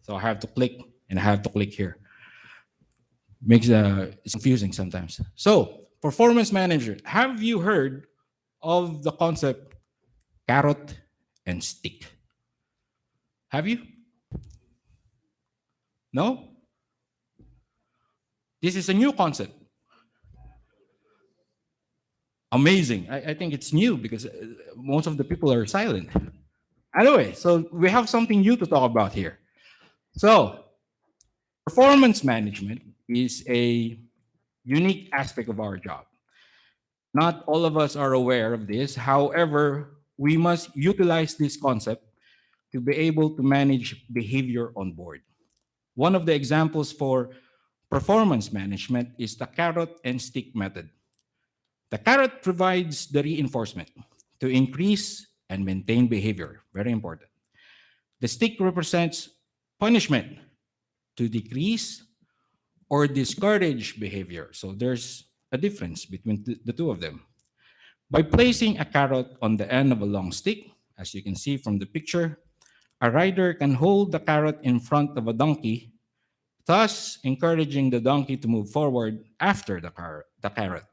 So I have to click and I have to click here. Makes it's confusing sometimes. So performance manager, have you heard of the concept carrot and stick? Have you? No? This is a new concept. Amazing. I think it's new because most of the people are silent. Anyway, so we have something new to talk about here. So, performance management is a unique aspect of our job. Not all of us are aware of this. However, we must utilize this concept to be able to manage behavior on board. One of the examples for performance management is the carrot and stick method. The carrot provides the reinforcement to increase and maintain behavior. Very important. The stick represents punishment to decrease or discourage behavior. So there's a difference between the two of them. By placing a carrot on the end of a long stick, as you can see from the picture, a rider can hold the carrot in front of a donkey, thus encouraging the donkey to move forward after the carrot.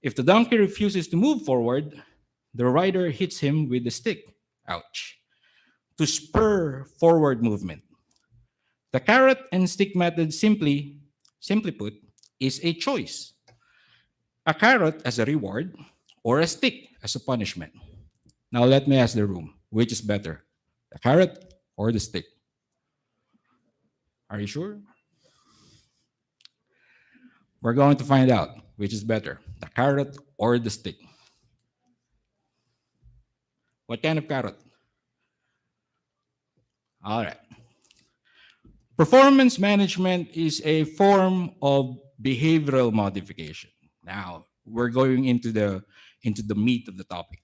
If the donkey refuses to move forward, the rider hits him with the stick. Ouch. To spur forward movement. The carrot and stick method simply put, is a choice. A carrot as a reward or a stick as a punishment. Now let me ask the room, which is better? The carrot or the stick? Are you sure? We're going to find out which is better, the carrot or the stick. What kind of carrot? All right. Performance management is a form of behavioral modification. Now, we're going into the meat of the topic.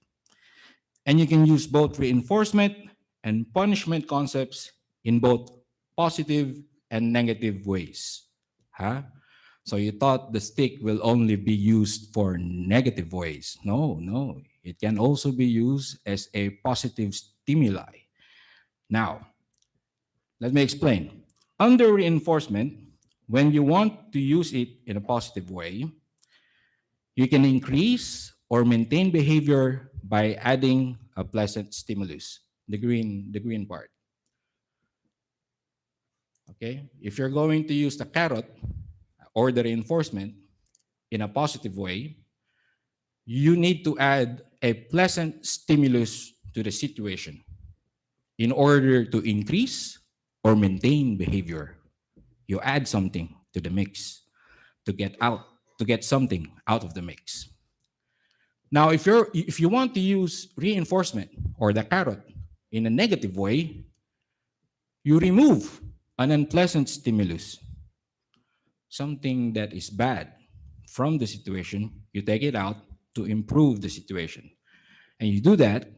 And you can use both reinforcement and punishment concepts in both positive and negative ways. Huh? So you thought the stick will only be used for negative ways. No, no. It can also be used as a positive stimuli. Now, let me explain. Under reinforcement, when you want to use it in a positive way, you can increase or maintain behavior by adding a pleasant stimulus, the green part. Okay? If you're going to use the carrot or the reinforcement in a positive way, you need to add a pleasant stimulus to the situation in order to increase or maintain behavior. You add something to the mix to get something out of the mix. Now, if you want to use reinforcement or the carrot in a negative way, you remove an unpleasant stimulus, something that is bad from the situation, you take it out to improve the situation. And you do that,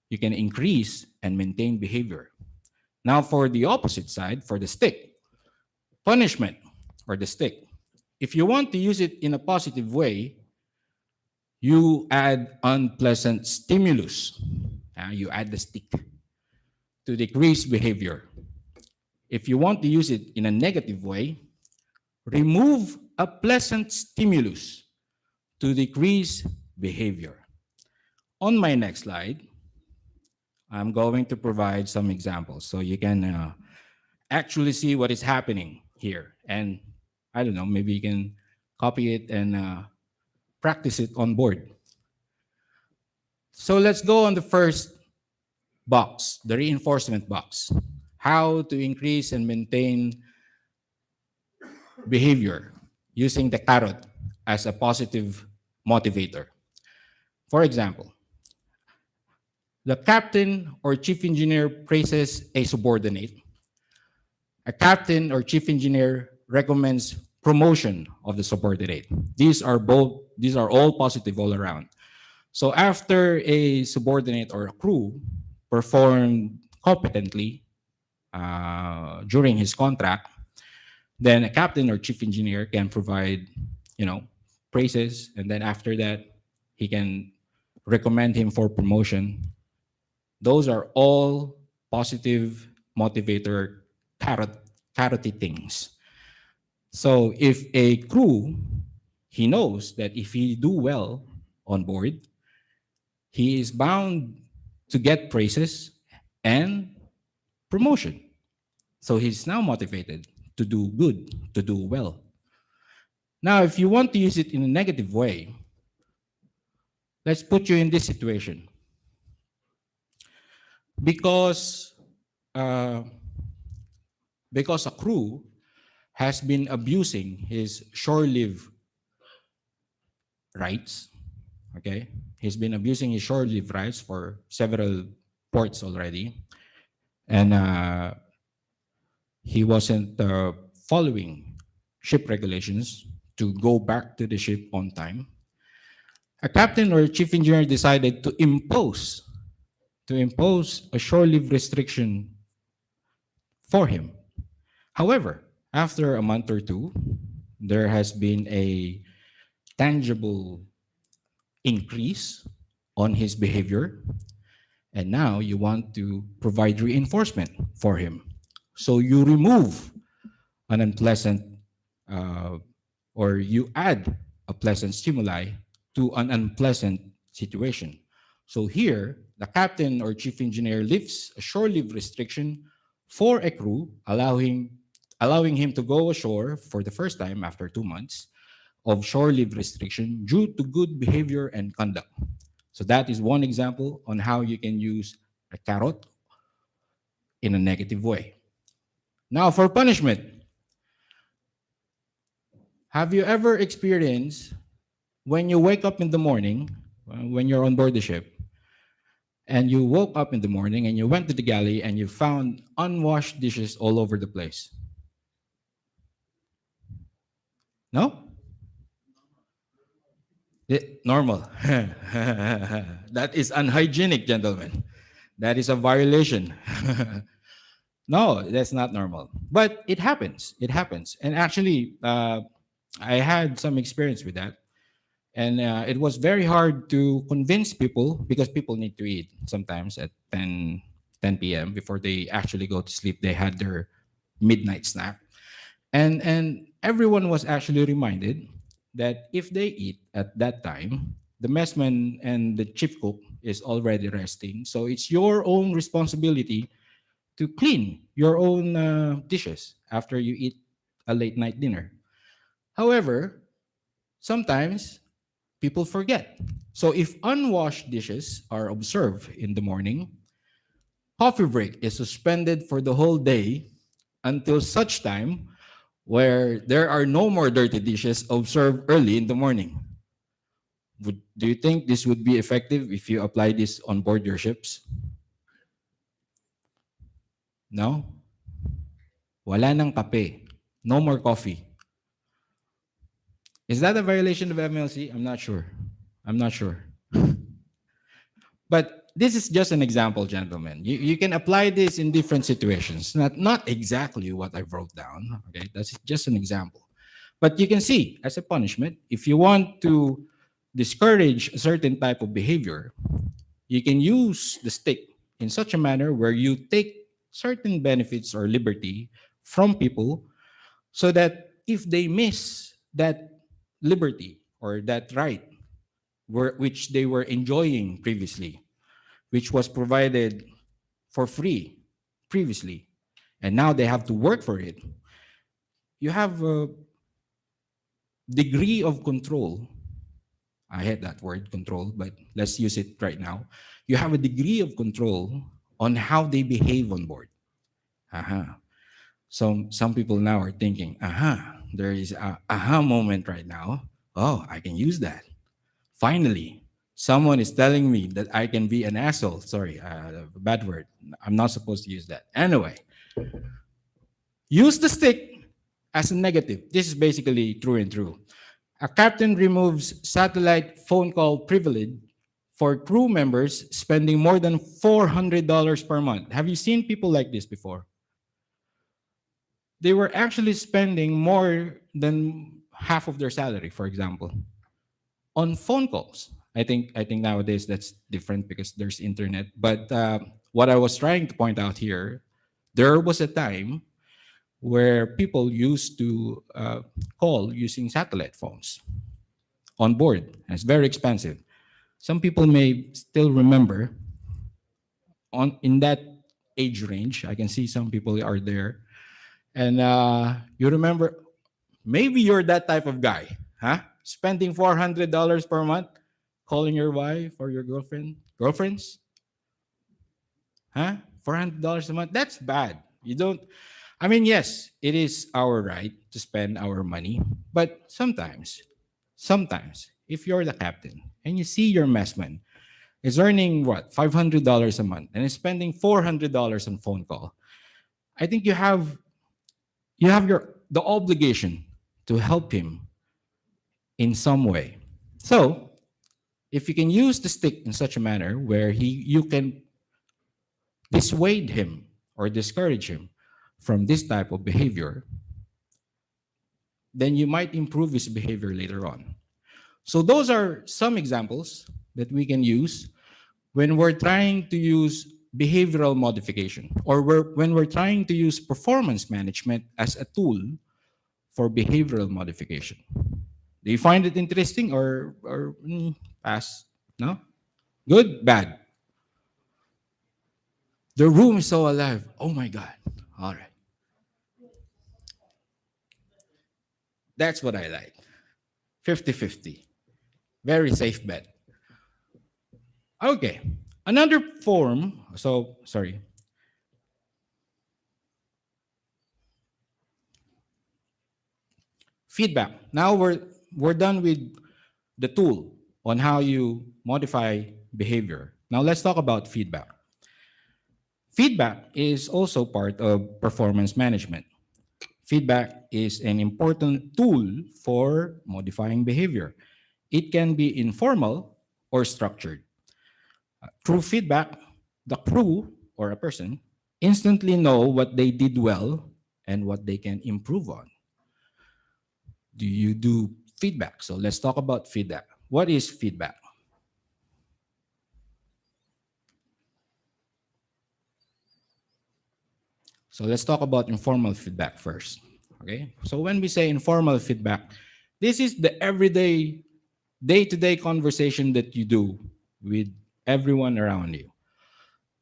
you can increase and maintain behavior. Now, for the opposite side, for the stick, punishment or the stick, if you want to use it in a positive way, you add unpleasant stimulus. You add the stick to decrease behavior. If you want to use it in a negative way, remove a pleasant stimulus to decrease behavior. On my next slide, I'm going to provide some examples so you can actually see what is happening here. And I don't know, maybe you can copy it and practice it on board. So let's go on the first box, the reinforcement box. How to increase and maintain behavior using the carrot as a positive motivator. For example, the captain or chief engineer praises a subordinate. A captain or chief engineer recommends promotion of the subordinate. These are all positive all around. So after a subordinate or a crew performed competently during his contract, then a captain or chief engineer can provide, praises, and then after that, he can recommend him for promotion. Those are all positive motivator carrot, carroty things. So if a crew, he knows that if he do well on board, he is bound to get praises and promotion. So he's now motivated to do good, to do well. Now, if you want to use it in a negative way, let's put you in this situation. Because uh, because a crew has been abusing his shore leave rights, okay? He's been abusing his shore leave rights for several ports already, and he wasn't following ship regulations to go back to the ship on time. A captain or chief engineer decided to impose a shore leave restriction for him. However, after a month or two, there has been a tangible increase on his behavior, and now you want to provide reinforcement for him. So you remove an unpleasant uh, or you add a pleasant stimuli to an unpleasant situation. So here, the captain or chief engineer lifts a shore leave restriction for a crew, allowing him to go ashore for the first time after 2 months of shore leave restriction due to good behavior and conduct. So that is one example on how you can use a carrot in a negative way. Now, for punishment, have you ever experienced when you wake up in the morning, when you're on board the ship, and you woke up in the morning and you went to the galley and you found unwashed dishes all over the place? No? Normal. That is unhygienic, gentlemen. That is a violation. No, that's not normal. But it happens. It happens. And actually, I had some experience with that. And it was very hard to convince people because people need to eat sometimes at 10 p.m. before they actually go to sleep. They had their midnight snack. And everyone was actually reminded that if they eat at that time, the messman and the chief cook is already resting. So it's your own responsibility to clean your own dishes after you eat a late night dinner. However, sometimes people forget. So if unwashed dishes are observed in the morning, coffee break is suspended for the whole day until such time where there are no more dirty dishes observed early in the morning. Do you think this would be effective if you apply this on board your ships? No? Wala nang kape. No more coffee. Is that a violation of MLC? I'm not sure. I'm not sure. But this is just an example, gentlemen. You can apply this in different situations. Not exactly what I wrote down. Okay, that's just an example. But you can see, as a punishment, if you want to discourage a certain type of behavior, you can use the stick in such a manner where you take certain benefits or liberty from people so that if they miss that liberty or that right which they were enjoying previously, which was provided for free previously, and now they have to work for it, you have a degree of control. I hate that word, control, but let's use it right now. You have a degree of control on how they behave on board. Aha. Some people now are thinking, aha, there is a aha moment right now. Oh, I can use that. Finally, someone is telling me that I can be an asshole. Sorry, bad word. I'm not supposed to use that. Anyway, use the stick as a negative. This is basically true and true. A captain removes satellite phone call privilege for crew members spending more than $400 per month. Have you seen people like this before? They were actually spending more than half of their salary, for example, on phone calls. I think nowadays that's different because there's internet. But what I was trying to point out here, there was a time where people used to call using satellite phones on board. And it's very expensive. Some people may still remember on in that age range. I can see some people are there, and you remember. Maybe you're that type of guy, huh? Spending $400 per month, calling your wife or your girlfriends, huh? $400 a month. That's bad. You don't. I mean, yes, it is our right to spend our money, but sometimes, if you're the captain and you see your messman is earning what $500 a month and is spending $400 on phone call, I think you have your the obligation to help him in some way. So if you can use the stick in such a manner where you can dissuade him or discourage him from this type of behavior, then you might improve his behavior later on. So those are some examples that we can use when we're trying to use behavioral modification, or when we're trying to use performance management as a tool for behavioral modification. Do you find it interesting or pass? No? Good? Bad? The room is so alive. Oh my God. All right. That's what I like. 50-50. Very safe bet. Okay. Another form, so sorry. Feedback. Now we're done with the tool on how you modify behavior. Now let's talk about feedback. Feedback is also part of performance management. Feedback is an important tool for modifying behavior. It can be informal or structured. Through feedback, the crew or a person instantly know what they did well and what they can improve on. Do you do feedback? So let's talk about feedback. What is feedback? So let's talk about informal feedback first. Okay. So when we say informal feedback, this is the everyday, day to day conversation that you do with everyone around you.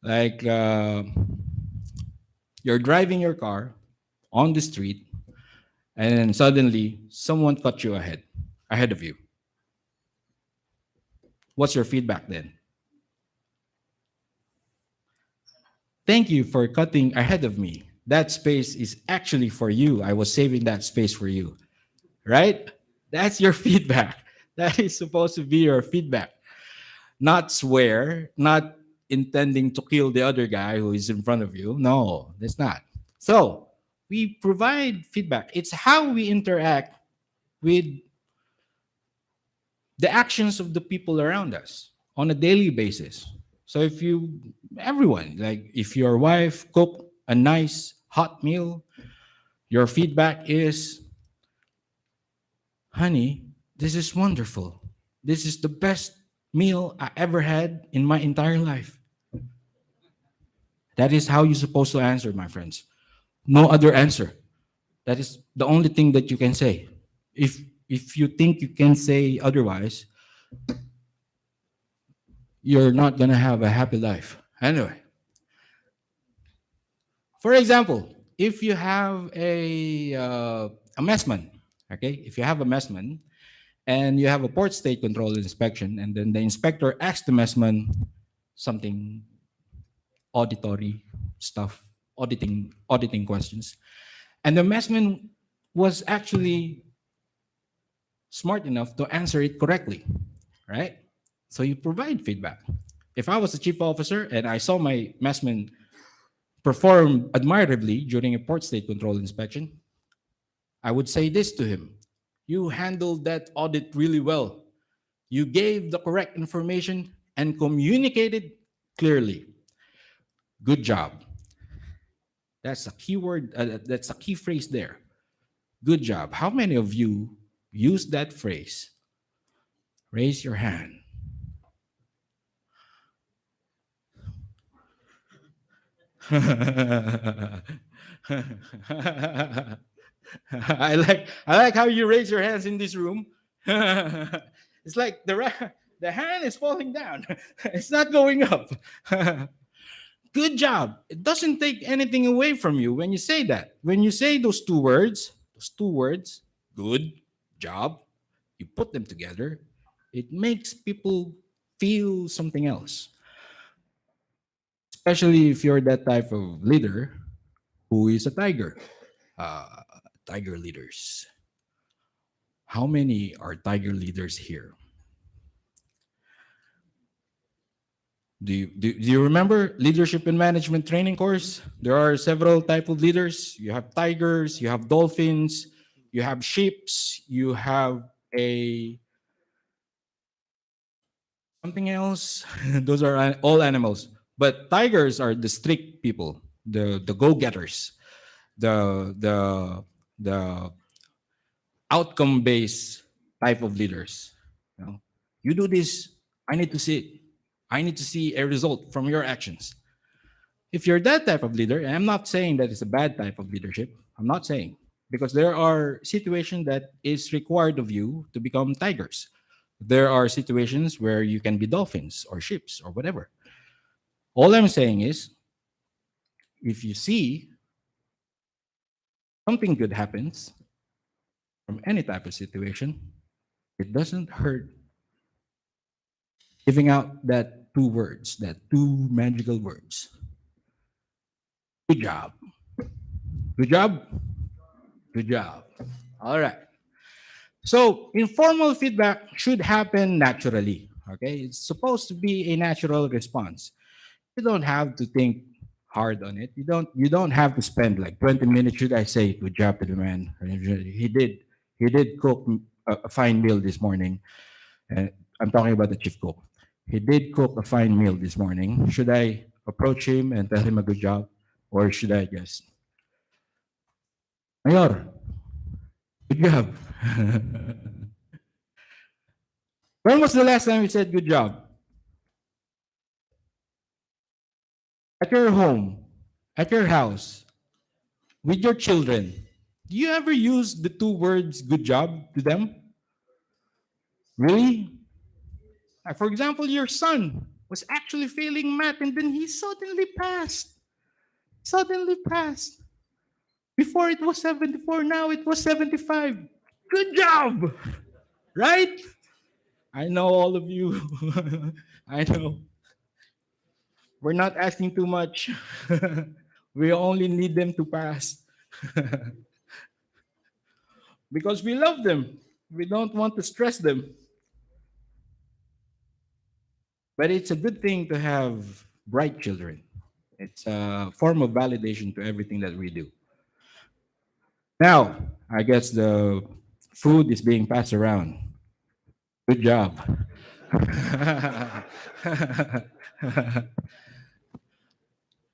Like you're driving your car on the street, and then suddenly someone cut you ahead of you. What's your feedback then? Thank you for cutting ahead of me. That space is actually for you. I was saving that space for you, right? That's your feedback. That is supposed to be your feedback. Not swear, not intending to kill the other guy who is in front of you. No, that's not. So we provide feedback. It's how we interact with the actions of the people around us on a daily basis. So everyone, like if your wife cook a nice hot meal, your feedback is, honey, this is wonderful. This is the best meal I ever had in my entire life. That is how you're supposed to answer, my friends. No other answer. That is the only thing that you can say. If you think you can say otherwise, you're not gonna have a happy life. Anyway, for example, if you have a messman, okay, if you have a messman and you have a port state control inspection, and then the inspector asks the messman something auditory stuff, auditing questions, and the messman was actually smart enough to answer it correctly, right? So you provide feedback. If I was a chief officer and I saw my messman perform admirably during a port state control inspection, I would say this to him: you handled that audit really well. You gave the correct information and communicated clearly. Good job. That's a key word, that's a key phrase there. Good job. How many of you use that phrase? Raise your hand. I like how you raise your hands in this room. It's like the hand is falling down. It's not going up. Good job. It doesn't take anything away from you when you say that. When you say those two words, good job, you put them together, it makes people feel something else. Especially if you're that type of leader who is a tiger. Uh, Tiger leaders. How many are tiger leaders here? Do you remember leadership and management training course? There are several type of leaders. You have tigers, you have dolphins, you have sheeps, you have a something else. Those are all animals. But tigers are the strict people, the go-getters, the the outcome based type of leaders. You know, you do this, I need to see it. I need to see a result from your actions. If you're that type of leader, and I'm not saying that it's a bad type of leadership, I'm not saying, because there are situations that is required of you to become tigers. There are situations where you can be dolphins or ships or whatever. All I'm saying is, if you see something good happens from any type of situation, it doesn't hurt giving out that two words, that two magical words. Good job. Good job. Good job. All right. So informal feedback should happen naturally. Okay, it's supposed to be a natural response. You don't have to think hard on it. You don't have to spend like 20 minutes. Should I say good job to the man? He did cook a fine meal this morning. And I'm talking about the chief cook. He did cook a fine meal this morning. Should I approach him and tell him a good job, or should I just, Mayor, good job? When was the last time you said good job? At your home, at your house, with your children. Do you ever use the two words good job to them? Really? Like, for example, your son was actually failing math and then he suddenly passed. Suddenly passed. Before it was 74, now it was 75. Good job! Right? I know all of you. I know. We're not asking too much. We only need them to pass because we love them. We don't want to stress them. But it's a good thing to have bright children. It's a form of validation to everything that we do. Now, I guess the food is being passed around. Good job.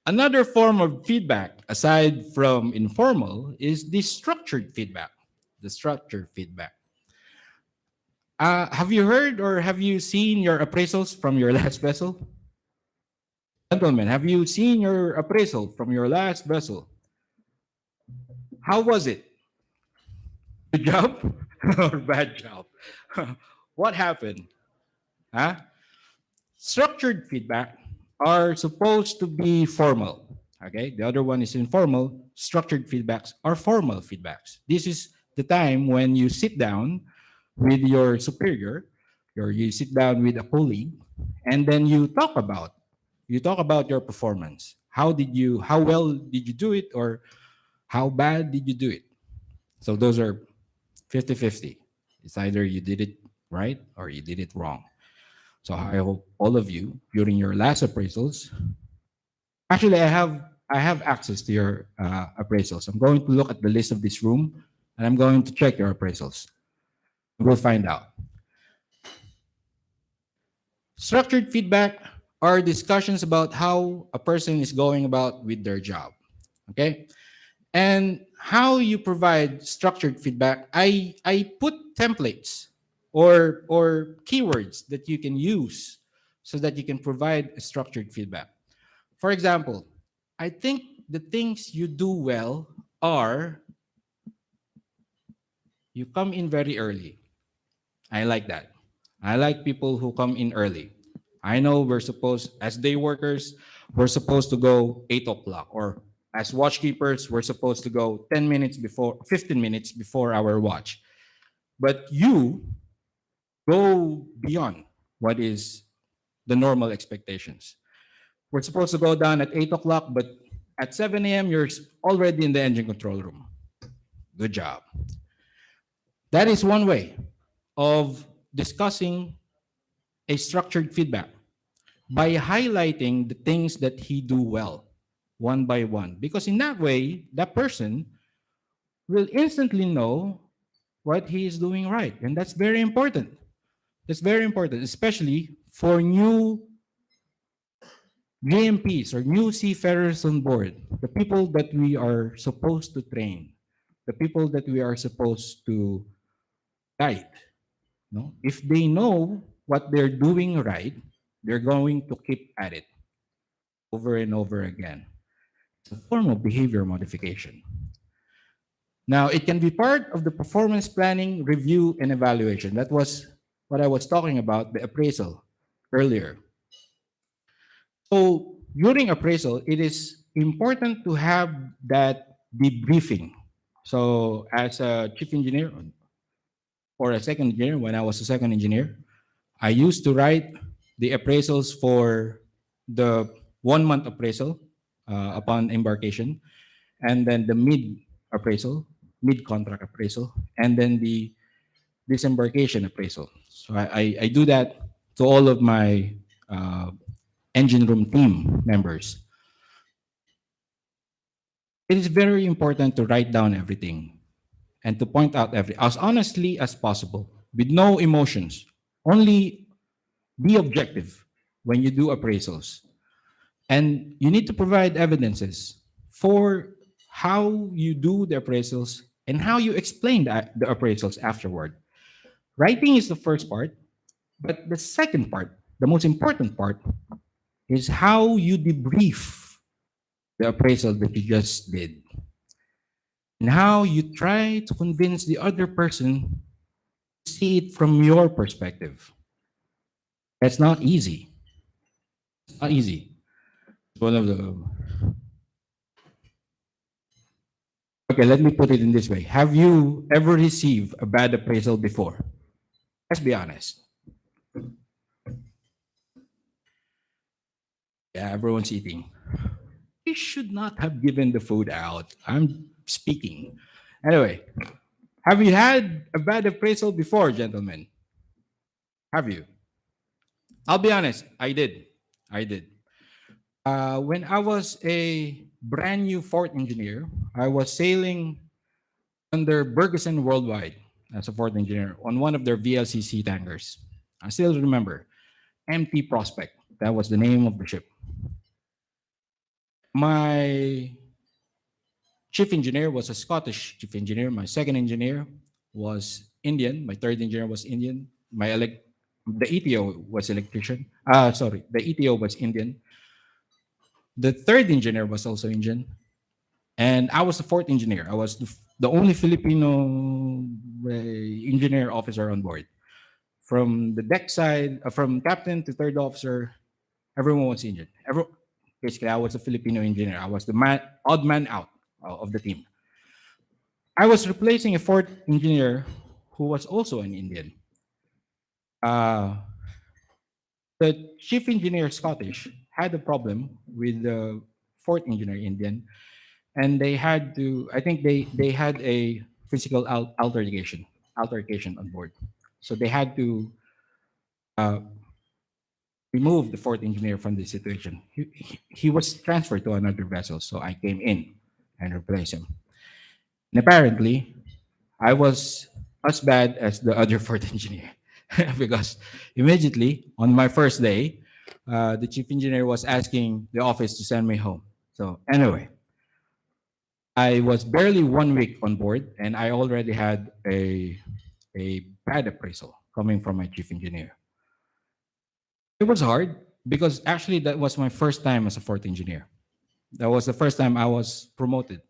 Another form of feedback, aside from informal, is the structured feedback. The structured feedback. Have you heard or have you seen your appraisals from your last vessel? Gentlemen, have you seen your appraisal from your last vessel? How was it? Good job or bad job? What happened? Huh? Structured feedback are supposed to be formal. Okay, the other one is informal. Structured feedbacks are formal feedbacks. This is the time when you sit down with your superior, or you sit down with a colleague, and then you talk about your performance. How well did you do it, or how bad did you do it? So those are 50-50. It's either you did it right or you did it wrong. So I hope all of you during your last appraisals. Actually, I have access to your appraisals. I'm going to look at the list of this room, and I'm going to check your appraisals. We'll find out. Structured feedback are discussions about how a person is going about with their job. Okay? And how you provide structured feedback, I put templates or keywords that you can use so that you can provide a structured feedback. For example, I think the things you do well are you come in very early. I like that. I like people who come in early. I know we're supposed, as day workers, we're supposed to go 8 o'clock, or as watchkeepers, we're supposed to go 10 minutes before, 15 minutes before our watch. But you go beyond what is the normal expectations. We're supposed to go down at 8 o'clock, but at 7 a.m., you're already in the engine control room. Good job. That is one way of discussing a structured feedback by highlighting the things that he do well one by one, because in that way that person will instantly know what he is doing right, and that's very important. That's very important, especially for new GMPs or new seafarers on board, the people that we are supposed to train, the people that we are supposed to guide. No? If they know what they're doing right, they're going to keep at it over and over again. It's a form of behavior modification. Now, it can be part of the performance planning, review, and evaluation. That was what I was talking about, the appraisal earlier. So, during appraisal, it is important to have that debriefing. So, as a chief engineer or a second engineer, when I was a second engineer, I used to write the appraisals for the 1 month appraisal upon embarkation, and then the mid appraisal, mid contract appraisal, and then the disembarkation appraisal. So I do that to all of my uh, engine room team members. It is very important to write down everything and to point out as honestly as possible with no emotions. Only be objective when you do appraisals. And you need to provide evidences for how you do the appraisals and how you explain the appraisals afterward. Writing is the first part, but the second part, the most important part, is how you debrief the appraisal that you just did and how you try to convince the other person to see it from your perspective. That's not easy. It's not easy. It's one of the Okay, let me put it in this way. Have you ever received a bad appraisal before? Let's be honest. Yeah, everyone's eating. You should not have given the food out. I'm speaking. Anyway, have you had a bad appraisal before, gentlemen? Have you? I'll be honest. I did. I did. When I was a brand new fourth engineer, I was sailing under Bergeson Worldwide as a fourth engineer on one of their VLCC tankers. I still remember MT Prospect. That was the name of the ship. My chief engineer was a Scottish chief engineer. My second engineer was Indian. My third engineer was Indian. The ETO was electrician. Sorry, the ETO was Indian. The third engineer was also Indian, and I was the fourth engineer. I was the only Filipino engineer officer on board. From the deck side, from captain to third officer, everyone was Indian. Basically, I was a Filipino engineer. I was the odd man out of the team. I was replacing a fourth engineer who was also an Indian. Uh, the chief engineer, Scottish, had a problem with the fourth engineer, Indian, and they had to. I think they had a physical altercation on board, so they had to uh, remove the fourth engineer from the situation. He was transferred to another vessel, so I came in and replaced him. And apparently, I was as bad as the other fourth engineer because immediately on my first day, the chief engineer was asking the office to send me home. So anyway, I was barely 1 week on board, and I already had a bad appraisal coming from my chief engineer. It was hard because actually that was my first time as a fourth engineer. That was the first time I was promoted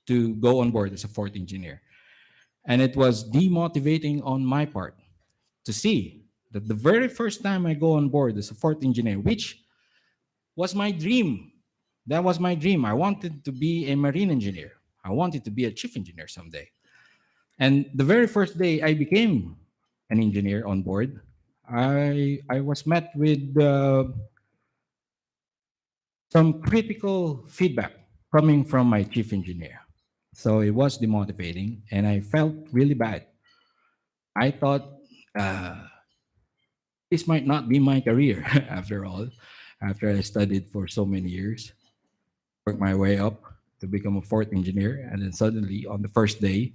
to go on board as a fourth engineer. And it was demotivating on my part to see that the very first time I go on board as a fourth engineer, which was my dream. That was my dream. I wanted to be a marine engineer. I wanted to be a chief engineer someday. And the very first day I became an engineer on board, I was met with some critical feedback coming from my chief engineer. So it was demotivating, and I felt really bad. I thought uh, this might not be my career after all. After I studied for so many years, worked my way up to become a fourth engineer, and then suddenly on the first day,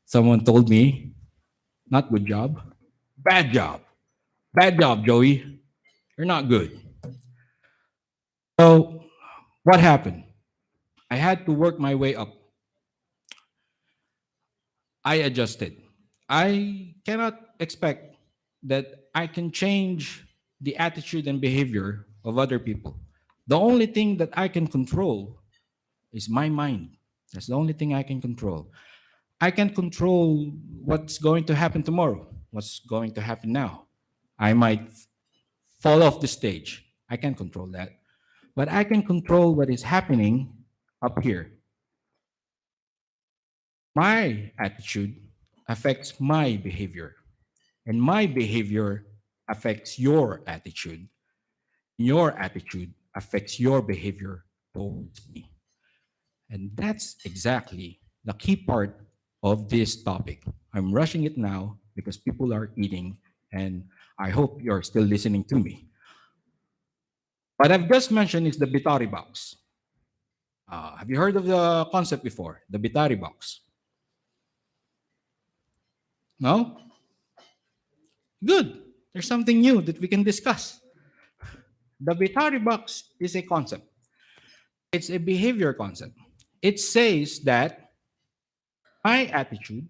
someone told me, "Not good job, bad job, Joey. You're not good." So what happened? I had to work my way up. I adjusted. I cannot expect that I can change the attitude and behavior of other people. The only thing that I can control is my mind. That's the only thing I can control. I can control what's going to happen tomorrow, what's going to happen now. I might fall off the stage. I can't control that. But I can control what is happening up here. My attitude affects my behavior, and my behavior affects your attitude. Your attitude affects your behavior towards me. And that's exactly the key part of this topic. I'm rushing it now because people are eating, and I hope you're still listening to me. What I've just mentioned is the Bitari box. Have you heard of the concept before? The Bitari box. No? Good. There's something new that we can discuss. The Bitari box is a concept. It's a behavior concept. It says that my attitude,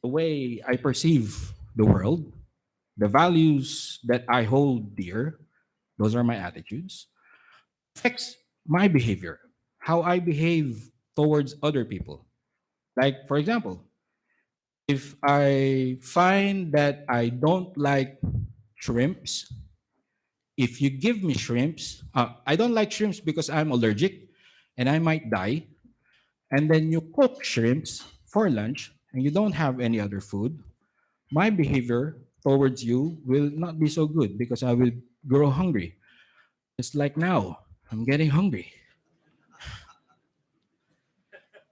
the way I perceive the world, the values that I hold dear, those are my attitudes, affects my behavior, how I behave towards other people. Like, for example, if I find that I don't like shrimps, if you give me shrimps, I don't like shrimps because I'm allergic and I might die, and then you cook shrimps for lunch and you don't have any other food, my behavior towards you will not be so good because I will grow hungry. It's like now, I'm getting hungry.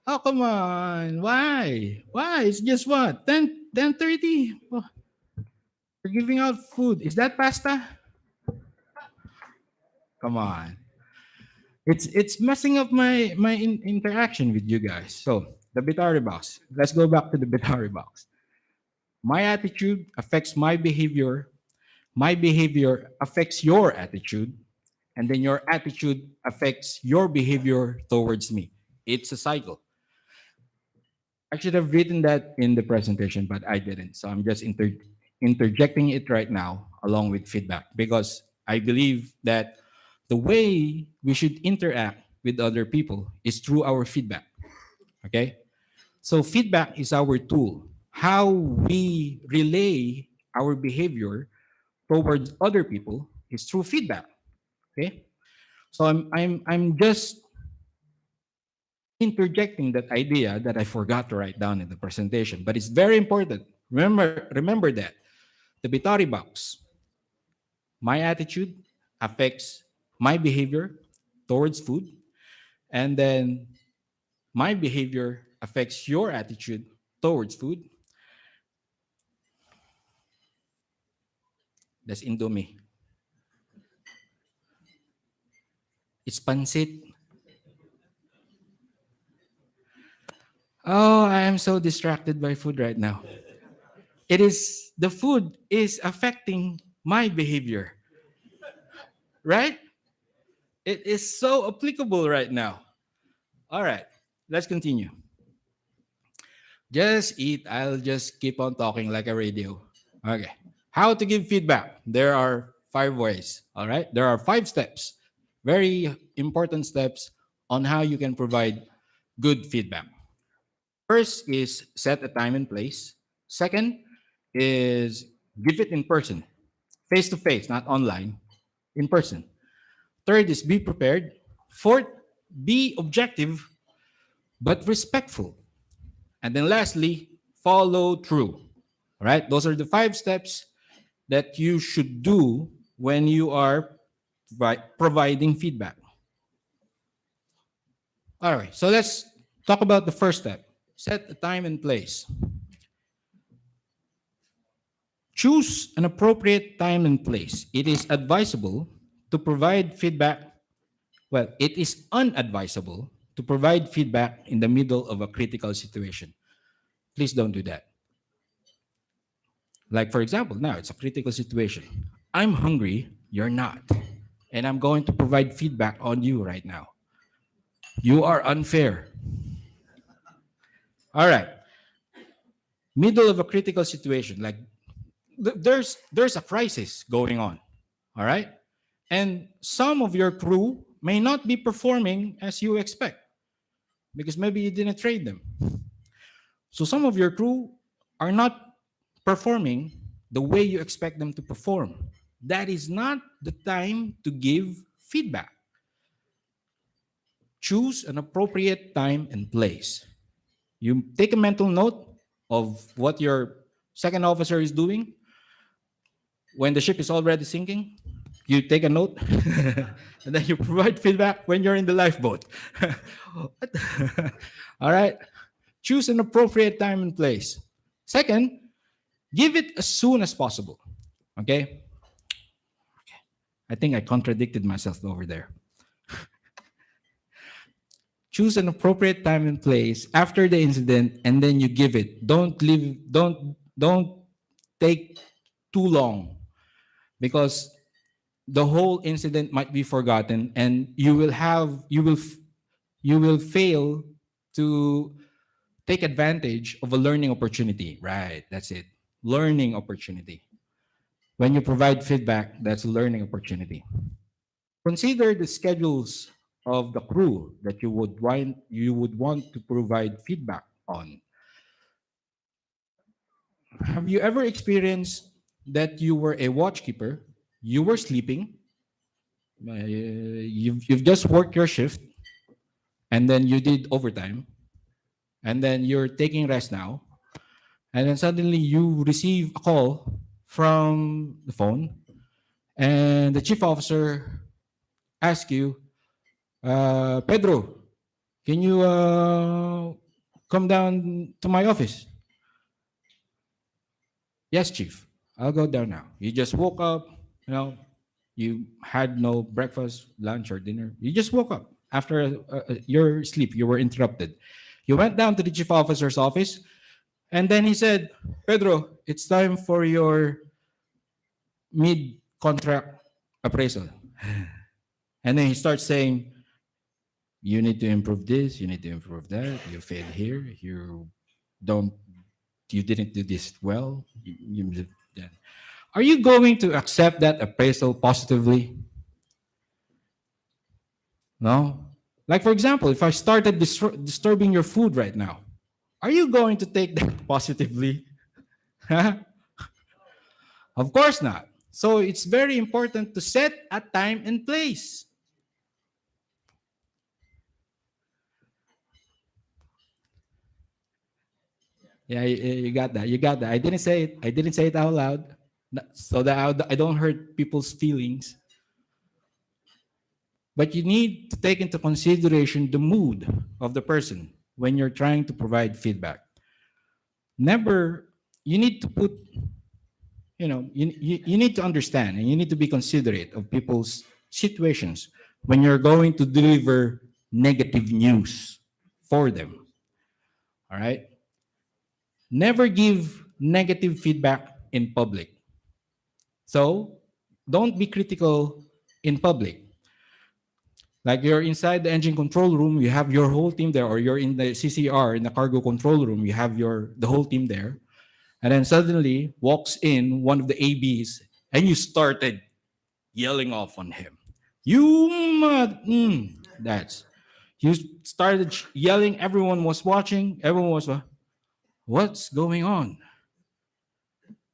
Oh, come on. Why? Why? It's just what? 10:30. Oh, you're giving out food. Is that pasta? Come on. It's messing up my interaction with you guys. So, the Bitari box. Let's go back to the Bitari box. My attitude affects my behavior. My behavior affects your attitude. And then your attitude affects your behavior towards me. It's a cycle. I should have written that in the presentation, but I didn't. So I'm just interjecting it right now along with feedback because I believe that the way we should interact with other people is through our feedback. Okay? So feedback is our tool. How we relay our behavior towards other people is through feedback. Okay? So I'm just interjecting that idea that I forgot to write down in the presentation, but it's very important. Remember that the Bitari box, my attitude affects my behavior towards food, and then my behavior affects your attitude towards food. That's Indomie. It's pancit. Oh, I am so distracted by food right now. It is the food is affecting my behavior, right? It is so applicable right now. All right, let's continue. Just eat. I'll just keep on talking like a radio. Okay. How to give feedback? There are 5 ways. All right. There are 5 steps. very important steps on how you can provide good feedback. First is set a time and place. Second is give it in person, face to face, not online, in person. Third is be prepared. Fourth, be objective but respectful. And then lastly, follow through. All right, those are the 5 steps that you should do when you are providing feedback. All right, so let's talk about the first step. Set a time and place. Choose an appropriate time and place. It is advisable to provide feedback. Well, it is unadvisable to provide feedback in the middle of a critical situation. Please don't do that. Like, for example, now it's a critical situation. I'm hungry, you're not. And I'm going to provide feedback on you right now. You are unfair. All right. Middle of a critical situation, like there's a crisis going on. All right? And some of your crew may not be performing as you expect because maybe you didn't trade them. So some of your crew are not performing the way you expect them to perform. That is not the time to give feedback. Choose an appropriate time and place. You take a mental note of what your second officer is doing. When the ship is already sinking, you take a note and then you provide feedback when you're in the lifeboat. All right? Choose an appropriate time and place. Second, give it as soon as possible. Okay? I think I contradicted myself over there. Choose an appropriate time and place after the incident and then you give it. Don't take too long because the whole incident might be forgotten and you will fail to take advantage of a learning opportunity. Right, that's it. Learning opportunity. When you provide feedback, that's a learning opportunity. Consider the schedules of the crew that you would want to provide feedback on. Have you ever experienced that you were a watchkeeper, you were sleeping, you've just worked your shift, and then you did overtime, and then you're taking rest now, and then suddenly you receive a call from the phone, and the chief officer asks you, Pedro, can you come down to my office? Yes, chief. I'll go down now. You just woke up, you had no breakfast, lunch, or dinner. You just woke up after your sleep. You were interrupted. You went down to the chief officer's office, and then he said, Pedro, it's time for your mid-contract appraisal. And then he starts saying, you need to improve this, you need to improve that, you failed here, don't you didn't do this well. Are you going to accept that appraisal positively? No? Like, for example, if I started disturbing your food right now, are you going to take that positively? Of course not. So it's very important to set a time and place. Yeah, you got that. You got that. I didn't say it. I didn't say it out loud, so that I don't hurt people's feelings. But you need to take into consideration the mood of the person when you're trying to provide feedback. Never, you need to put, you need to understand and you need to be considerate of people's situations when you're going to deliver negative news for them. All right? Never give negative feedback in public. So don't be critical in public. Like you're inside the engine control room, you have your whole team there, or you're in the CCR, in the cargo control room, you have the whole team there. And then suddenly walks in one of the ABs and you started yelling off on him. That's you started yelling. Everyone was watching. Everyone was, what's going on?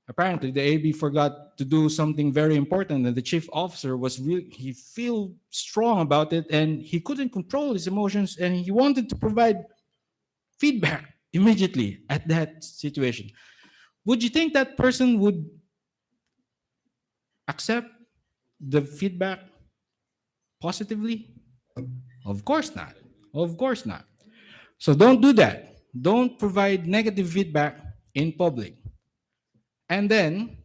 Apparently, the AB forgot to do something very important, and the chief officer was really he feel strong about it, and he couldn't control his emotions, and he wanted to provide feedback immediately at that situation. Would you think that person would accept the feedback positively? Of course not. Of course not. So don't do that. Don't provide negative feedback in public. And then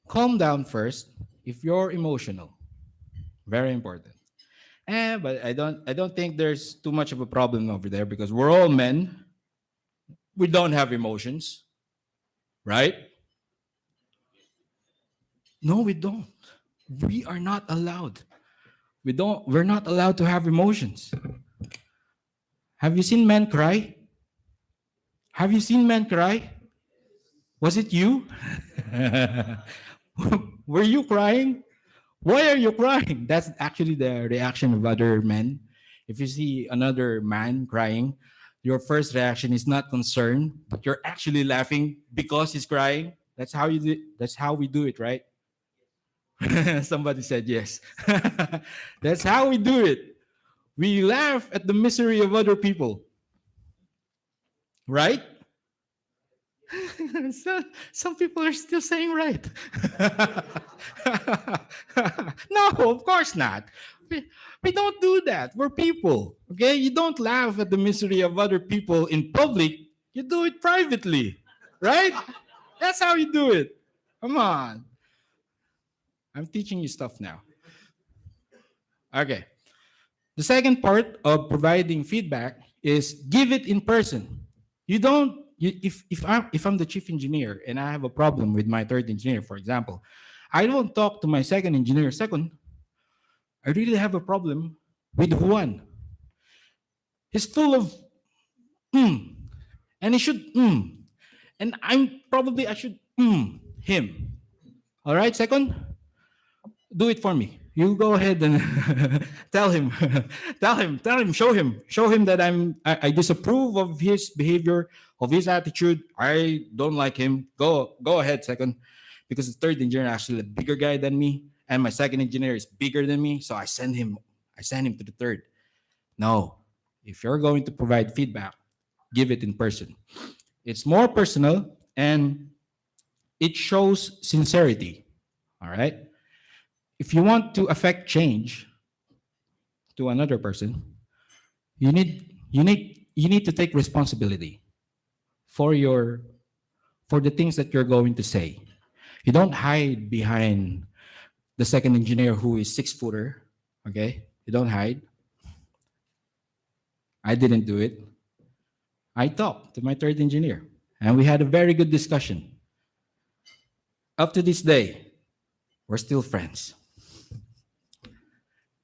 calm down first if you're emotional. Very important. But I don't think there's too much of a problem over there because we're all men. We don't have emotions, right? No, we don't. We are not allowed. We're not allowed to have emotions. Have you seen men cry? Have you seen men cry? Was it you? Were you crying? Why are you crying? That's actually the reaction of other men. If you see another man crying, your first reaction is not concern, but you're actually laughing because he's crying. That's how you do. That's how we do it, right? Somebody said yes. That's how we do it. We laugh at the misery of other people, right? Some people are still saying right. No, of course not. We don't do that. We're people. Okay? You don't laugh at the misery of other people in public. You do it privately. Right? That's how you do it. Come on. I'm teaching you stuff now. Okay. The second part of providing feedback is give it in person. You don't if I'm the chief engineer and I have a problem with my third engineer, for example, I don't talk to my second engineer. Second, I really have a problem with Juan. He's full of and he should and I should him. All right, second, do it for me. You go ahead and tell him, show him that I disapprove of his behavior, of his attitude. I don't like him. Go ahead, second, because the third engineer is actually a bigger guy than me, and my second engineer is bigger than me. So I send him to the third. No, if you're going to provide feedback, give it in person. It's more personal and it shows sincerity. All right. If you want to affect change to another person, you need to take responsibility for the things that you're going to say. You don't hide behind the second engineer who is 6 footer. Okay, you don't hide. I didn't do it. I talked to my third engineer, and we had a very good discussion. Up to this day, we're still friends.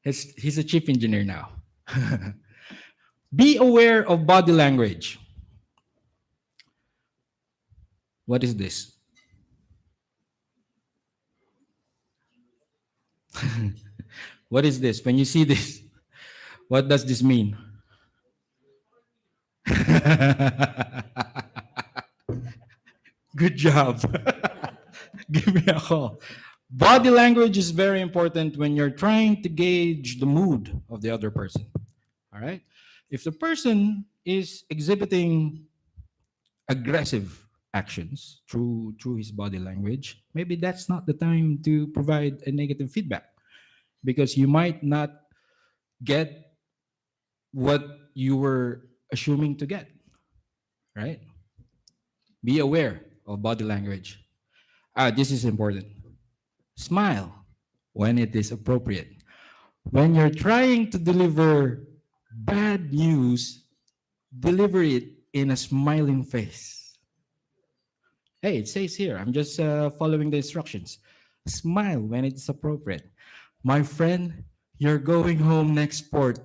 He's a chief engineer now. Be aware of body language. What is this? What is this? When you see this, what does this mean? Good job. Give me a call. Body language is very important when you're trying to gauge the mood of the other person. All right? If the person is exhibiting aggressive actions through his body language, maybe that's not the time to provide a negative feedback because you might not get what you were assuming to get, right? Be aware of body language. This is important. Smile when it is appropriate. When you're trying to deliver bad news, deliver it in a smiling face. Hey, it says here, I'm just following the instructions. Smile when it's appropriate. My friend, you're going home next port.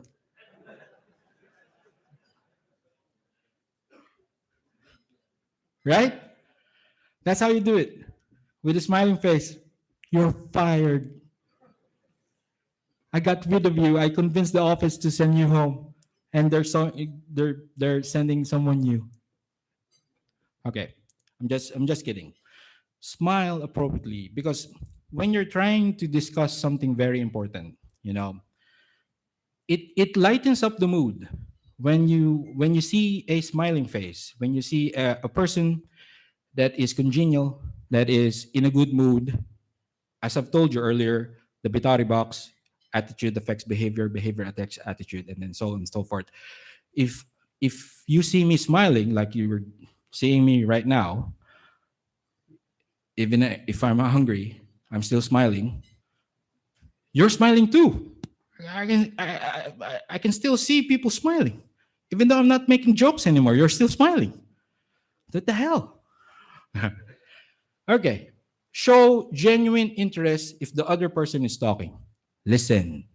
Right? That's how you do it with a smiling face. You're fired. I got rid of you. I convinced the office to send you home, and they're sending someone new. Okay, I'm just kidding. Smile appropriately because when you're trying to discuss something very important, you know, it lightens up the mood when you see a smiling face, when you see a person that is congenial, that is in a good mood. As I've told you earlier, the Bitari box, attitude affects behavior, behavior affects attitude, and then so on and so forth. If if you see me smiling like you were seeing me right now, even if I'm hungry, I'm still smiling. You're smiling too. I can still see people smiling, even though I'm not making jokes anymore. You're still smiling. What the hell? Okay. Show genuine interest if the other person is talking. Listen.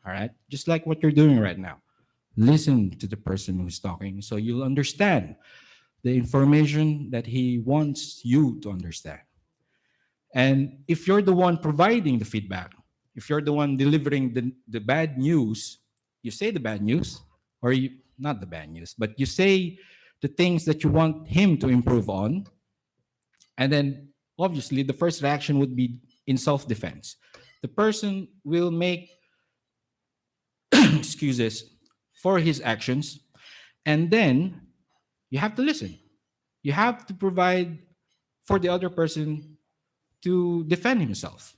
All right. Just like what you're doing right now. Listen to the person who's talking so you'll understand the information that he wants you to understand. And if you're the one providing the feedback, if you're the one delivering the bad news, you say the bad news, or you, not the bad news, but you say the things that you want him to improve on. And then obviously the first reaction would be in self defense. The person will make excuses for his actions, and then you have to listen. You have to provide for the other person to defend himself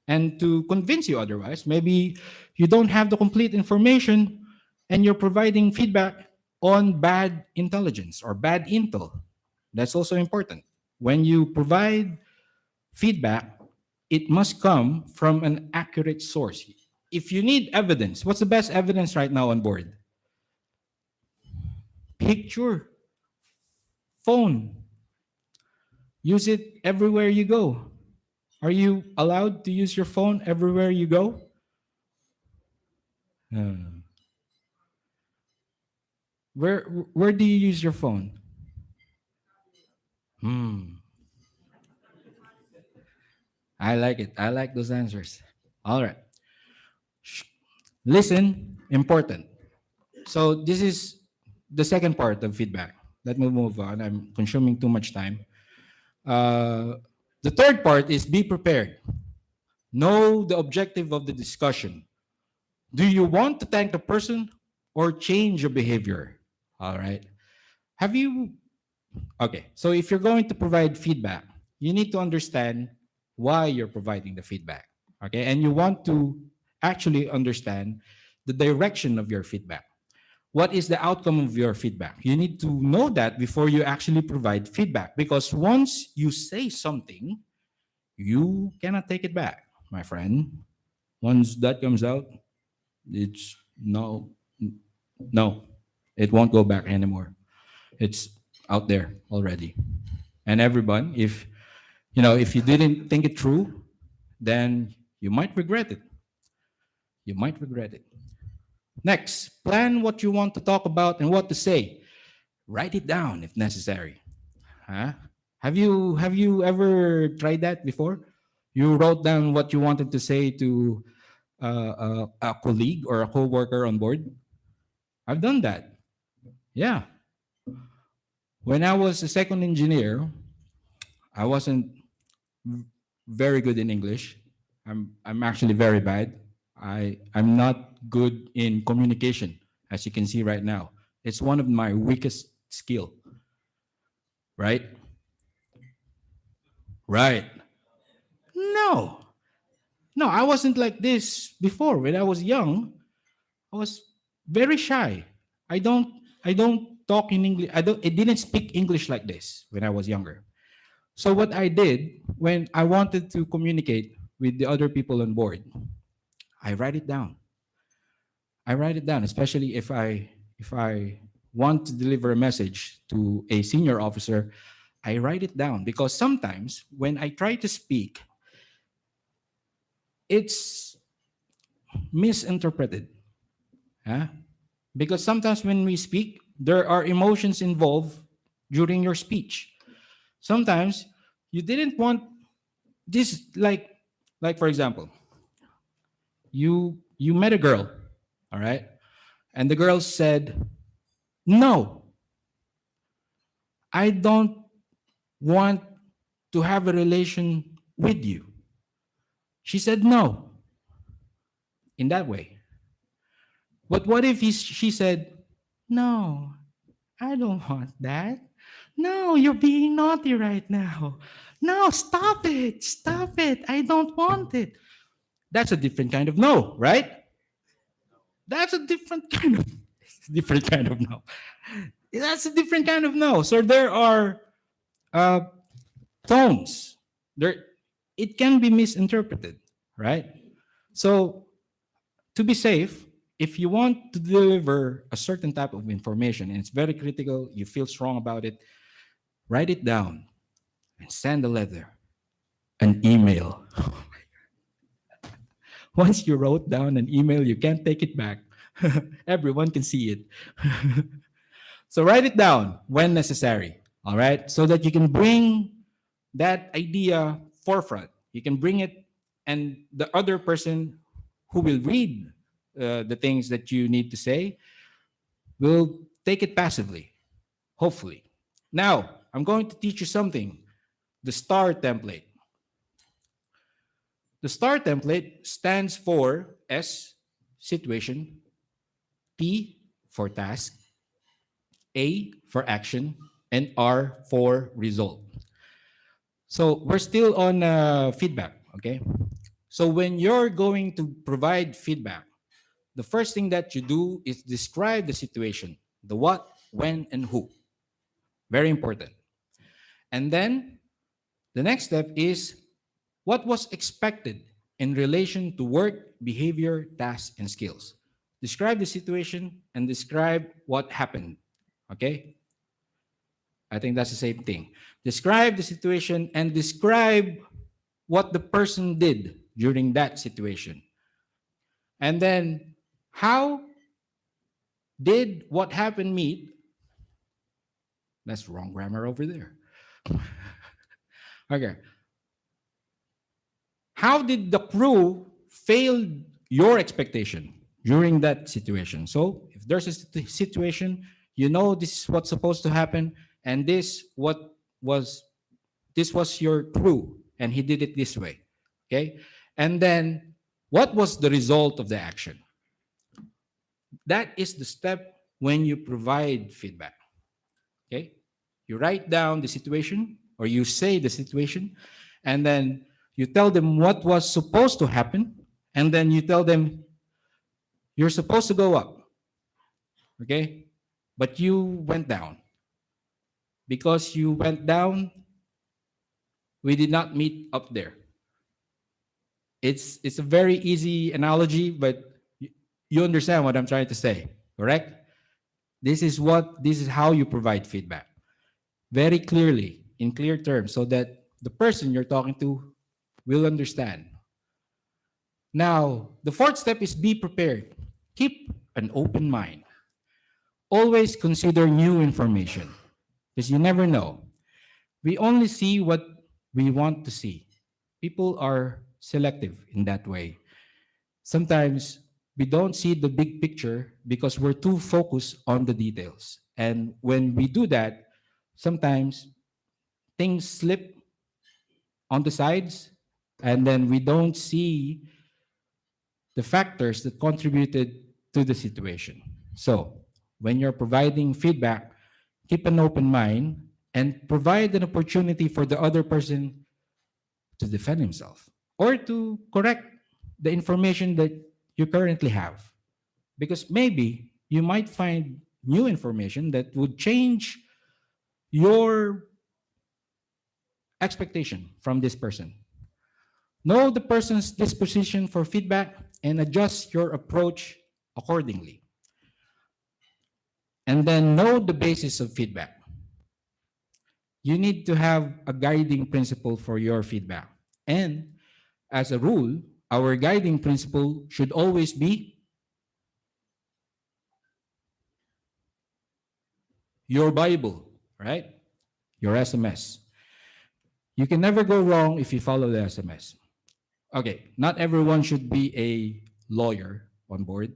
and to convince you otherwise. Maybe you don't have the complete information and you're providing feedback on bad intelligence or bad intel. That's also important. When you provide feedback, it must come from an accurate source. If you need evidence, what's the best evidence right now on board? Picture, phone. Use it everywhere you go. Are you allowed to use your phone everywhere you go? Uh, where do you use your phone? Hmm. I like it. I like those answers. All right. Listen, important. So this is the second part of feedback. Let me move on. I'm consuming too much time. Uh, the third part is be prepared. Know the objective of the discussion. Do you want to thank the person or change your behavior? All right. Have you Okay, so if you're going to provide feedback, you need to understand why you're providing the feedback. Okay, and you want to actually understand the direction of your feedback. What is the outcome of your feedback? You need to know that before you actually provide feedback because once you say something, you cannot take it back, my friend. Once that comes out, it's no, it won't go back anymore. It's out there already. And everyone, if you didn't think it through, then you might regret it. You might regret it. Next, plan what you want to talk about and what to say. Write it down if necessary. Huh? Have you ever tried that before? You wrote down what you wanted to say to a colleague or a coworker on board. I've done that. Yeah. When I was a second engineer, I wasn't very good in English. I'm actually very bad. I'm not good in communication, as you can see right now. It's one of my weakest skill, right? Right. No. No, I wasn't like this before. When I was young, I was very shy. I don't talk in English. I didn't speak English like this when I was younger. So what I did when I wanted to communicate with the other people on board, I write it down. I write it down, especially if I want to deliver a message to a senior officer, I write it down because sometimes when I try to speak, it's misinterpreted. Huh? Because sometimes when we speak, there are emotions involved during your speech. Sometimes you didn't want this like Like for example, you met a girl, all right? And the girl said, "No, I don't want to have a relation with you." She said no in that way. But what if she said, "No, I don't want that. No, you're being naughty right now. No, stop it. Stop it. I don't want it." That's a different kind of no, right? That's a different kind of different kind of no. That's a different kind of no. So there are uh, tones. There, it can be misinterpreted, right? So to be safe, if you want to deliver a certain type of information and it's very critical, you feel strong about it, write it down and send a letter, an email. Once you wrote down an email, you can't take it back. Everyone can see it. So write it down when necessary, all right? So that you can bring that idea forefront. You can bring it, and the other person who will read the things that you need to say will take it passively, hopefully. Now, I'm going to teach you something, the STAR template. The STAR template stands for S, situation, T for task, A for action, and R for result. So we're still on feedback, okay? So when you're going to provide feedback, the first thing that you do is describe the situation, the what, when, and who. Very important. And then the next step is what was expected in relation to work, behavior, tasks, and skills. Describe the situation and describe what happened. Okay? I think that's the same thing. Describe the situation and describe what the person did during that situation. And then how did what happened meet? That's wrong grammar over there. Okay. How did the crew fail your expectation during that situation? So if there's a situation, you know this is what's supposed to happen, and was this was your crew, and he did it this way. Okay, and then what was the result of the action? That is the step when you provide feedback. Okay, you write down the situation or you say the situation, and then you tell them what was supposed to happen, and then you tell them you're supposed to go up, okay? But you went down. Because you went down, we did not meet up there. It's a very easy analogy, but you understand what I'm trying to say, correct? This is how you provide feedback. Very clearly, in clear terms, so that the person you're talking to will understand. Now, the fourth step is be prepared. Keep an open mind. Always consider new information because you never know. We only see what we want to see. People are selective in that way. Sometimes we don't see the big picture because we're too focused on the details. And when we do that, sometimes things slip on the sides, and then we don't see the factors that contributed to the situation. So, when you're providing feedback, keep an open mind and provide an opportunity for the other person to defend himself or to correct the information that you currently have. Because maybe you might find new information that would change your expectation from this person. Know the person's disposition for feedback and adjust your approach accordingly. And then know the basis of feedback. You need to have a guiding principle for your feedback. And as a rule, our guiding principle should always be your Bible, right? Your SMS. You can never go wrong if you follow the SMS. Okay, not everyone should be a lawyer on board.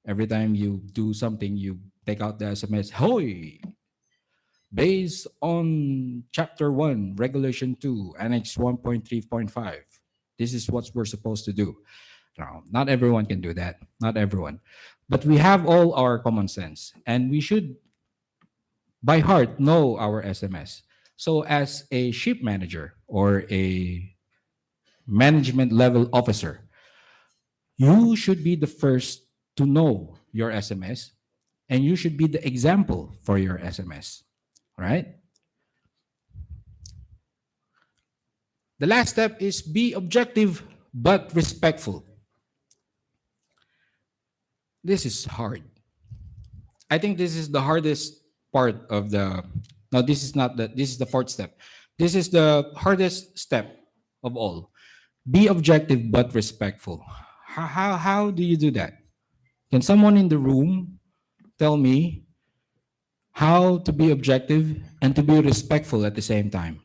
Every time you do something, you take out the SMS. Hoy, based on Chapter 1, Regulation 2, Annex 1.3.5. This is what we're supposed to do. Now, not everyone can do that. Not everyone. But we have all our common sense, and we should, by heart, know our SMS. So, as a ship manager or a management level officer, you should be the first to know your SMS, and you should be the example for your SMS, right? The last step is be objective but respectful. This is hard. I think this is the hardest part of the. No, this is not the. This is the fourth step. This is the hardest step of all. Be objective but respectful. How do you do that? Can someone in the room tell me how to be objective and to be respectful at the same time?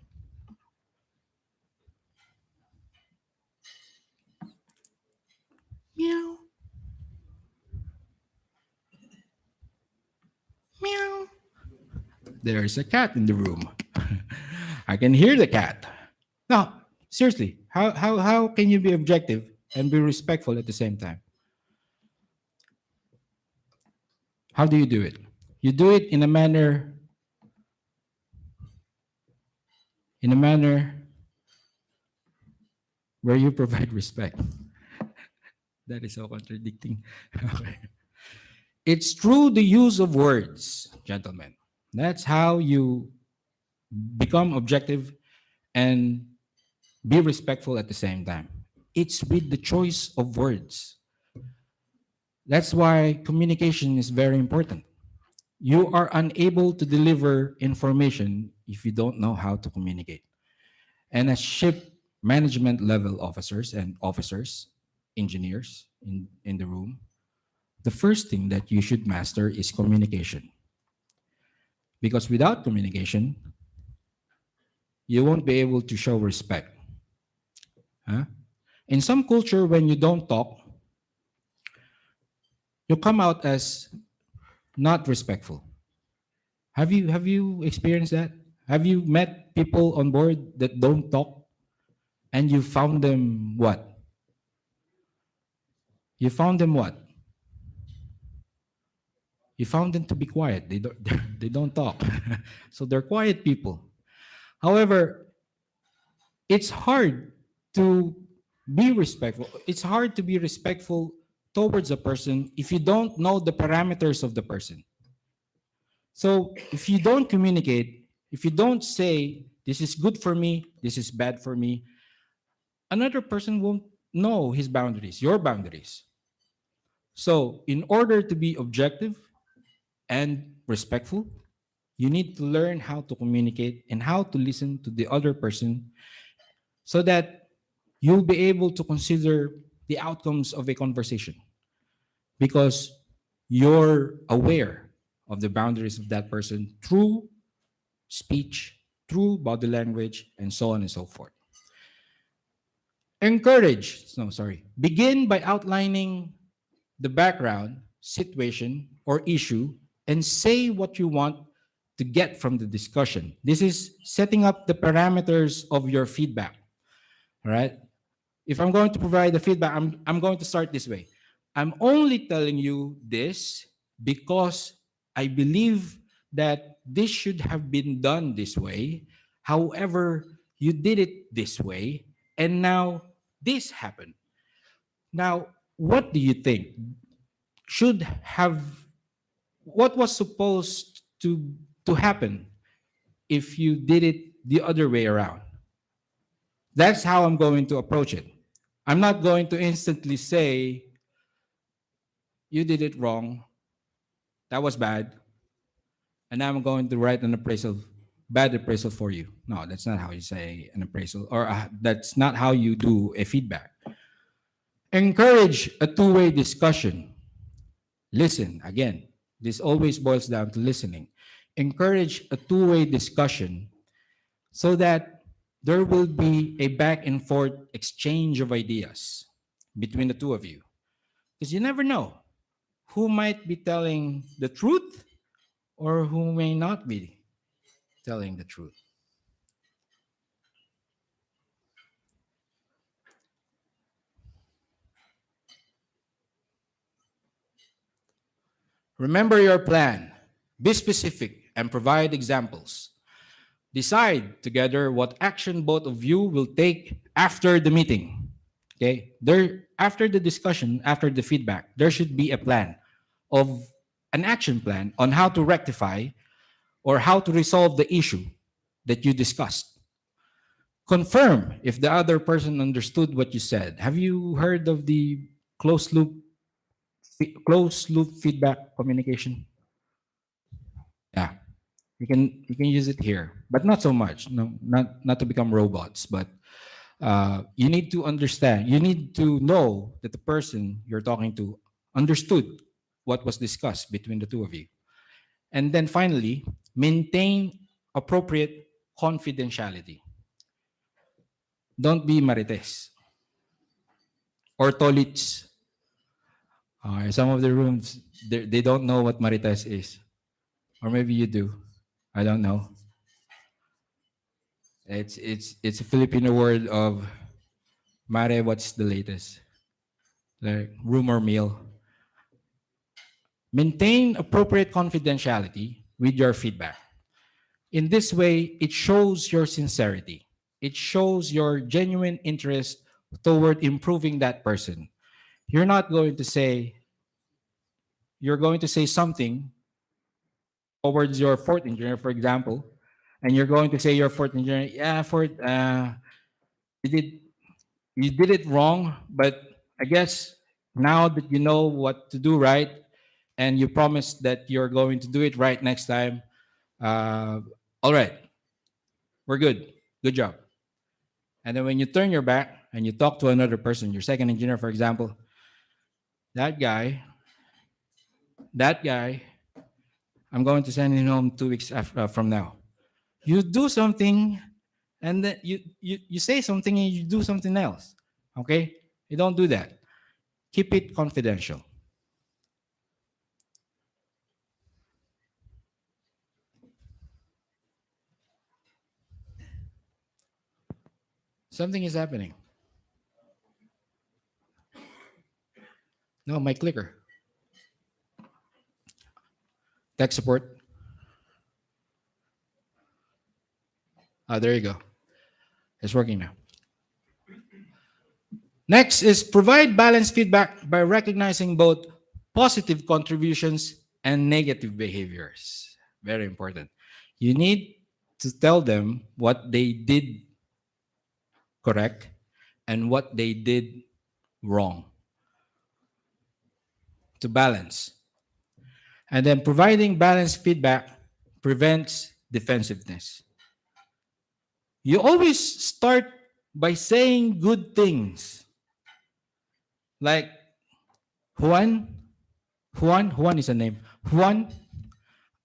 Meow, meow. There's a cat in the room. I can hear the cat. No, seriously, how can you be objective and be respectful at the same time? How do you do it? You do it in a manner where you provide respect. That is so contradicting. Okay. It's through the use of words, gentlemen. That's how you become objective and be respectful at the same time. It's with the choice of words. That's why communication is very important. You are unable to deliver information if you don't know how to communicate. And as ship management level officers and officers, engineers in the room, the first thing that you should master is communication. Because without communication, you won't be able to show respect. Huh? In some culture, when you don't talk, you come out as not respectful. Have you experienced that? Have you met people on board that don't talk and you found them what? You found them what? You found them to be quiet. They don't they don't talk. So they're quiet people. However, it's hard to be respectful. It's hard to be respectful towards a person if you don't know the parameters of the person. So if you don't communicate, if you don't say, this is good for me, this is bad for me, another person won't know his boundaries, your boundaries. So in order to be objective and respectful, you need to learn how to communicate and how to listen to the other person so that you'll be able to consider the outcomes of a conversation because you're aware of the boundaries of that person through speech, through body language, and so on and so forth. Begin by outlining the background, situation, or issue and say what you want to get from the discussion. This is setting up the parameters of your feedback. All right. If I'm going to provide the feedback, I'm going to start this way. I'm only telling you this because I believe that this should have been done this way. However, you did it this way, and now this happened. Now, what do you think should have what was supposed to happen if you did it the other way around? That's how I'm going to approach it. I'm not going to instantly say, you did it wrong, that was bad, and now I'm going to write an appraisal, bad appraisal for you. No, that's not how you say an appraisal, or that's not how you do a feedback. Encourage a two-way discussion. Listen, again, this always boils down to listening. Encourage a two-way discussion so that there will be a back and forth exchange of ideas between the two of you. Because you never know who might be telling the truth or who may not be telling the truth. Remember your plan, be specific, and provide examples. Decide together what action both of you will take after the meeting. Okay? There after the discussion, after the feedback, there should be a plan of an action plan on how to rectify or how to resolve the issue that you discussed. Confirm if the other person understood what you said. Have you heard of the closed loop closed loop feedback communication? Yeah. You can use it here, but not so much. No, not to become robots, but you need to understand. You need to know that the person you're talking to understood what was discussed between the two of you. And then finally, maintain appropriate confidentiality. Don't be marites or tolits. Some of the rooms, they don't know what marites is. Or maybe you do. I don't know. It's a Filipino word of mare, what's the latest? Like rumor mill. Maintain appropriate confidentiality with your feedback. In this way, it shows your sincerity. It shows your genuine interest toward improving that person. You're not going to say, you're going to say something towards your fourth engineer, for example, and you're going to say your fourth engineer, yeah, fourth, you did you did it wrong, but I guess now that you know what to do right, and you promise that you're going to do it right next time, uh, all right, we're good. Good job. And then when you turn your back and you talk to another person, your second engineer, for example, that guy, that guy, I'm going to send him home 2 weeks from now. You do something, and then you say something and you do something else. Okay? You don't do that. Keep it confidential. Something is happening. No, my clicker. Tech support. There you go. It's working now. Next is provide balanced feedback by recognizing both positive contributions and negative behaviors. Very important. You need to tell them what they did correct and what they did wrong to balance. And then providing balanced feedback prevents defensiveness. You always start by saying good things. Like Juan, Juan is a name. Juan,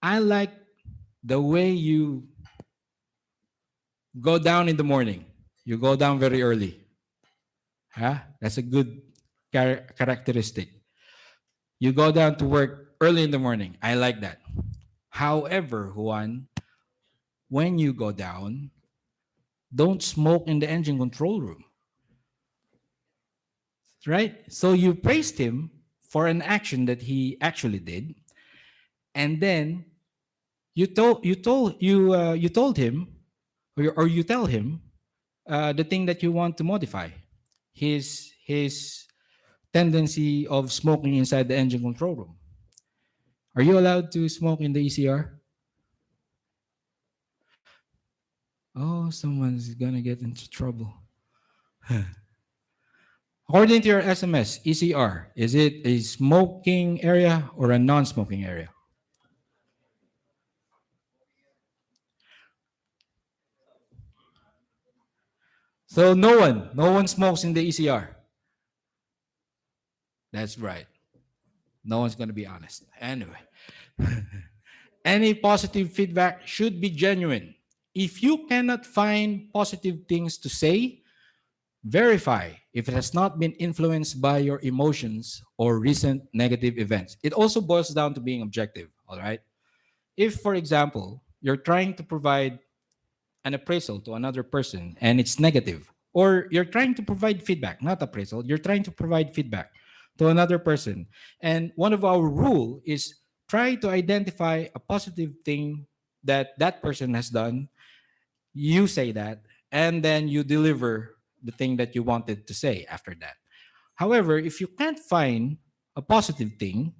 I like the way you go down in the morning. You go down very early. Huh? That's a good characteristic. You go down to work early in the morning. I like that. However, Juan, when you go down, don't smoke in the engine control room. Right? So you praised him for an action that he actually did, and then you told him, or you tell him the thing that you want to modify, his tendency of smoking inside the engine control room. Are you allowed to smoke in the ECR? Oh, someone's gonna get into trouble. According to your SMS, ECR, is it a smoking area or a non-smoking area? So no one smokes in the ECR. That's right. No one's gonna be honest. Anyway, any positive feedback should be genuine. If you cannot find positive things to say, verify if it has not been influenced by your emotions or recent negative events. It also boils down to being objective, all right? If, for example, you're trying to provide an appraisal to another person and it's negative, or you're trying to provide feedback, not appraisal, you're trying to provide feedback to another person. And one of our rule is try to identify a positive thing that that person has done. You say that, and then you deliver the thing that you wanted to say after that. However, if you can't find a positive thing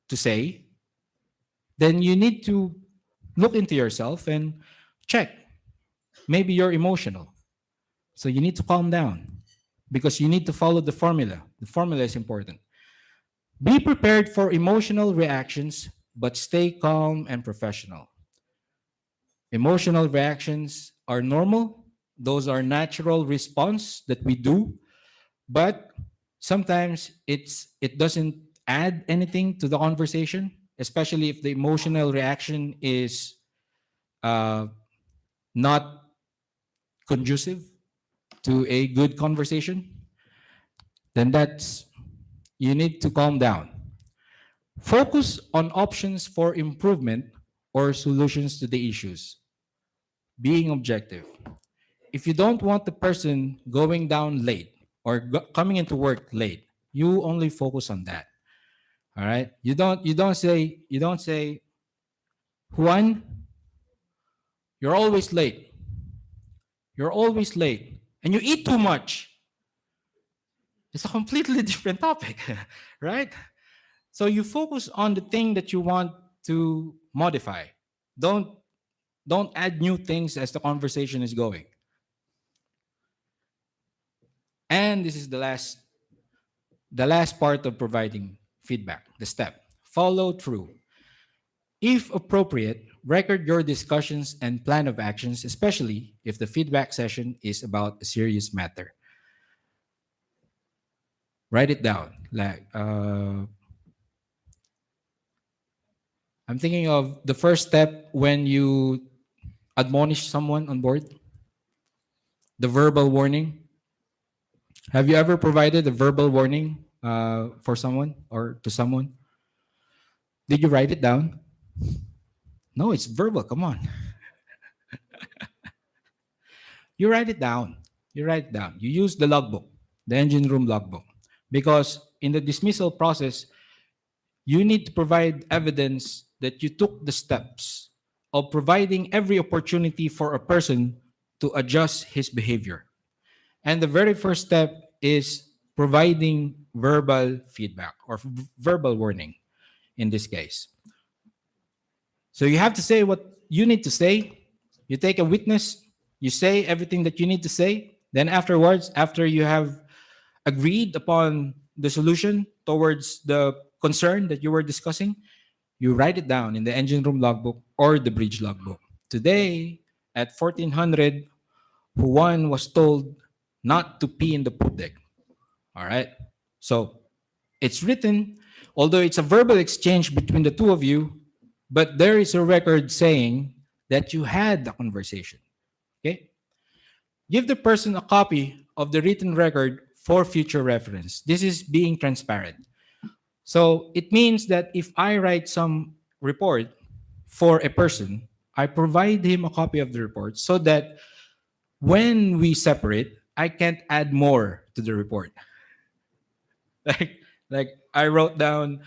to say, then you need to look into yourself and check. Maybe you're emotional. So you need to calm down because you need to follow the formula. The formula is important. Be prepared for emotional reactions, but stay calm and professional. Emotional reactions are normal. Those are natural response that we do, but sometimes it doesn't add anything to the conversation, especially if the emotional reaction is uh, not conducive to a good conversation. Then that's you need to calm down. Focus on options for improvement or solutions to the issues. Being objective. If you don't want the person going down late or coming into work late, you only focus on that. All right? You don't say, Juan, you're always late. You're always late. And you eat too much. It's a completely different topic, right? So you focus on the thing that you want to modify. Don't don't add new things as the conversation is going. And this is the last part of providing feedback, the step. Follow through. If appropriate, record your discussions and plan of actions, especially if the feedback session is about a serious matter. Write it down. Like I'm thinking of the first step when you admonish someone on board, the verbal warning. Have you ever provided a verbal warning for someone or to someone? Did you write it down? No, it's verbal. Come on. You write it down. You write it down. You use the logbook, the engine room logbook. Because in the dismissal process, you need to provide evidence that you took the steps of providing every opportunity for a person to adjust his behavior. And the very first step is providing verbal feedback or verbal warning in this case. So you have to say what you need to say. You take a witness, you say everything that you need to say. Then afterwards, after you have agreed upon the solution towards the concern that you were discussing, you write it down in the engine room logbook or the bridge logbook. Today, at 1400, Juan was told not to pee in the poop deck. All right? So it's written, although it's a verbal exchange between the two of you, but there is a record saying that you had the conversation. Okay? Give the person a copy of the written record for future reference. This is being transparent. So it means that if I write some report for a person, I provide him a copy of the report so that when we separate, I can't add more to the report. Like, like I wrote down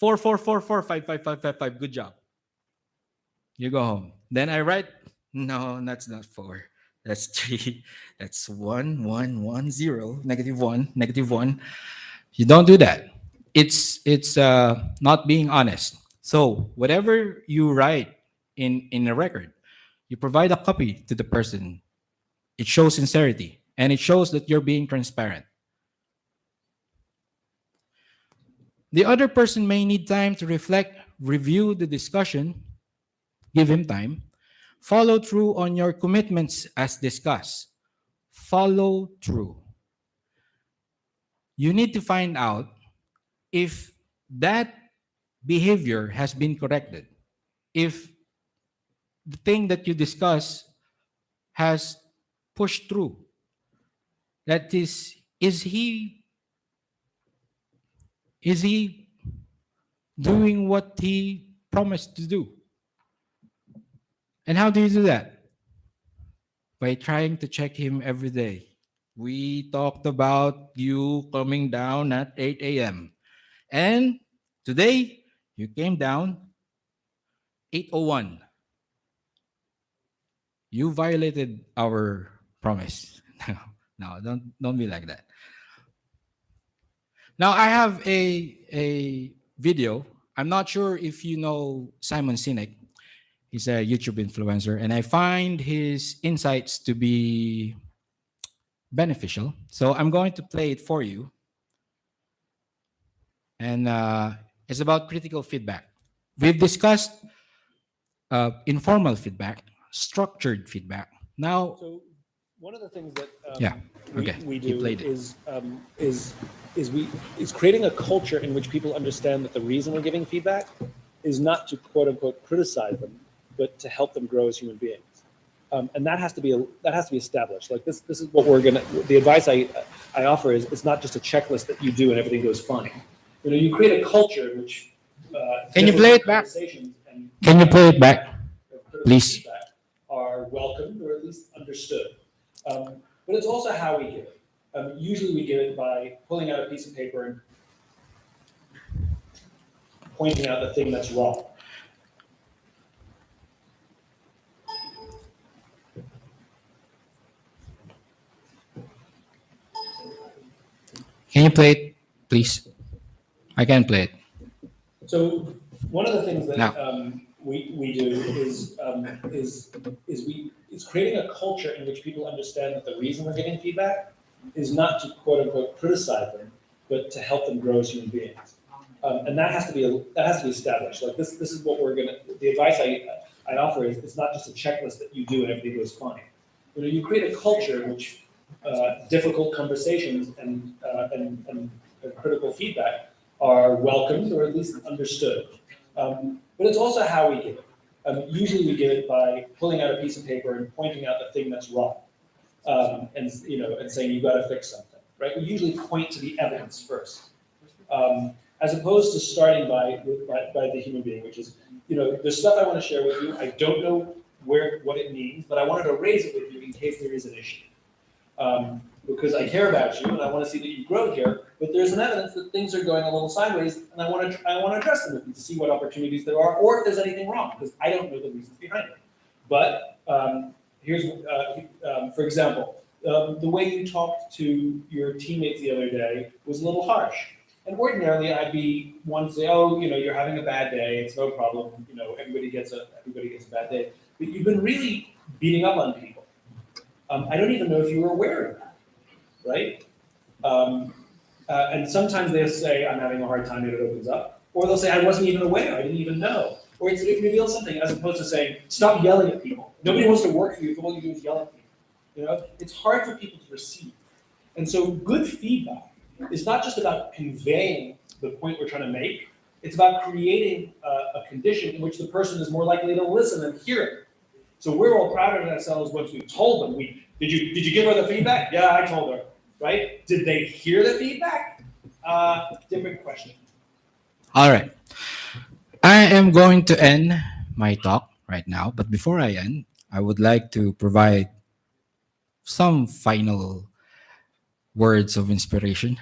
4 4 4 4 5 5 5 5 5. Good job. You go home. Then I write, no, that's not four. That's three. That's 1 1 1 0. -1, -1. You don't do that. It's not being honest. So whatever you write in a record, you provide a copy to the person. It shows sincerity and it shows that you're being transparent. The other person may need time to reflect, review the discussion, give him time. Follow through on your commitments as discussed. Follow through. You need to find out if that behavior has been corrected. If the thing that you discuss has pushed through. That is he doing what he promised to do? And how do you do that? By trying to check him every day. We talked about you coming down at 8 a.m. And today you came down 8:01. You violated our promise. No, don't be like that. Now I have a video. I'm not sure if you know Simon Sinek. He's a YouTube influencer, and I find his insights to be beneficial. So I'm going to play it for you, and it's about critical feedback. We've discussed informal feedback, structured feedback. Now, So one of the things that yeah, okay, we he do played it. is creating a culture in which people understand that the reason we're giving feedback is not to quote unquote criticize them, but to help them grow as human beings. And that has to be established. Like this is what we're gonna. The advice I offer is it's not just a checklist that you do and everything goes fine. You know, you create a culture in which Can you play it back? conversations and Can you play it back, critical please? feedback are welcomed or at least understood. But it's also how we give it. Usually we give it by pulling out a piece of paper and pointing out the thing that's wrong. Can you play it, please? I can play it. So one of the things that Now. we do is creating a culture in which people understand that the reason we're getting feedback is not to quote unquote criticize them, but to help them grow as human beings. And that has to be established. Like this is what we're gonna. The advice I offer is it's not just a checklist that you do and everything goes fine. You know, you create a culture in which difficult conversations and critical feedback are welcomed or at least understood. But it's also how we give it. Usually we give it by pulling out a piece of paper and pointing out the thing that's wrong, and saying you've got to fix something. Right? We usually point to the evidence first, as opposed to starting by the human being, which is there's stuff I want to share with you. I don't know what it means, but I wanted to raise it with you in case there is an issue. Because I care about you and I want to see that you grow here, but there's an evidence that things are going a little sideways, and I want to address them with you to see what opportunities there are, or if there's anything wrong, because I don't know the reasons behind it. But here's, for example, the way you talked to your teammates the other day was a little harsh. And ordinarily, I'd be one to say, "Oh, you're having a bad day. It's no problem. Everybody gets a bad day." But you've been really beating up on people. I don't even know if you were aware of that, right? And sometimes they'll say, "I'm having a hard time," and it opens up. Or they'll say, "I wasn't even aware. I didn't even know." Or it reveals something, as opposed to saying, "Stop yelling at people. Nobody wants to work for you if all you do is yell at people." It's hard for people to receive. And so good feedback is not just about conveying the point we're trying to make. It's about creating a condition in which the person is more likely to listen and hear it. So we're all proud of ourselves once we've told them. Did you give her the feedback? Yeah, I told her. Right? Did they hear the feedback? Different question. All right. I am going to end my talk right now, but before I end, I would like to provide some final words of inspiration.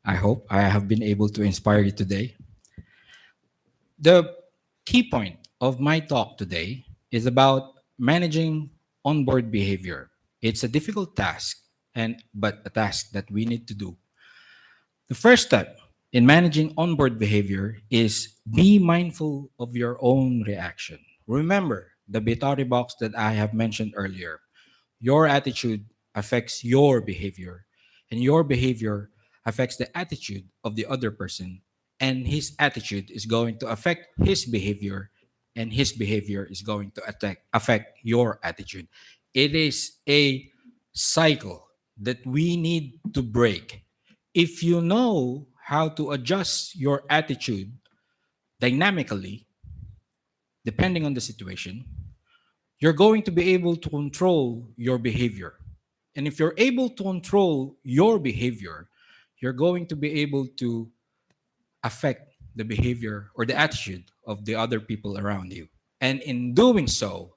I hope I have been able to inspire you today. The key point of my talk today is about managing onboard behavior. It's a difficult task, but a task that we need to do. The first step in managing onboard behavior is be mindful of your own reaction. Remember the battery box that I have mentioned earlier. Your attitude affects your behavior, and your behavior affects the attitude of the other person, and his attitude is going to affect his behavior, and his behavior is going to affect your attitude. It is a cycle that we need to break. If you know how to adjust your attitude dynamically, depending on the situation, you're going to be able to control your behavior. And if you're able to control your behavior, you're going to be able to affect the behavior or the attitude of the other people around you. And in doing so,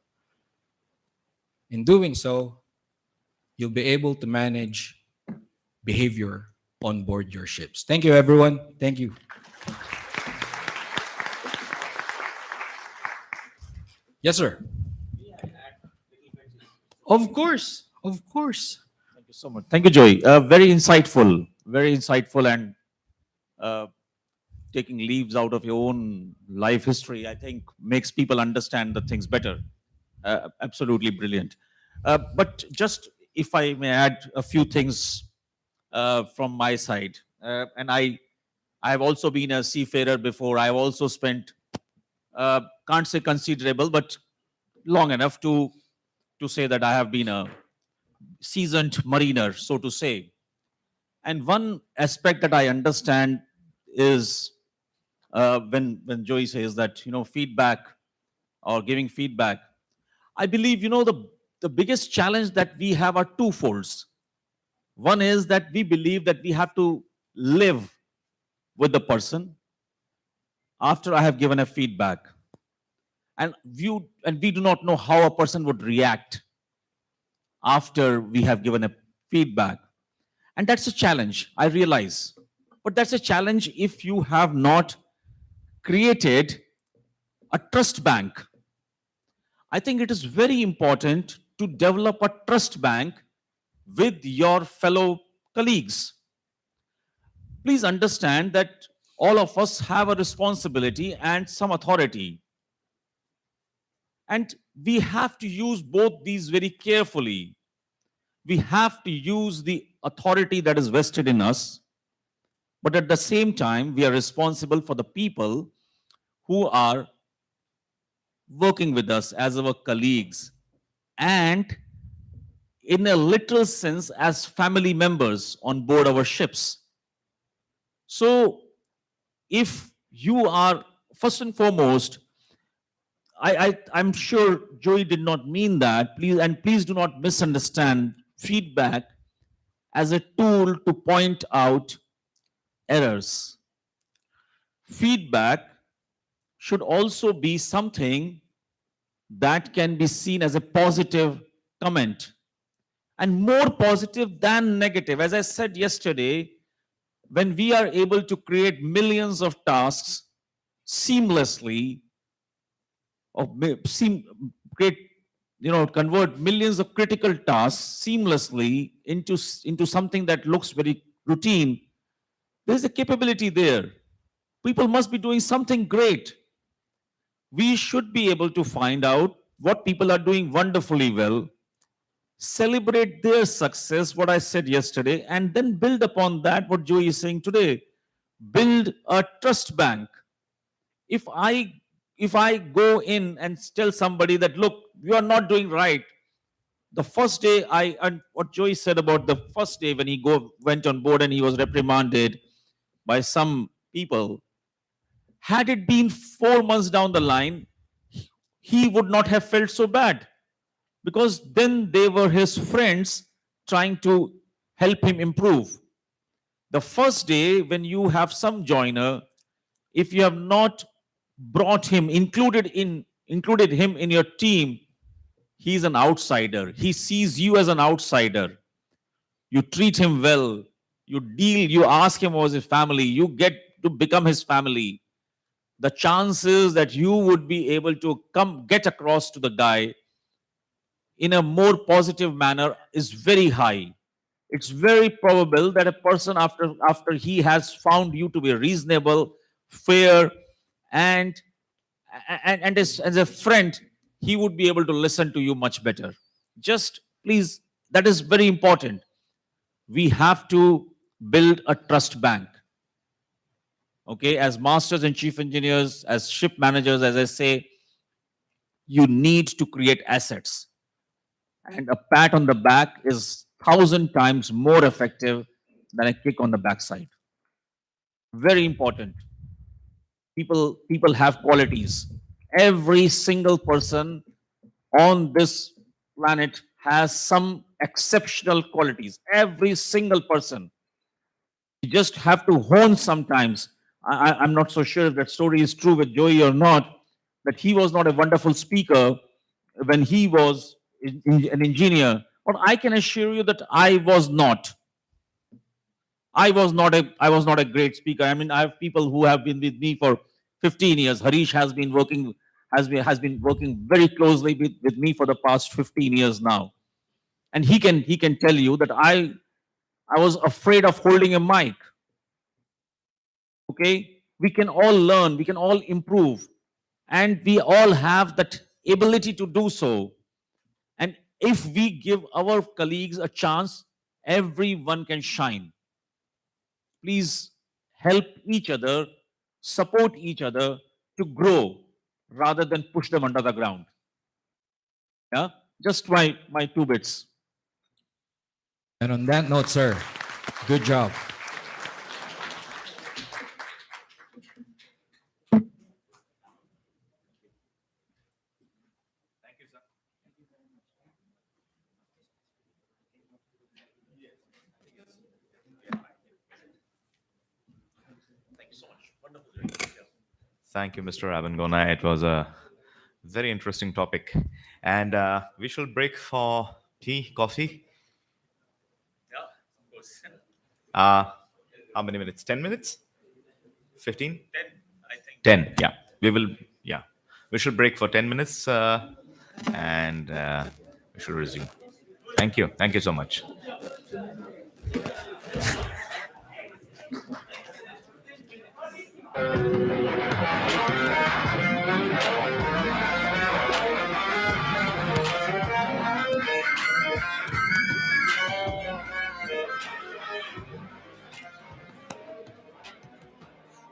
you'll be able to manage behavior on board your ships. Thank you, everyone. Thank you. Yes, sir. Of course. Of course. Thank you so much. Thank you, Joey. Very insightful, and uh, taking leaves out of your own life history, I think, makes people understand the things better. Absolutely brilliant. But just if I may add a few things from my side, I have also been a seafarer before. I've also spent, can't say considerable, but long enough to say that I have been a seasoned mariner, so to say. And one aspect that I understand is when Joey says that, feedback or giving feedback. I believe, the biggest challenge that we have are twofolds. One is that we believe that we have to live with the person after I have given a feedback, and we do not know how a person would react after we have given a feedback. And that's a challenge, I realize. But that's a challenge if you have not created a trust bank. I think it is very important to develop a trust bank with your fellow colleagues. Please understand that all of us have a responsibility and some authority. And we have to use both these very carefully. We have to use the authority that is vested in us, but at the same time, we are responsible for the people who are working with us as our colleagues, and in a literal sense, as family members on board our ships. So, if you are, first and foremost, I'm sure Joey did not mean that. Please do not misunderstand feedback as a tool to point out errors. Feedback should also be something that can be seen as a positive comment, and more positive than negative. As I said yesterday, when we are able to create millions of tasks seamlessly, or create, convert millions of critical tasks seamlessly into something that looks very routine, there is a capability there. People must be doing something great. We should be able to find out what people are doing wonderfully well, celebrate their success, what I said yesterday, and then build upon that, what Joey is saying today. Build a trust bank. If I go in and tell somebody that, look, you are not doing right, the first day, and what Joey said about the first day when he went on board and he was reprimanded by some people, had it been 4 months down the line, he would not have felt so bad, because then they were his friends trying to help him improve. The first day, when you have some joiner, if you have not brought him, included him in your team, he's an outsider. He sees you as an outsider. You treat him well, you ask him about his family, you get to become his family. The chances that you would be able to get across to the guy in a more positive manner is very high. It's very probable that a person, after he has found you to be reasonable, fair, and as a friend, he would be able to listen to you much better. Just please, that is very important. We have to build a trust bank. Okay, as masters and chief engineers, as ship managers, as I say, you need to create assets. And a pat on the back is 1,000 times more effective than a kick on the backside. Very important. People have qualities. Every single person on this planet has some exceptional qualities. Every single person. You just have to hone sometimes. I'm not so sure if that story is true with Joey or not, that he was not a wonderful speaker when he was an engineer. But I can assure you that I was not. I was not a great speaker. I mean, I have people who have been with me for 15 years. Harish has been working very closely with me for the past 15 years now. And he can tell you that I was afraid of holding a mic. Okay? We can all learn, we can all improve, and we all have that ability to do so. And if we give our colleagues a chance, everyone can shine. Please help each other, support each other to grow rather than push them under the ground. Yeah, just my two bits. And on that note, sir, good job. Thank you, Mr. Abangona. It was a very interesting topic. And we shall break for tea, coffee. How many minutes? 10 minutes? 15? 10, yeah. Yeah. We should break for 10 minutes and we should resume. Thank you. Thank you so much.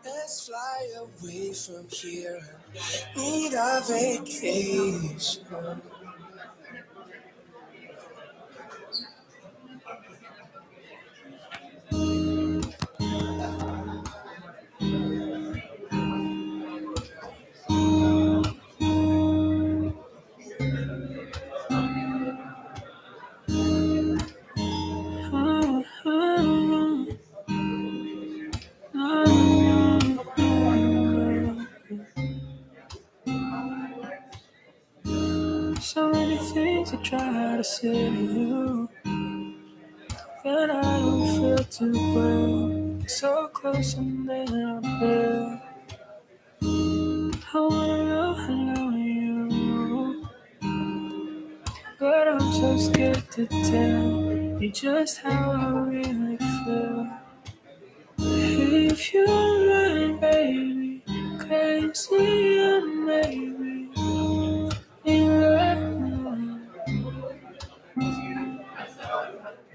Let's fly away from here and need a vacation. So many things I try to say to you, but I don't feel too well. So close and then I feel. I wanna know you, but I'm so scared to tell you just how I really feel. If you mind, baby, crazy and maybe in love.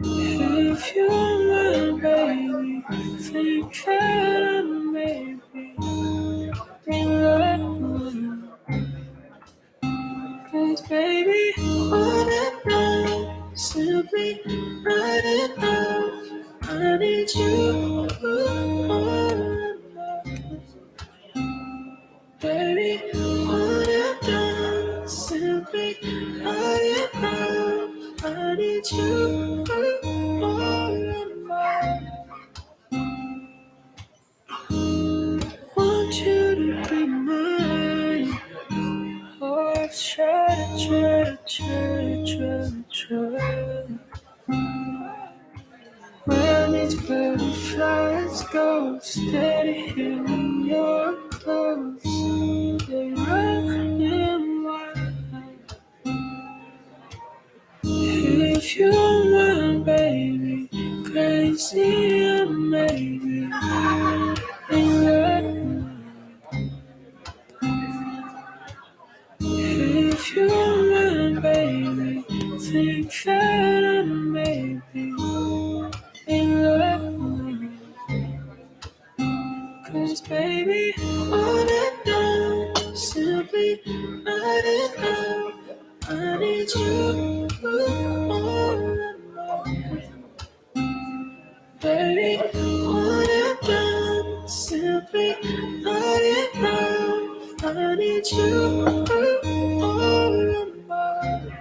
If you mind, baby, think that I may be in love. 'Cause baby, on and on, simply not enough. I need you more and more. Baby, on and on, simply not enough. I need you more and more. Want you to be mine. Oh, I've tried. When these butterflies go steady in your clothes, they run in wild. If you want, baby, crazy and maybe in love. If you want, baby, think that I may be in love. 'Cause baby, on and on, simply not enough. I need you more and more. Baby, on and on, simply not enough. I need you for all of my.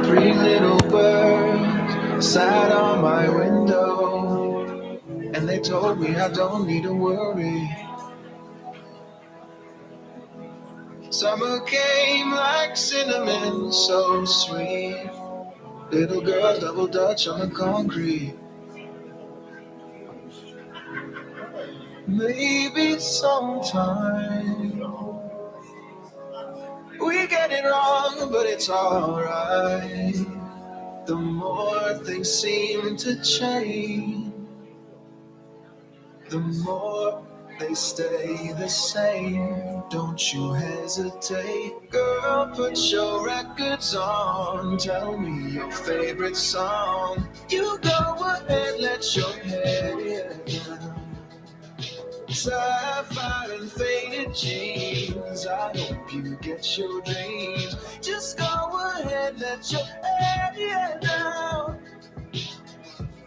Three little birds sat on my window, and they told me I don't need to worry. Summer came like cinnamon, so sweet. Little girls double dutch on the concrete. Maybe sometime we get it wrong, but it's alright. The more things seem to change, the more they stay the same. Don't you hesitate, girl, put your records on. Tell me your favorite song. You go ahead, let your head down. Sapphire and faded jeans, I hope you get your dreams. Just go ahead, let your head down.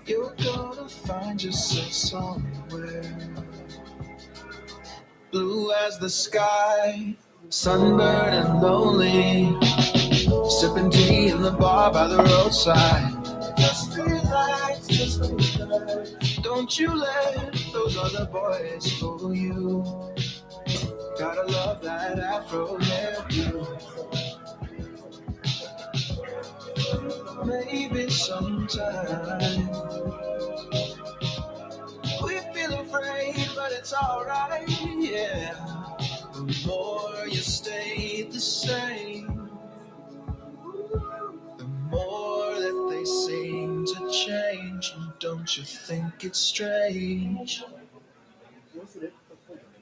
You're gonna find yourself somewhere blue as the sky, sunburned and lonely, sipping tea in the bar by the roadside. Just relax, just relax. Don't you let those other boys fool you. Gotta love that afro hairdo. Maybe sometime we feel afraid, but it's alright, yeah. The more you stay the same, the more that they seem to change. And don't you think it's strange?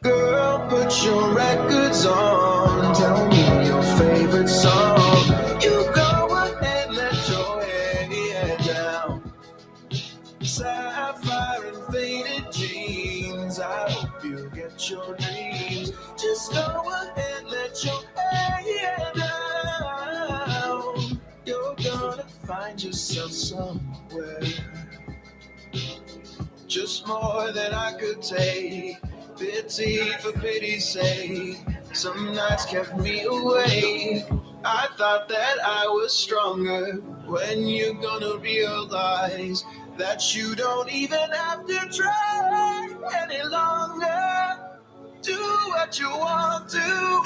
Girl, put your records on. Tell me your favorite song. You go ahead, let your head down. Sapphire and faded jeans, I hope you get your dreams. Just go ahead, let your head down. You're gonna find yourself somewhere. Just more than I could take. Pity for pity's sake. Some nights kept me awake. I thought that I was stronger. When you gonna realize that you don't even have to try any longer? Do what you want to.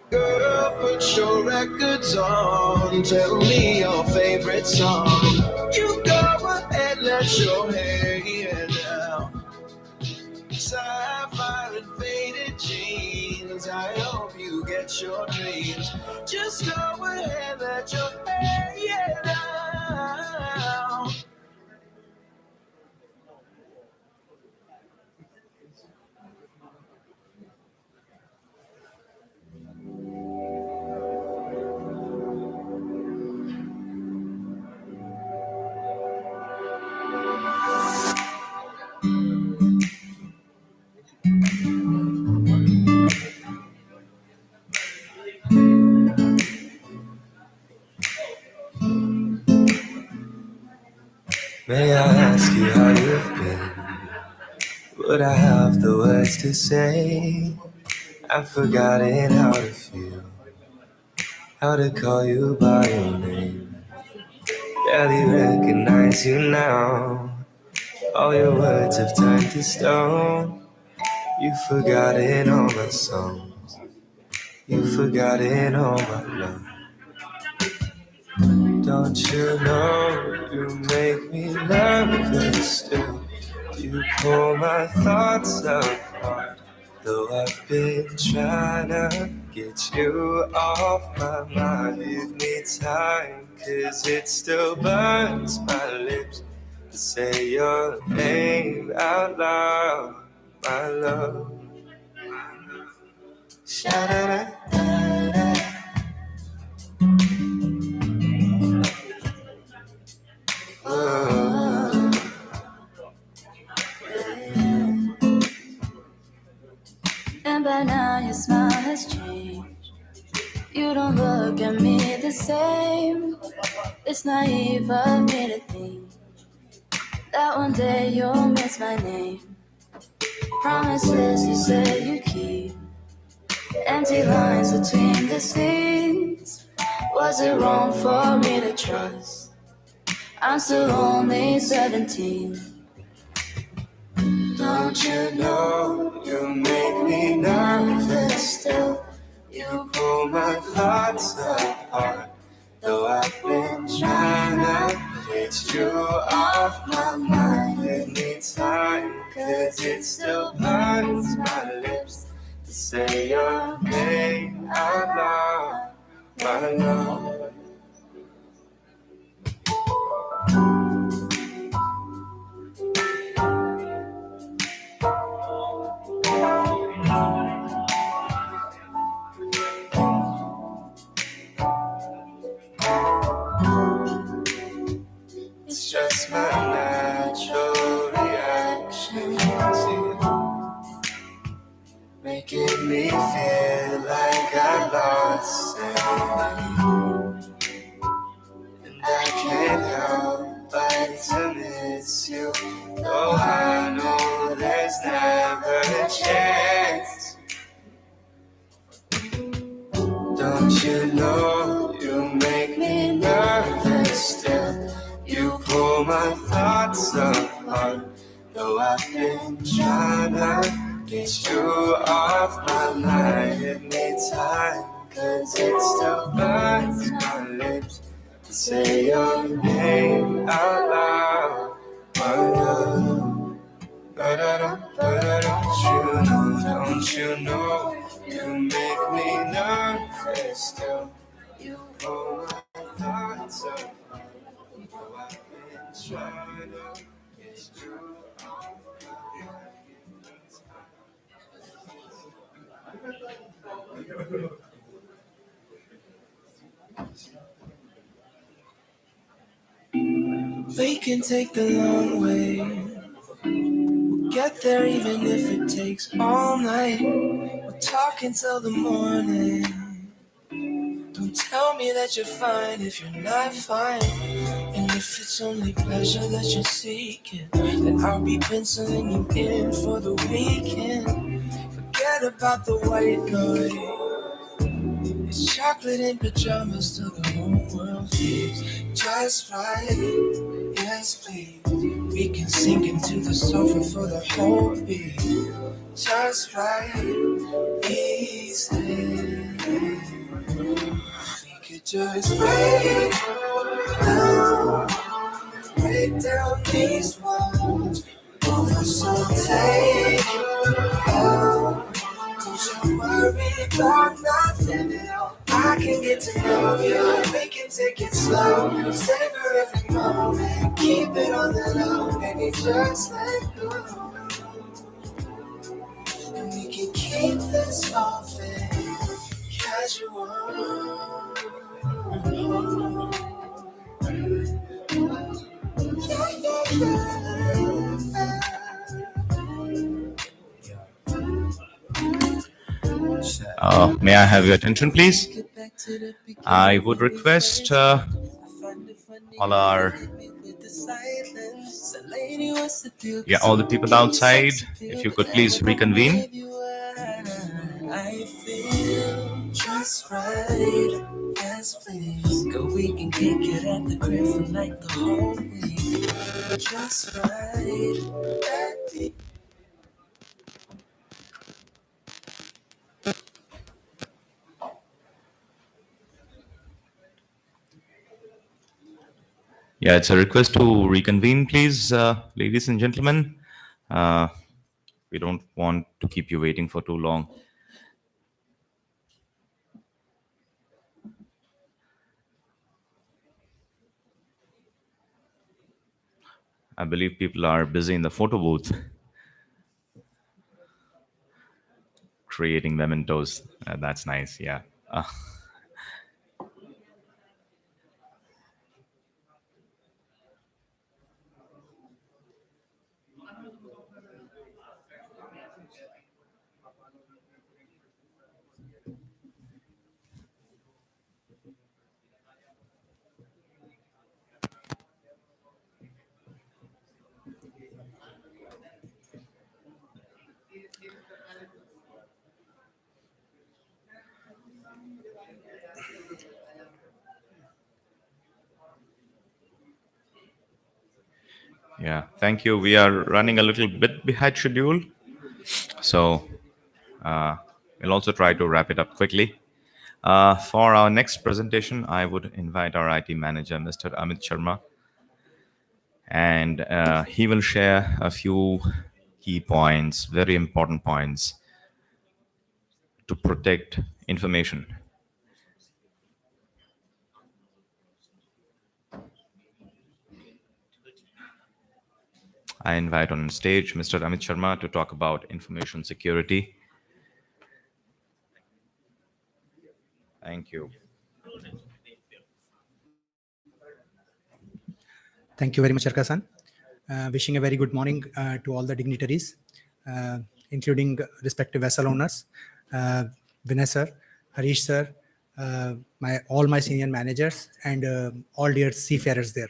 Girl, put your records on. Tell me your favorite song. You go ahead, let your hair down. Sapphire and faded jeans, I hope you get your dreams. Just go ahead, let your hair down. May I ask you how you've been? Would I have the words to say? I've forgotten how to feel, how to call you by your name. Barely recognize you now. All your words have turned to stone. You've forgotten all my songs. You've forgotten all my love. Don't you know you make me nervous still? You pull my thoughts apart. Though I've been trying to get you off my mind. Give me time, 'cause it still burns my lips to say your name out loud, my love. Sha-da-da-da-da. Oh. And by now your smile has changed. You don't look at me the same. It's naive of me to think that one day you'll miss my name. Promises you say you keep, empty lines between the scenes. Was it wrong for me to trust? I'm still only 17. Don't you know you make me nervous still? You pull my thoughts apart. Though I've been trying to get you off my mind. Give me time, 'cause it still burns my lips to say your name out loud, my love. It's just my natural reaction to making me feel like I lost somebody. And I can't help but to miss you, though I know there's never a chance. Don't you know you make me nervous still? You pull my thoughts apart. Though I've been trying to get you off my mind. Give me time, 'cause it still burns my lips to say your name out loud, my love. Don't you know, you make me nervous still. You pull my thoughts apart. Though I've been trying to get you off my mind. We can take the long way. We'll get there even if it takes all night. We'll talk until the morning. Don't tell me that you're fine if you're not fine. And if it's only pleasure that you're seeking, then I'll be penciling you in for the weekend. Forget about the white noise. It's chocolate in pajamas till the whole world feels just right. Yes, please. We can sink into the sofa for the whole beat. Just right. Easy. We could just break down these walls. Over so take oh, don't you worry about nothing at all. I can get to know you. We can take it slow. Savor every moment. Keep it on the low. Maybe just let go. And we can keep this all very casual. May I have your attention, please? I would request all our all the people outside, if you could please reconvene. I feel just right. Yes, please. Go, we can kick it at the crib for like the whole week. Just right. Yeah, it's a request to reconvene, please, ladies and gentlemen. Uh, we don't want to keep you waiting for too long. I believe people are busy in the photo booth creating mementos. That's nice. Yeah. Yeah. Thank you. We are running a little bit behind schedule. So we'll also try to wrap it up quickly. For our next presentation, I would invite our IT manager, Mr. Amit Sharma, and he will share a few key points, very important points to protect information. I invite on stage Mr. Amit Sharma to talk about information security. Thank you. Thank you very much, Arkasan. Wishing a very good morning to all the dignitaries, including respective vessel owners, Vinay sir, Harish sir, all my senior managers, and all dear seafarers there.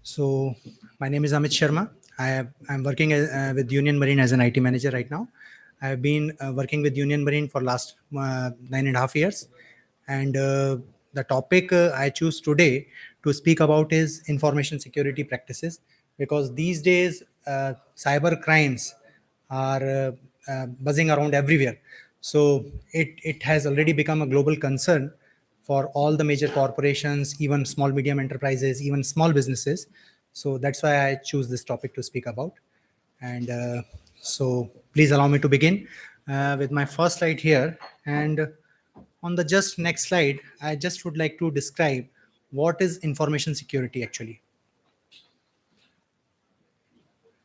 So my name is Amit Sharma. I'm working with Union Marine as an IT manager right now. I've been working with Union Marine for last 9.5 years. And the topic I choose today to speak about is information security practices, because these days cyber crimes are buzzing around everywhere. So it has already become a global concern for all the major corporations, even small, medium enterprises, even small businesses. So that's why I choose this topic to speak about. And so please allow me to begin with my first slide here. And on the just next slide, I just would like to describe what is information security actually.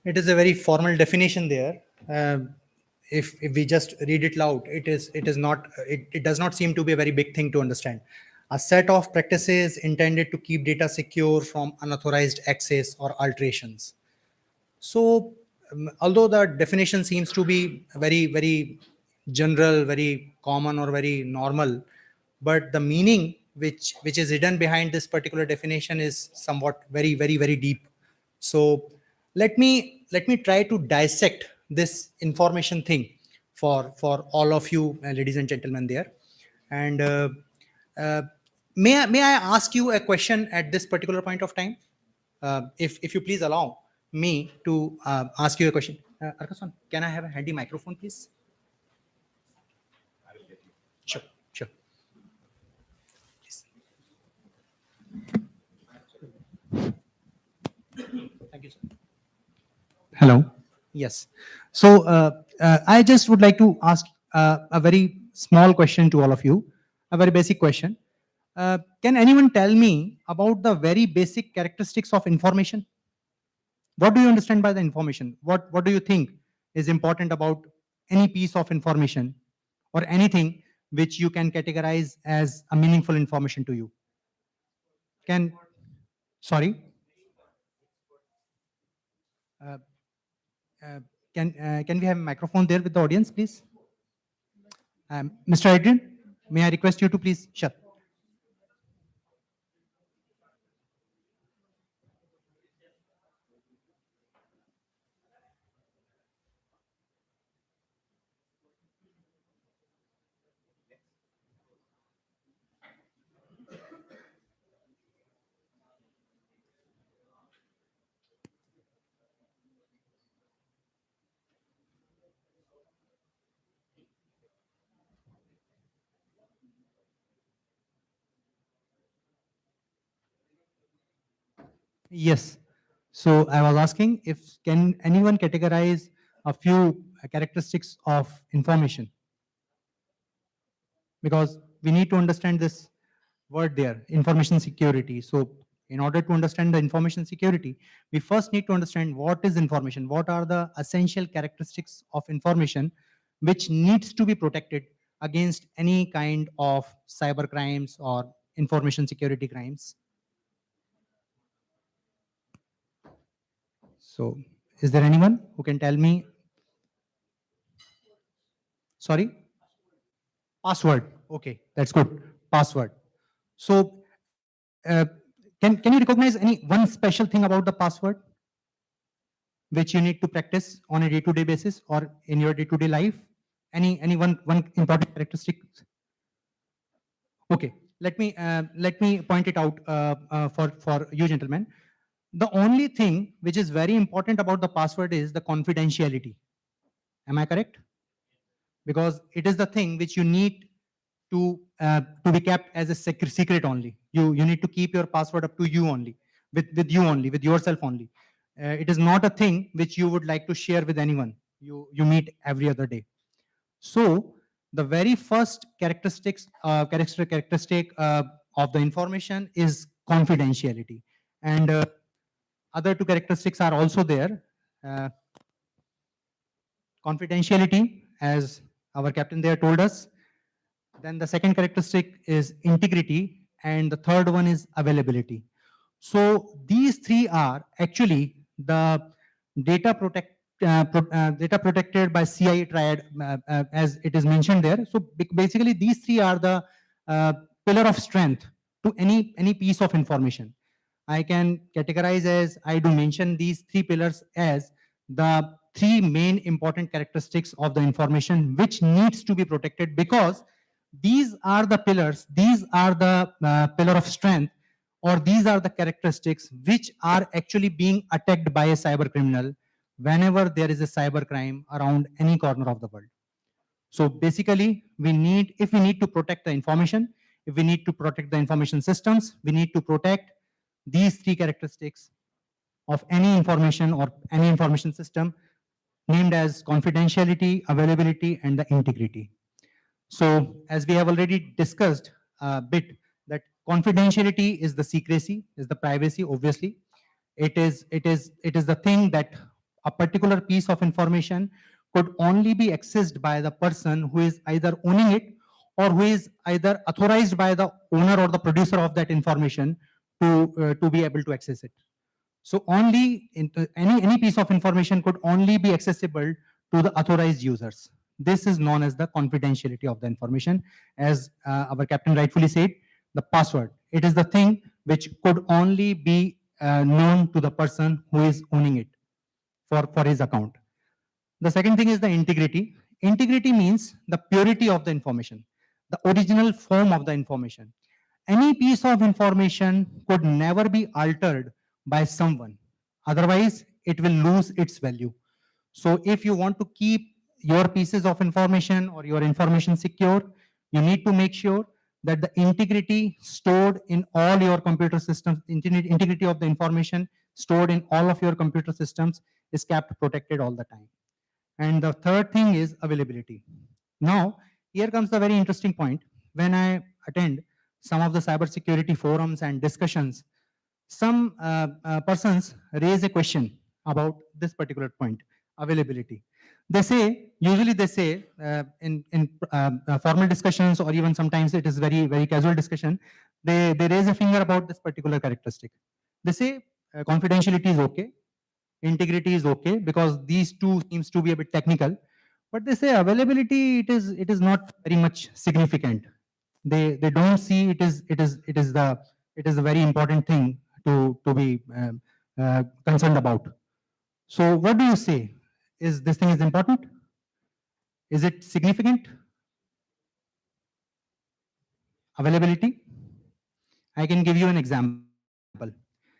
It is a very formal definition there. If we just read it loud, it does not seem to be a very big thing to understand. A set of practices intended to keep data secure from unauthorized access or alterations. So, although the definition seems to be very, very general, very common, or very normal, but the meaning which is hidden behind this particular definition is somewhat very, very, very deep. So, let me try to dissect this information thing for all of you, ladies and gentlemen there, and uh, may I ask you a question at this particular point of time? If you please allow me to ask you a question. Arkasan, can I have a handy microphone, please? Sure, sure. Please. Thank you, sir. Hello. Yes. So I just would like to ask a very small question to all of you, a very basic question. Can anyone tell me about the very basic characteristics of information? What do you understand by the information? What do you think is important about any piece of information or anything which you can categorize as a meaningful information to you? Can sorry? Uh, uh, can we have a microphone there with the audience, please? Mr. Adrian, may I request you to please shut? Yes. So I was asking if can anyone categorize a few characteristics of information, because we need to understand this word there, information security. So in order to understand the information security, we first need to understand what is information, what are the essential characteristics of information which needs to be protected against any kind of cyber crimes or information security crimes. So is there anyone who can tell me? Sorry? Password. Okay, that's good. Password. So can you recognize any one special thing about the password which you need to practice on a day-to-day basis or in your day-to-day life? Any one important characteristic? Okay, let me point it out for you gentlemen. The only thing which is very important about the password is the confidentiality. Am I correct? Because it is the thing which you need to be kept as a secret only. You need to keep your password up to you only, with you only, with yourself only. It is not a thing which you would like to share with anyone you meet every other day. So the very first characteristic of the information is confidentiality, and other two characteristics are also there. Uh, Confidentiality, as our captain there told us. Then the second characteristic is integrity, and the third one is availability. So these three are actually the data protected by CIA triad, as it is mentioned there. So basically, these three are the pillar of strength to any piece of information. I can categorize as I do mention these three pillars as the three main important characteristics of the information which needs to be protected, because these are the pillars, these are the pillar of strength, or these are the characteristics which are actually being attacked by a cyber criminal whenever there is a cyber crime around any corner of the world. So basically, if we need to protect the information, if we need to protect the information systems, we need to protect these three characteristics of any information or any information system, named as confidentiality, availability, and the integrity. So as we have already discussed a bit, that confidentiality is the secrecy, is the privacy, obviously. It is the thing that a particular piece of information could only be accessed by the person who is either owning it, or who is either authorized by the owner or the producer of that information to be able to access it. So any piece of information could only be accessible to the authorized users. This is known as the confidentiality of the information. As our captain rightfully said, the password. It is the thing which could only be known to the person who is owning it for his account. The second thing is the integrity. Integrity means the purity of the information, the original form of the information. Any piece of information could never be altered by someone. Otherwise, it will lose its value. So if you want to keep your pieces of information or your information secure, you need to make sure that the integrity stored in all your computer systems, integrity of the information stored in all of your computer systems is kept protected all the time. And the third thing is availability. Now, here comes the very interesting point. When I attend some of the cybersecurity forums and discussions, some persons raise a question about this particular point, availability. Usually they say in formal discussions, or even sometimes it is very casual discussion, they raise a finger about this particular characteristic. They say confidentiality is okay, integrity is okay, because these two seems to be a bit technical, but they say availability, it is not very much significant. They don't see it is a very important thing to be concerned about. So what do you say? Is this thing is important? Is it significant? Availability? I can give you an example.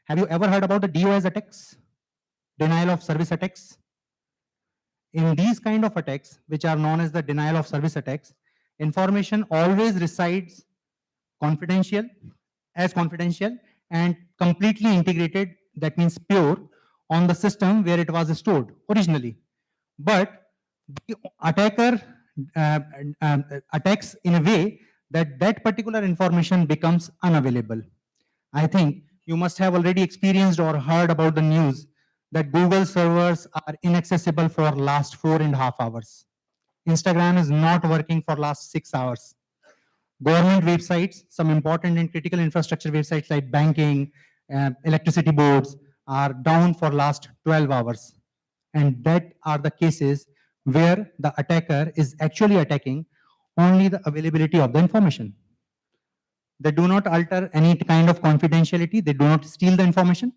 Have you ever heard about the DOS attacks? Denial of service attacks? In these kind of attacks, which are known as the denial of service attacks, information always resides confidential, as confidential, and completely integrated, that means pure, on the system where it was stored originally. But the attacker attacks in a way that that particular information becomes unavailable. I think you must have already experienced or heard about the news that Google servers are inaccessible for last 4.5 hours. Instagram is not working for last 6 hours. Government websites, some important and critical infrastructure websites like banking, electricity boards are down for last 12 hours. And that are the cases where the attacker is actually attacking only the availability of the information. They do not alter any kind of confidentiality. They do not steal the information.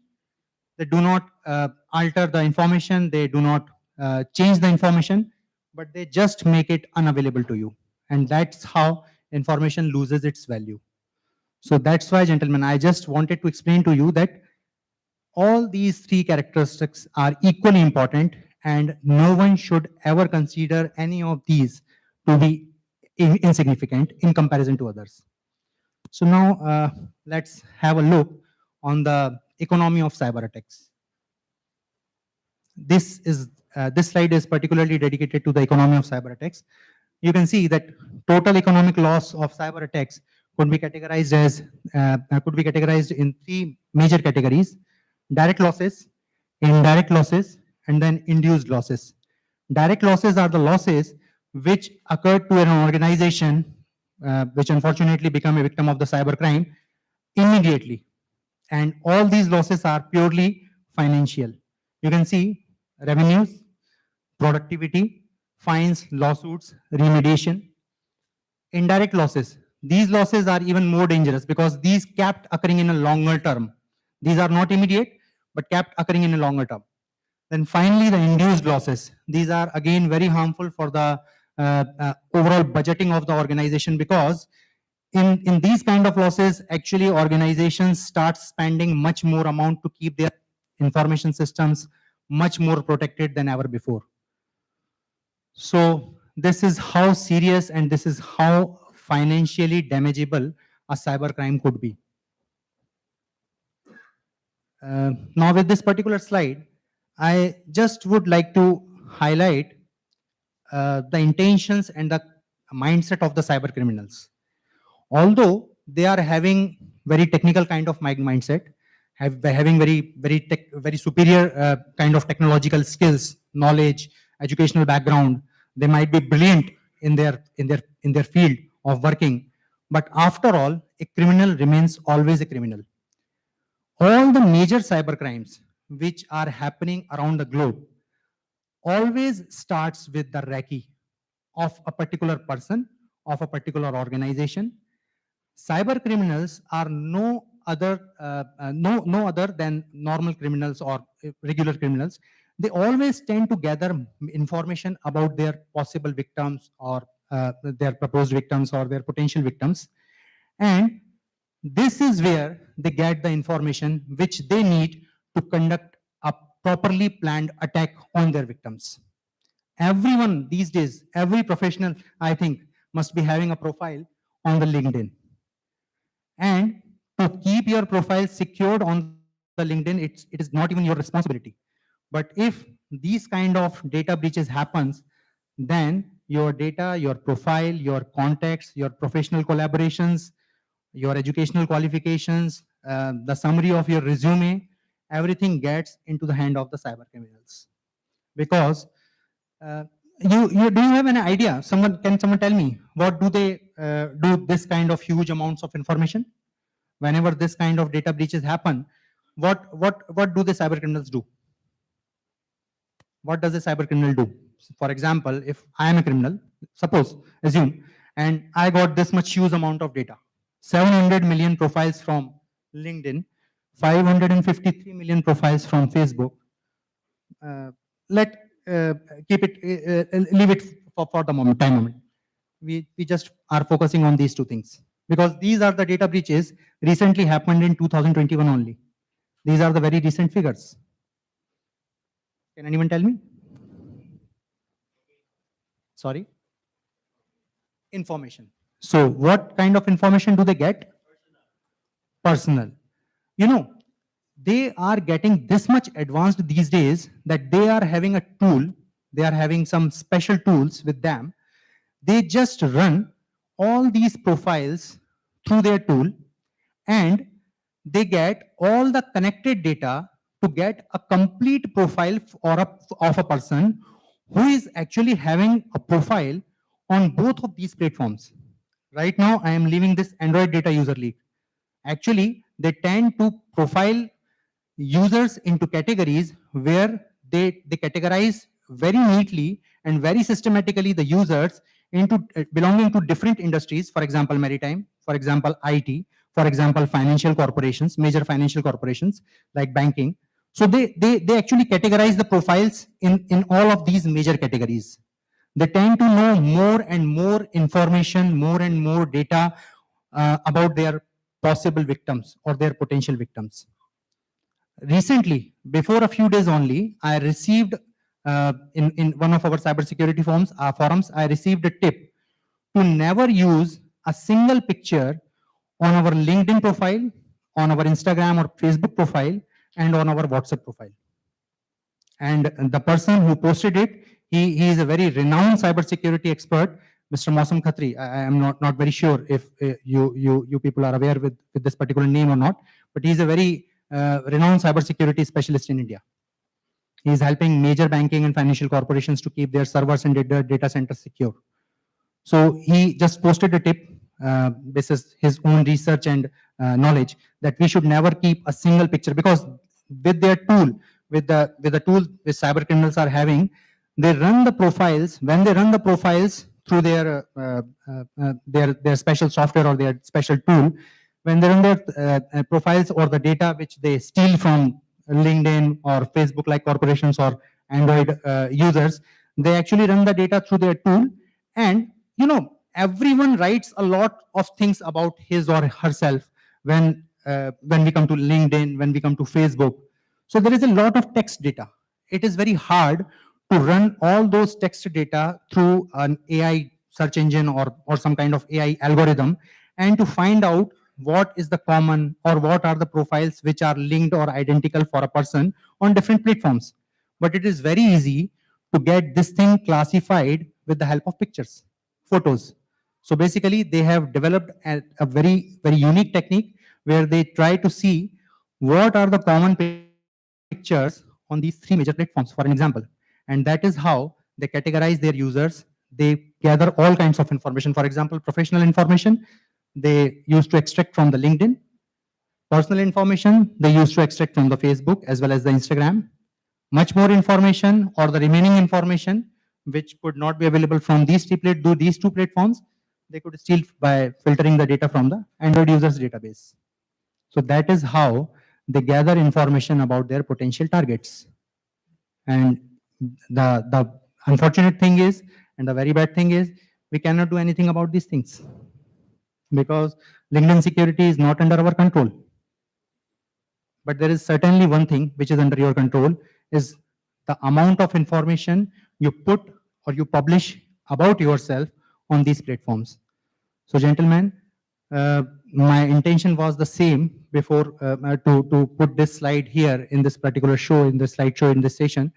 They do not alter the information. They do not change the information, but they just make it unavailable to you. And that's how information loses its value. So that's why, gentlemen, I just wanted to explain to you that all these three characteristics are equally important, and no one should ever consider any of these to be insignificant in comparison to others. So now let's have a look on the economy of cyber attacks. This slide is particularly dedicated to the economy of cyber attacks. You can see that total economic loss of cyber attacks could be categorized as in three major categories: direct losses, indirect losses, and then induced losses. Direct losses are the losses which occurred to an organization which unfortunately become a victim of the cybercrime immediately. And all these losses are purely financial. You can see revenues, productivity, fines, lawsuits, remediation. Indirect losses. These losses are even more dangerous because these kept occurring in a longer term. These are not immediate, but kept occurring in a longer term. Then finally, the induced losses. These are again very harmful for the overall budgeting of the organization, because in these kind of losses, actually organizations start spending much more amount to keep their information systems much more protected than ever before. So this is how serious and this is how financially damageable a cybercrime could be. Now with this particular slide, I just would like to highlight the intentions and the mindset of the cyber criminals. Although they are having very technical kind of mindset, having very superior kind of technological skills, knowledge, educational background, they might be brilliant in their field of working, but after all, a criminal remains always a criminal. All the major cyber crimes which are happening around the globe always starts with the recce of a particular person, of a particular organization. Cyber criminals are no other than normal criminals or regular criminals. They always tend to gather information about their possible victims or their proposed victims or their potential victims, and this is where they get the information which they need to conduct a properly planned attack on their victims. Everyone these days, every professional, I think, must be having a profile on the LinkedIn. And to keep your profile secured on the LinkedIn, it is not even your responsibility. But if these kind of data breaches happens, then your data, your profile, your contacts, your professional collaborations, your educational qualifications, the summary of your resume, everything gets into the hand of the cyber criminals. Because you do you have an idea? Can someone tell me what do they do this kind of huge amounts of information? Whenever this kind of data breaches happen, what do the cyber criminals do? What does a cyber criminal do? For example, if I am a criminal, assume, and I got this much huge amount of data, 700 million profiles from LinkedIn, 553 million profiles from Facebook. Let leave it for the moment. We just are focusing on these two things because these are the data breaches recently happened in 2021 only. These are the very recent figures. Can anyone tell me? Sorry? Information. So what kind of information do they get? Personal. You know, they are getting this much advanced these days that they are having a tool, they are having some special tools with them. They just run all these profiles through their tool, and they get all the connected data to get a complete profile of a person who is actually having a profile on both of these platforms. Right now, I am leaving this Android data user league. Actually, they tend to profile users into categories where they categorize very neatly and very systematically the users into belonging to different industries, for example, maritime, for example, IT, for example, financial corporations, major financial corporations like banking. So they actually categorize the profiles in all of these major categories. They tend to know more and more information, more and more data about their possible victims or their potential victims. Recently, before a few days only, I received in one of our cybersecurity forums, I received a tip to never use a single picture on our LinkedIn profile, on our Instagram or Facebook profile, and on our WhatsApp profile. And the person who posted it, he is a very renowned cybersecurity expert, Mr. Mausam Khatri. I am not very sure if you people are aware with this particular name or not, but he's a very renowned cybersecurity specialist in India. He is helping major banking and financial corporations to keep their servers and data centers secure. So he just posted a tip, this is his own research and knowledge, that we should never keep a single picture, because with their tool, with the tool which cyber criminals are having, they run the profiles. When they run the profiles through their special software or their special tool, when they run their profiles or the data which they steal from LinkedIn or Facebook like corporations or Android users, they actually run the data through their tool. And everyone writes a lot of things about his or herself when we come to LinkedIn, when we come to Facebook. So there is a lot of text data. It is very hard to run all those text data through an AI search engine or some kind of AI algorithm, and to find out what is the common or what are the profiles which are linked or identical for a person on different platforms. But it is very easy to get this thing classified with the help of pictures, photos. So basically, they have developed a very, very unique technique where they try to see what are the common pictures on these three major platforms, for an example. And that is how they categorize their users. They gather all kinds of information. For example, professional information, they used to extract from the LinkedIn. Personal information, they used to extract from the Facebook as well as the Instagram. Much more information or the remaining information, which could not be available from these two platforms, they could steal by filtering the data from the Android users database. So that is how they gather information about their potential targets. And the unfortunate thing is, and the very bad thing is, we cannot do anything about these things because LinkedIn security is not under our control. But there is certainly one thing which is under your control, is the amount of information you put or you publish about yourself on these platforms. So gentlemen, my intention was the same before to put this slide here in this particular show, in this slideshow, in this session,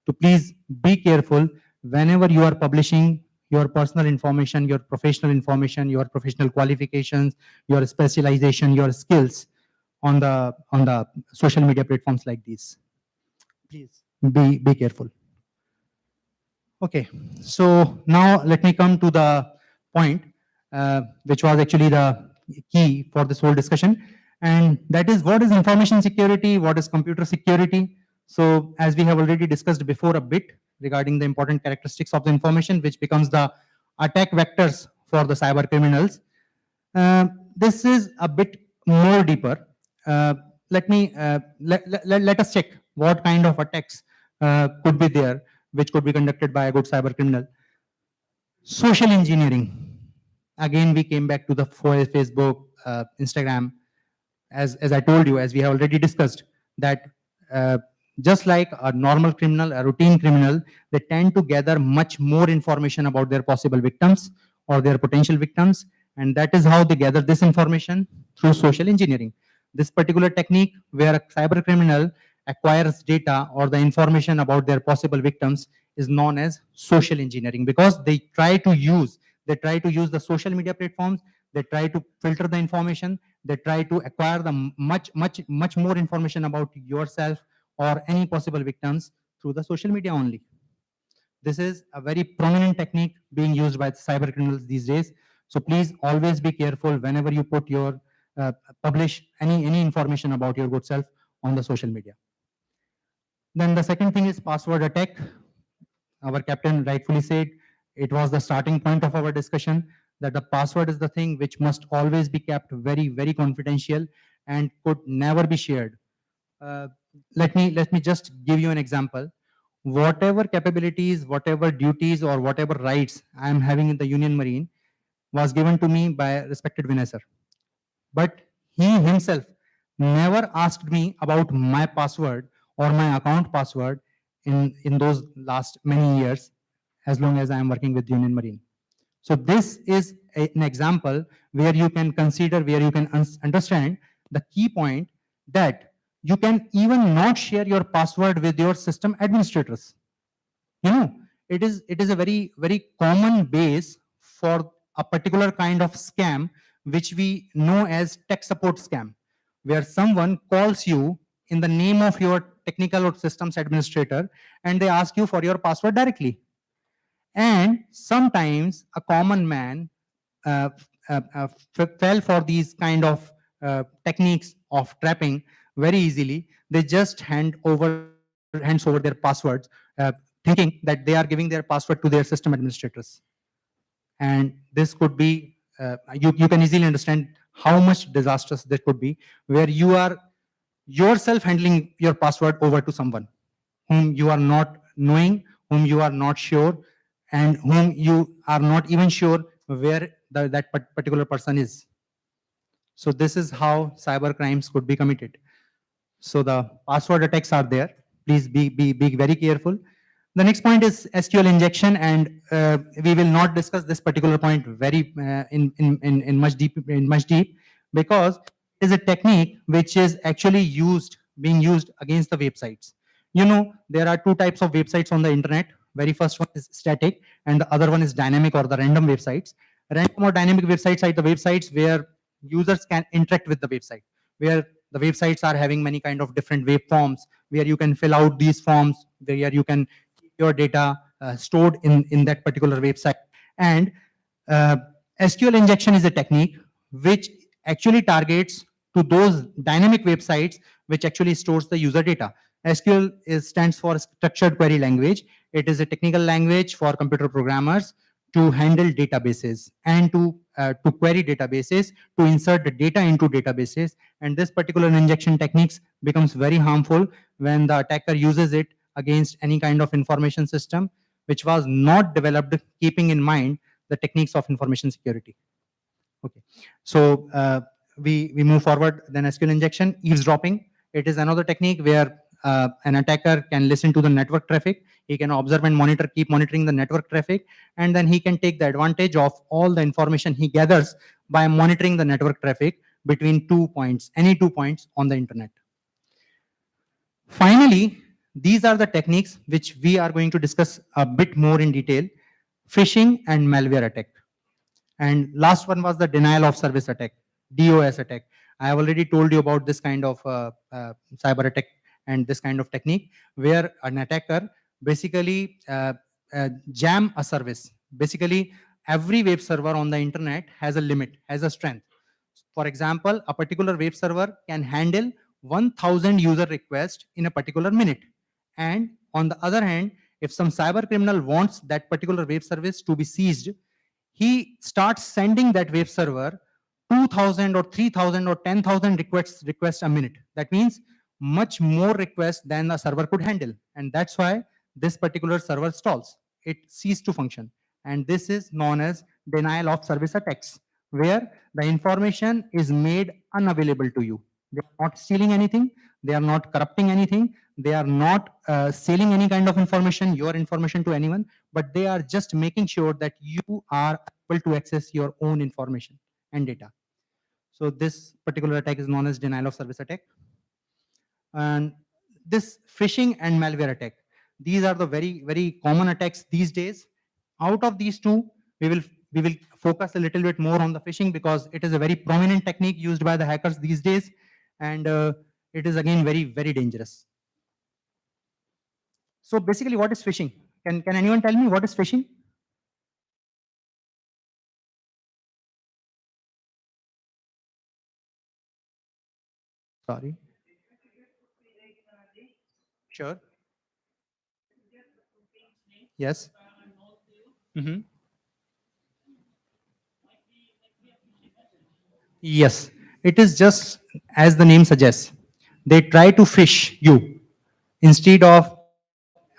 to please be careful whenever you are publishing your personal information, your professional information, your professional qualifications, your specialization, your skills on the social media platforms like these. Please be careful. Okay, so now let me come to the point, which was actually the key for this whole discussion, and that is, what is information security, what is computer security. So as we have already discussed before a bit regarding the important characteristics of the information, which becomes the attack vectors for the cyber criminals, this is a bit more deeper. Let us check what kind of attacks could be there, which could be conducted by a good cyber criminal. Social engineering. Again, we came back to the Facebook, Instagram. As I told you, as we have already discussed, that just like a normal criminal, a routine criminal, they tend to gather much more information about their possible victims or their potential victims. And that is how they gather this information, through social engineering. This particular technique where a cyber criminal acquires data or the information about their possible victims is known as social engineering, because they try to use the social media platforms, they try to filter the information, they try to acquire the much more information about yourself or any possible victims through the social media only. This is a very prominent technique being used by cyber criminals these days. So please always be careful whenever you put your uh, publish any information about your good self on the social media. Then the second thing is password attack. Our captain rightfully said it was the starting point of our discussion, that the password is the thing which must always be kept very confidential and could never be shared. Uh, let me just give you an example. Whatever capabilities, whatever duties, or whatever rights I am having in the Union Marine was given to me by respected Vinay sir. But he himself never asked me about my password or my account password in those last many years, as long as I am working with Union Marine. So this is an example where you can consider, where you can understand the key point, that you can even not share your password with your system administrators. You know, it is a very common base for a particular kind of scam, which we know as tech support scam, where someone calls you in the name of your technical or systems administrator and they ask you for your password directly. And sometimes a common man uh, fell for these kind of techniques of trapping very easily. They just hands over their passwords, thinking that they are giving their password to their system administrators. And this could be, you can easily understand how much disastrous that could be, where you are yourself handling your password over to someone whom you are not knowing, whom you are not sure, and whom you are not even sure where that particular person is. So this is how cyber crimes could be committed. So the password attacks are there. Please be very careful. The next point is SQL injection, and we will not discuss this particular point very in much deep, because it is a technique which is actually being used against the websites. You know, there are two types of websites on the internet. Very first one is static, and the other one is dynamic or the random websites. Random or dynamic websites are the websites where users can interact with the website, where the websites are having many kind of different web forms, where you can fill out these forms, where you can keep your data stored in that particular website. And uh, SQL injection is a technique which actually targets to those dynamic websites which actually stores the user data. SQL stands for structured query language. It is a technical language for computer programmers to handle databases and to query databases, to insert the data into databases. And this particular injection techniques becomes very harmful when the attacker uses it against any kind of information system which was not developed keeping in mind the techniques of information security. Okay, so we move forward. Then SQL injection, eavesdropping. It is another technique where an attacker can listen to the network traffic. He can observe and keep monitoring the network traffic, and then he can take the advantage of all the information he gathers by monitoring the network traffic between 2 points, any 2 points on the internet. Finally, these are the techniques which we are going to discuss a bit more in detail: phishing and malware attack. And last one was the denial of service attack, DOS attack. I have already told you about this kind of cyber attack and this kind of technique, where an attacker basically jam a service. Basically, every web server on the internet has a limit, has a strength. For example, a particular web server can handle 1,000 user requests in a particular minute. And on the other hand, if some cyber criminal wants that particular web service to be seized, he starts sending that web server 2,000 or 3,000 or 10,000 requests a minute. That means much more requests than the server could handle. And that's why this particular server stalls. It ceases to function. And this is known as denial of service attacks, where the information is made unavailable to you. They are not stealing anything. They are not corrupting anything. They are not selling any kind of information, your information, to anyone, but they are just making sure that you are able to access your own information and data. So this particular attack is known as denial of service attack. And this phishing and malware attack, these are the very common attacks these days. Out of these two, we will we will focus a little bit more on the phishing because it is a very prominent technique used by the hackers these days, and it is again very dangerous. So basically, what is phishing? Can anyone tell me what is phishing? Sorry. Sure. Yes. Mhm. Yes, it is just as the name suggests. They try to fish you instead of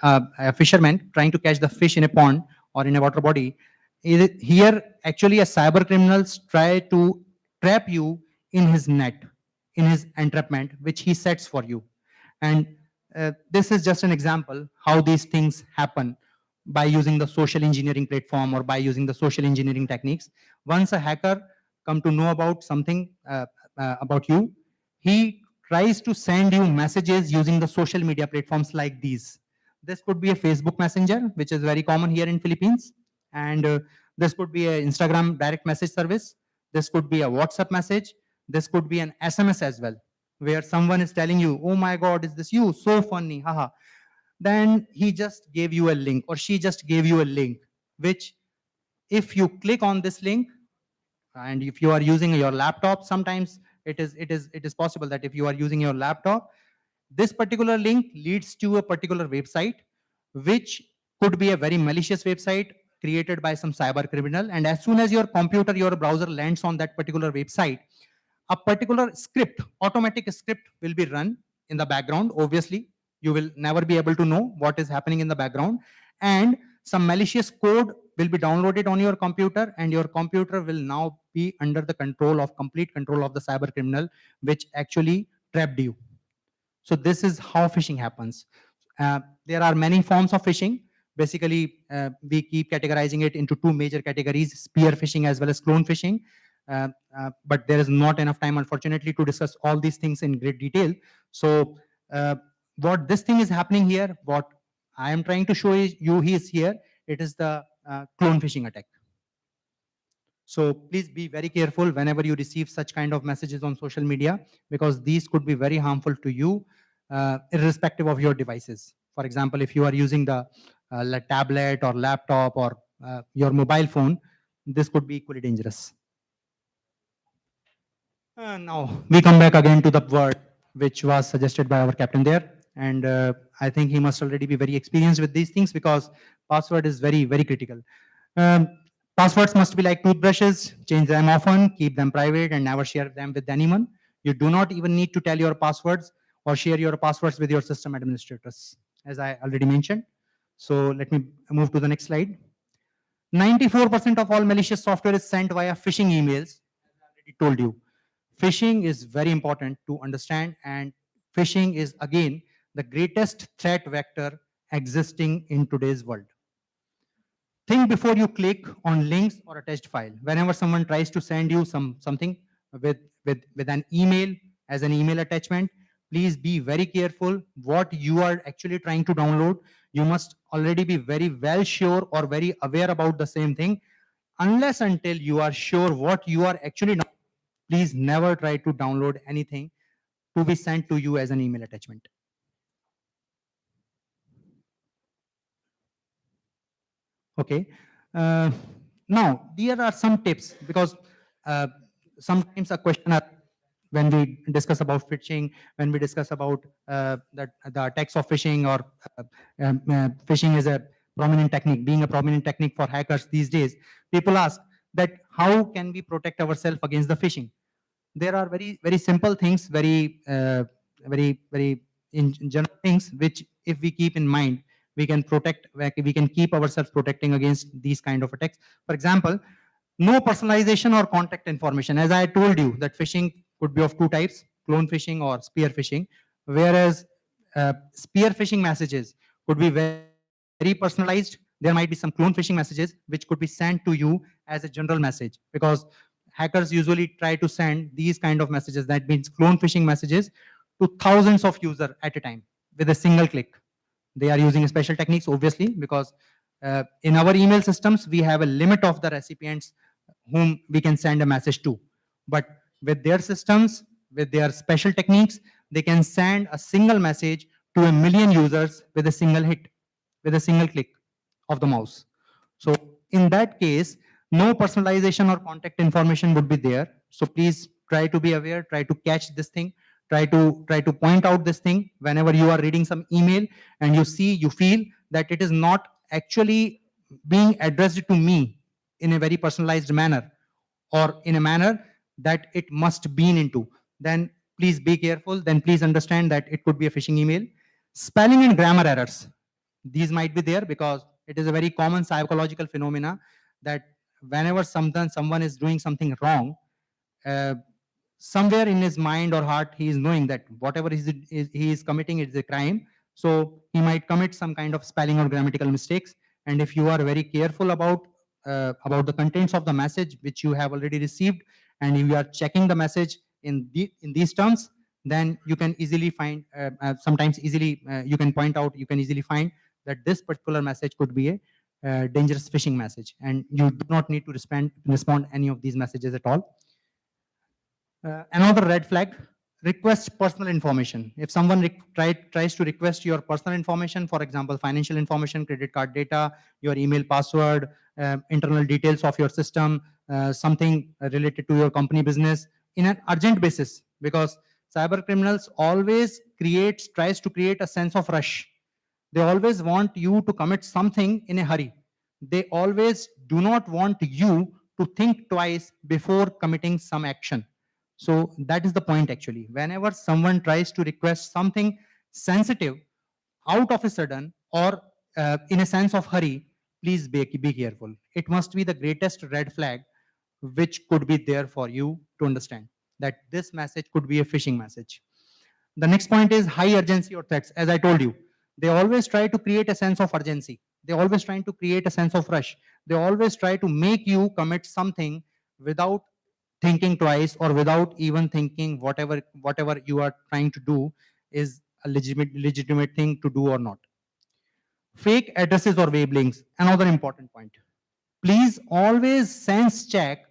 a fisherman trying to catch the fish in a pond or in a water body. Here, actually, a cyber criminals try to trap you in his net, in his entrapment, which he sets for you. And this is just an example how these things happen by using the social engineering platform or by using the social engineering techniques. Once a hacker come to know about something about you, he tries to send you messages using the social media platforms like these. This could be a Facebook Messenger, which is very common here in Philippines, and this could be an Instagram direct message service. This could be a WhatsApp message. This could be an SMS as well, where someone is telling you, "Oh my God, is this you? So funny, haha." Then he just gave you a link, or she just gave you a link, which if you click on this link, and if you are using your laptop, sometimes it is possible that if you are using your laptop, this particular link leads to a particular website, which could be a very malicious website created by some cyber criminal. And as soon as your computer, your browser lands on that particular website, a particular script, automatic script will be run in the background. Obviously, you will never be able to know what is happening in the background. And some malicious code will be downloaded on your computer, and your computer will now be under the complete control of the cyber criminal, which actually trapped you. So this is how phishing happens. There are many forms of phishing. Basically, we keep categorizing it into two major categories: spear phishing as well as clone phishing. But there is not enough time, unfortunately, to discuss all these things in great detail. So, what this thing is happening here, what I am trying to show you is here. It is the clone phishing attack. So please be very careful whenever you receive such kind of messages on social media, because these could be very harmful to you, irrespective of your devices. For example, if you are using the tablet or laptop or your mobile phone, this could be equally dangerous. Now we come back again to the word which was suggested by our captain there, and I think he must already be very experienced with these things because password is very critical. Um, Passwords must be like toothbrushes: change them often, keep them private, and never share them with anyone. You do not even need to tell your passwords or share your passwords with your system administrators, as I already mentioned. So let me move to the next slide. 94% of all malicious software is sent via phishing emails. As I already told you, phishing is very important to understand, and phishing is again the greatest threat vector existing in today's world. Think before you click on links or attached file. Whenever someone tries to send you something with an email as an email attachment, please be very careful what you are actually trying to download. You must already be very well sure or very aware about the same thing. Unless until you are sure what you are actually please never try to download anything to be sent to you as an email attachment. Okay. Uh, Now, there are some tips because uh, sometimes a question when we discuss about phishing, when we discuss about the attacks of phishing or phishing is a prominent technique, being a prominent technique for hackers these days, people ask that how can we protect ourselves against the phishing? There are very simple things, very in general things which if we keep in mind, we can protect, we can keep ourselves protecting against these kind of attacks. For example, no personalization or contact information. As I told you that phishing could be of two types: clone phishing or spear phishing. Whereas spear phishing messages could be very personalized. There might be some clone phishing messages which could be sent to you as a general message, because hackers usually try to send these kind of messages. That means clone phishing messages to thousands of users at a time with a single click. They are using special techniques, obviously, because in our email systems, we have a limit of the recipients whom we can send a message to. But with their systems, with their special techniques, they can send a single message to a million users with a single hit, with a single click of the mouse. So in that case, no personalization or contact information would be there. So please try to be aware, try to catch this thing, try to point out this thing whenever you are reading some email and you feel that it is not actually being addressed to me in a very personalized manner or in a manner that it must be into, then please be careful, then please understand that it could be a phishing email. Spelling and grammar errors, these might be there because it is a very common psychological phenomena that whenever someone is doing something wrong, uh, somewhere in his mind or heart he is knowing that whatever he is committing is a crime. So he might commit some kind of spelling or grammatical mistakes. And if you are very careful about the contents of the message which you have already received, and you are checking the message in these terms, then you can easily find sometimes easily you can point out, you can easily find that this particular message could be a dangerous phishing message, and you do not need to respond any of these messages at all. Another red flag, request personal information. If someone tries to request your personal information, for example, financial information, credit card data, your email password, internal details of your system, something related to your company business in an urgent basis, because cyber criminals always tries to create a sense of rush. They always want you to commit something in a hurry. They always do not want you to think twice before committing some action. So that is the point actually. Whenever someone tries to request something sensitive out of a sudden or in a sense of hurry, please be careful. It must be the greatest red flag which could be there for you to understand that this message could be a phishing message. The next point is high urgency or threats. As I told you, they always try to create a sense of urgency. They always trying to create a sense of rush. They always try to make you commit something without thinking twice or without even thinking whatever you are trying to do is a legitimate thing to do or not. Fake addresses or web links, another important point. Please always sense check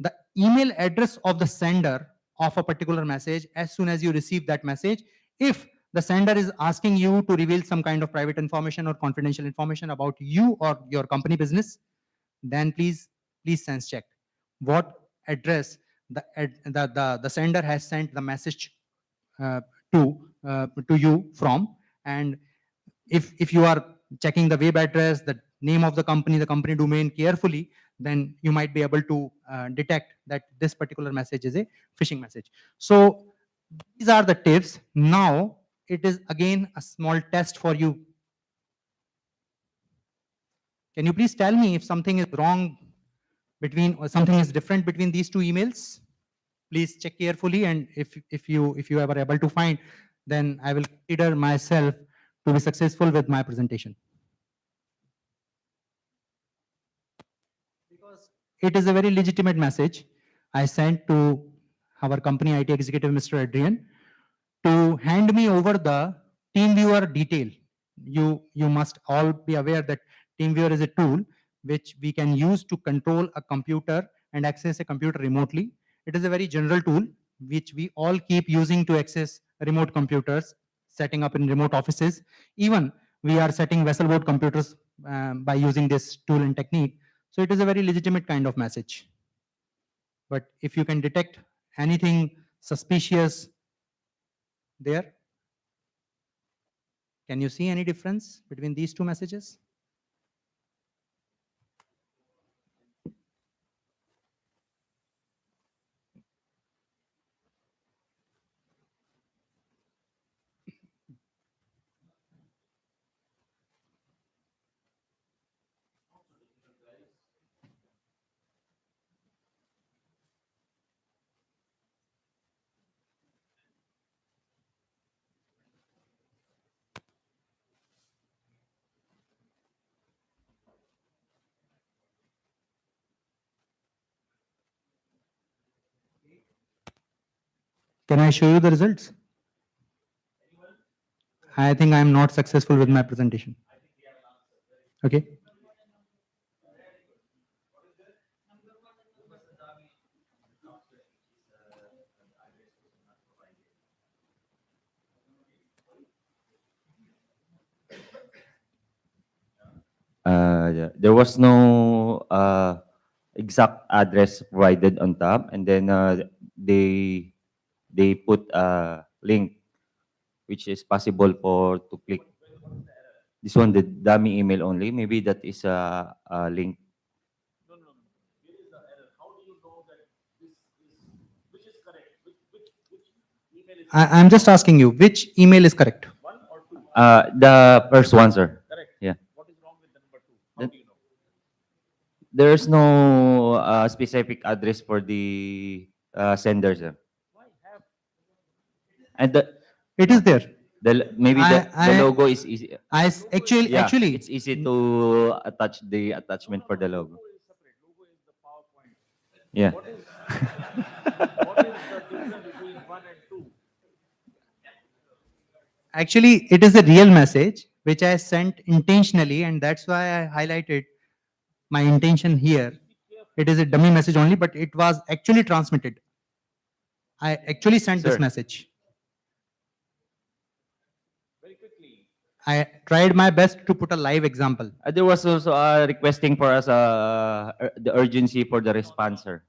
the email address of the sender of a particular message as soon as you receive that message. If the sender is asking you to reveal some kind of private information or confidential information about you or your company business, then please sense check what address the sender has sent the message uh, to you from. And if you are checking the web address, the name of the company domain carefully, then you might be able to detect that this particular message is a phishing message. So these are the tips. Now it is again a small test for you. Can you please tell me if something is wrong between or something is different between these two emails? Please check carefully, and if you are able to find, then I will consider myself to be successful with my presentation. Because it is a very legitimate message I sent to our company IT executive, Mr. Adrian, to hand me over the TeamViewer detail. You must all be aware that TeamViewer is a tool which we can use to control a computer and access a computer remotely. It is a very general tool which we all keep using to access remote computers, setting up in remote offices. Even we are setting vessel board computers by using this tool and technique. So it is a very legitimate kind of message. But if you can detect anything suspicious there, can you see any difference between these two messages? Can I show you the results? I think I am not successful with my presentation. Okay. There was no exact address provided on top, and then they put a link which is possible for to click. This one, the dummy email only. Maybe that is a link. I'm just asking you, which email is correct? The first one, sir. Yeah. Then- There's no specific address for the sender, sir. And It is there. maybe the I- logo is easy. Actually, Yeah, actually, it's easy to attach the attachment for the logo. Yeah. actually, it is a real message which I sent intentionally, and that's why I highlighted my intention here. It is a dummy message only, but it was actually transmitted. I actually sent this Sir. message. I tried my best to put a live example. There was also requesting for us the urgency for the response, sir.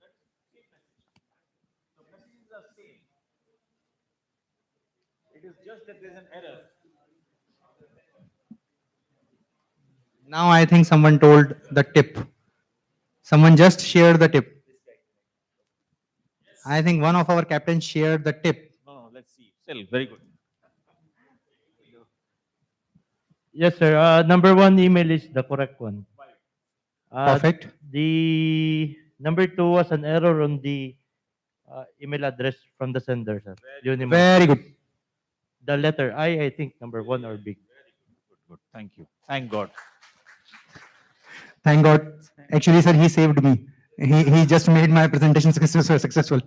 Now I think someone told the tip. Someone just shared the tip. I think one of our captains shared the tip. No, let's see. Still very good. Yes, sir. Number one email is the correct one. Perfect. The number two was an error on the email address from the sender, sir. UMMS. Very good. The letter I think number one or big. Good. Thank you. Thank God. Thank God. Actually, sir, he saved me. He just made my presentation successful.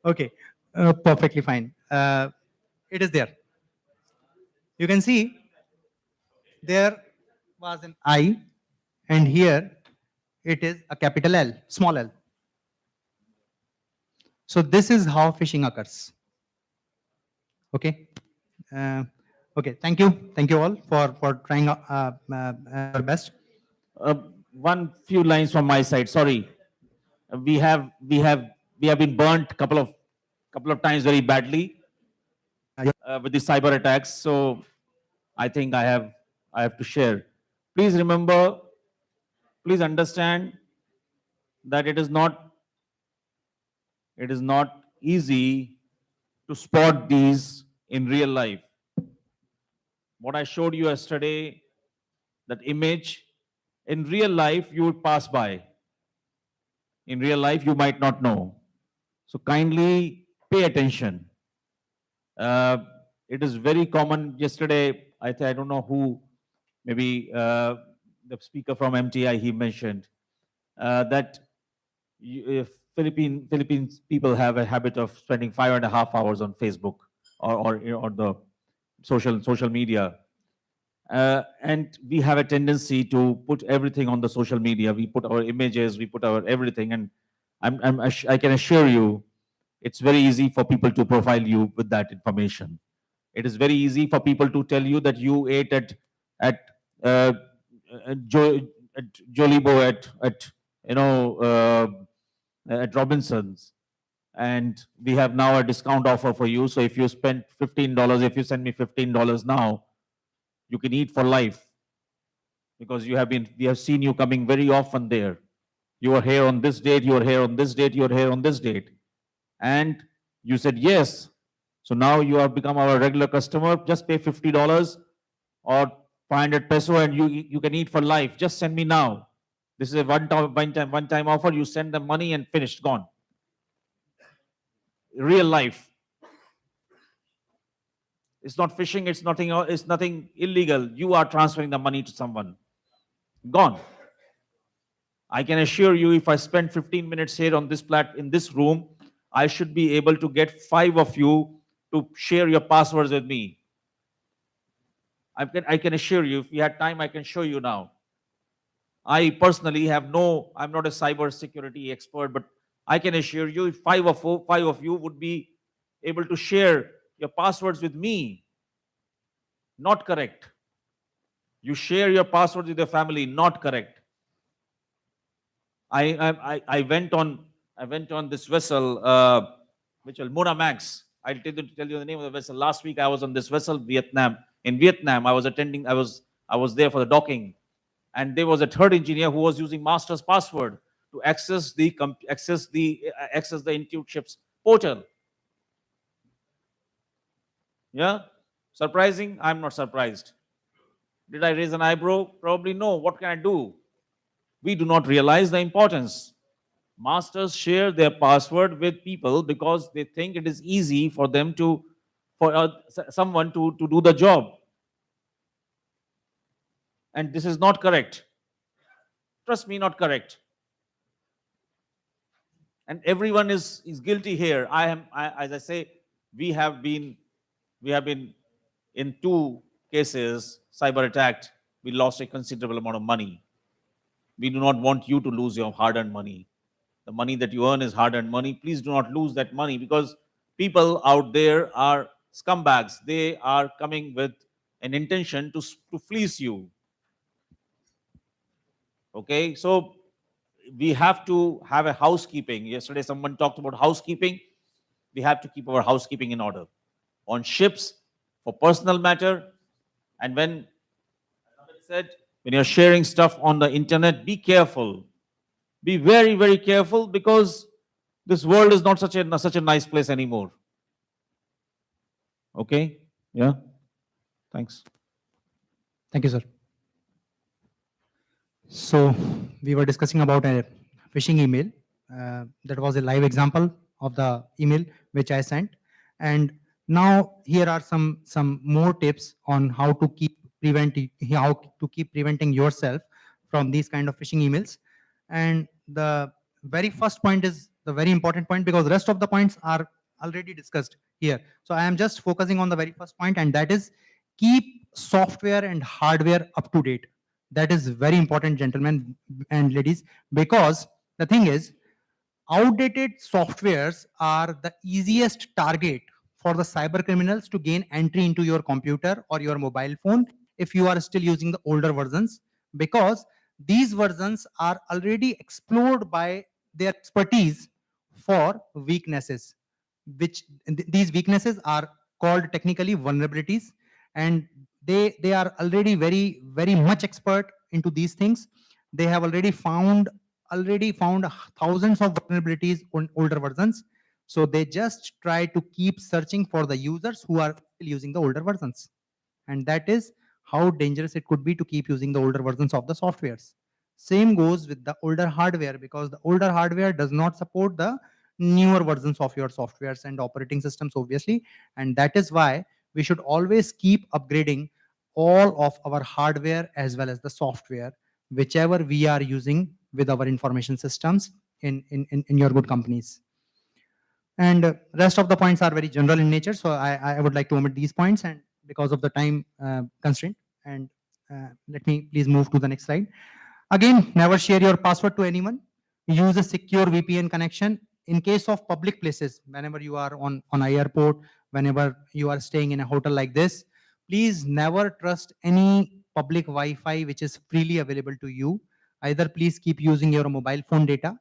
Okay, perfectly fine. It is there. You can see there was an I, and here it is a capital L, small l. So this is how phishing occurs. Okay. Okay. Thank you all for trying your best. One few lines from my side. Sorry, we have been burnt couple of times very badly with the cyber attacks. So I think I have to share. Please remember, please understand that it is not easy to spot these in real life. What I showed you yesterday, that image, in real life you would pass by. In real life you might not know. So kindly pay attention. It is very common. Yesterday, I don't know who, maybe the speaker from MTI, he mentioned that if Philippines people have a habit of spending 5.5 hours on Facebook or the social media. And we have a tendency to put everything on the social media. We put our images, we put our everything, and I can assure you, it's very easy for people to profile you with that information. It is very easy for people to tell you that you ate at uh, at Jolibo at you know at Robinson's, and we have now a discount offer for you. So if you spend $15, if you send me $15 now, you can eat for life, because we have seen you coming very often there. You are here on this date, you are here on this date, you are here on this date. And you said yes. So now you have become our regular customer. Just pay $50 or 500 peso and you can eat for life. Just send me now. This is a one-time offer. You send them money and finished, gone. Real life. It's not phishing, it's nothing illegal. You are transferring the money to someone. Gone. I can assure you, if I spend 15 minutes here on this in this room, I should be able to get 5 of you to share your passwords with me. I can assure you, if we had time, I can show you now. I personally I'm not a cyber security expert, but I can assure you, if 5 of you would be able to share your passwords with me, not correct. You share your passwords with your family, not correct. I went on this vessel, which was Mona Max. I'll tell you the name of the vessel. Last week I was on this vessel, Vietnam. In Vietnam, I was there for the docking, and there was a third engineer who was using master's password to access the Intuit ship's portal. Yeah, surprising? I'm not surprised. Did I raise an eyebrow? Probably no. What can I do? We do not realize the importance. Masters share their password with people because they think it is easy for them for someone to do the job. And this is not correct. Trust me, not correct. And everyone is guilty here. As I say, we have been in 2 cases cyber attacked. We lost a considerable amount of money. We do not want you to lose your hard-earned money. The money that you earn is hard-earned money. Please do not lose that money, because people out there are scumbags. They are coming with an intention to fleece you. Okay, so we have to have a housekeeping. Yesterday, someone talked about housekeeping. We have to keep our housekeeping in order on ships, for personal matter. And when said, when you're sharing stuff on the internet, be careful. Be very, very careful, because this world is not such a nice place anymore. Okay? Yeah. Thanks. Thank you, sir. So we were discussing about a phishing email. That was a live example of the email which I sent. And now here are some more tips on how to keep preventing yourself from these kind of phishing emails. And the very first point is the very important point, because the rest of the points are already discussed here. So I am just focusing on the very first point, and that is keep software and hardware up to date. That is very important, gentlemen and ladies, because the thing is, outdated softwares are the easiest target for the cyber criminals to gain entry into your computer or your mobile phone if you are still using the older versions, because these versions are already explored by their expertise for weaknesses, which these weaknesses are called technically vulnerabilities, and they are already very much expert into these things. They have already found thousands of vulnerabilities on older versions. So they just try to keep searching for the users who are still using the older versions. And that is how dangerous it could be to keep using the older versions of the softwares. Same goes with the older hardware, because the older hardware does not support the newer versions of your softwares and operating systems, obviously. And that is why we should always keep upgrading all of our hardware as well as the software, whichever we are using with our information systems in your good companies. And rest of the points are very general in nature, so I would like to omit these points, and because of the time constraint. And let me please move to the next slide. Again, never share your password to anyone. Use a secure VPN connection in case of public places. Whenever you are on an airport, whenever you are staying in a hotel like this, please never trust any public Wi-Fi which is freely available to you. Either please keep using your mobile phone data,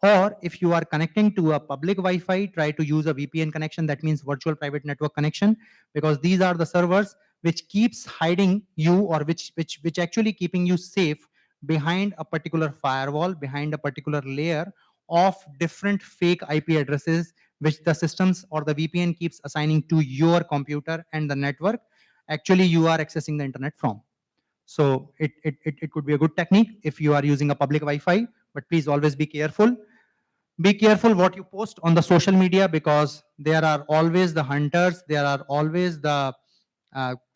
or if you are connecting to a public Wi-Fi, try to use a VPN connection. That means virtual private network connection, because these are the servers which keeps hiding you, or which actually keeping you safe behind a particular firewall, behind a particular layer of different fake IP addresses, which the systems or the VPN keeps assigning to your computer and the network actually you are accessing the internet from. So it could be a good technique if you are using a public Wi-Fi, but please always be careful. Be careful what you post on the social media, because there are always the hunters, there are always the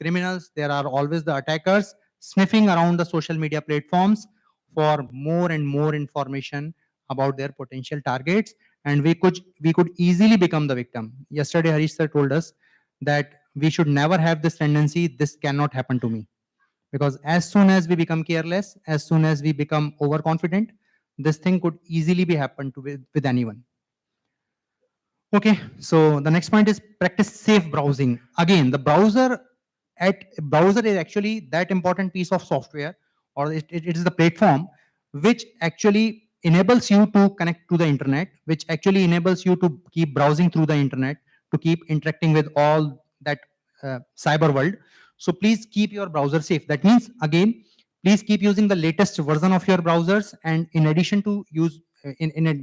criminals, there are always the attackers sniffing around the social media platforms for more and more information about their potential targets. and we could easily become the victim. Yesterday, Harish sir told us that we should never have this tendency. This cannot happen to me, because as soon as we become careless, as soon as we become overconfident, this thing could easily be happen to with anyone. Okay, so the next point is practice safe browsing. Again, the browser is actually that important piece of software, or it is the platform which actually enables you to connect to the internet, which actually enables you to keep browsing through the internet, to keep interacting with all that cyber world. So please keep your browser safe. That means, again, please keep using the latest version of your browsers, and in addition to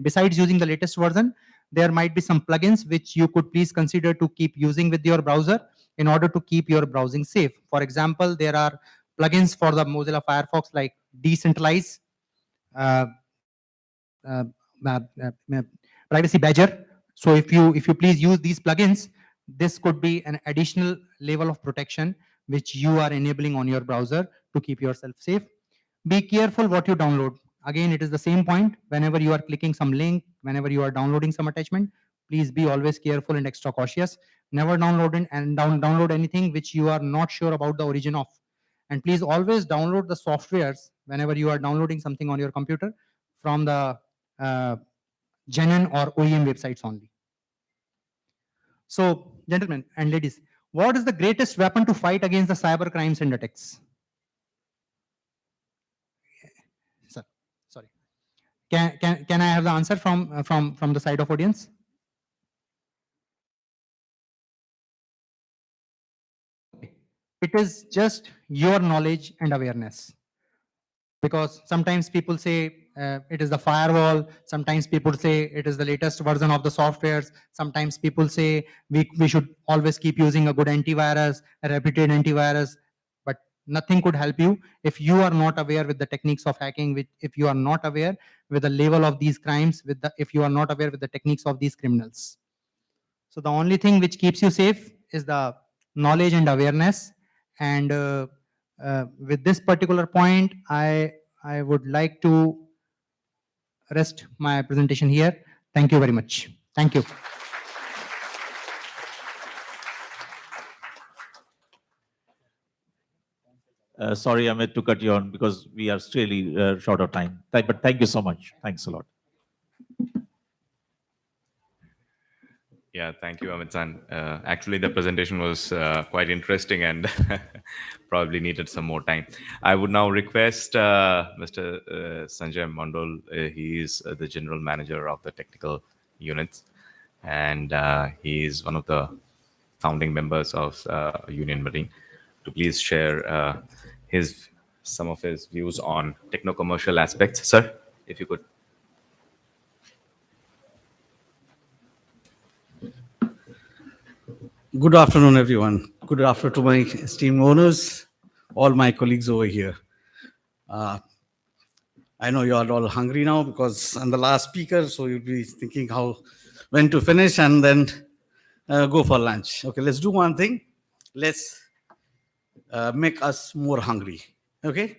besides using the latest version, there might be some plugins which you could please consider to keep using with your browser in order to keep your browsing safe. For example, there are plugins for the Mozilla Firefox like Decentralize, uh, uh, uh, uh, Privacy Badger. So if you please use these plugins, this could be an additional level of protection which you are enabling on your browser to keep yourself safe. Be careful what you download. Again, it is the same point. Whenever you are clicking some link, whenever you are downloading some attachment, please be always careful and extra cautious. Never download anything which you are not sure about the origin of. And please always download the softwares whenever you are downloading something on your computer from the uh, genuine or OEM websites only. So, gentlemen and ladies, what is the greatest weapon to fight against the cyber crimes and attacks? Sir, sorry. Can I have the answer from the side of audience? It is just your knowledge and awareness. Because sometimes people say it is the firewall, sometimes people say it is the latest version of the softwares, sometimes people say we should always keep using a good antivirus, a reputed antivirus, but nothing could help you if you are not aware with the techniques of hacking, if you are not aware with the level of these crimes, if you are not aware with the techniques of these criminals. So the only thing which keeps you safe is the knowledge and awareness. And with this particular point, I would like to rest my presentation here. Thank you very much. Thank you. Sorry, Amit, to cut you on because we are really short of time. But thank you so much. Thanks a lot. Yeah, thank you, Amit-san. Actually, the presentation was quite interesting and probably needed some more time. I would now request Mr. Sanjay Mandol. He is the general manager of the technical units, and he is one of the founding members of Union Marine, to please share some of his views on techno-commercial aspects. Sir, if you could. Good afternoon, everyone. Good afternoon to my esteemed owners, all my colleagues over here. I know you are all hungry now because I'm the last speaker, so you'll be thinking when to finish and then go for lunch. Okay, let's do one thing. Let's make us more hungry. Okay,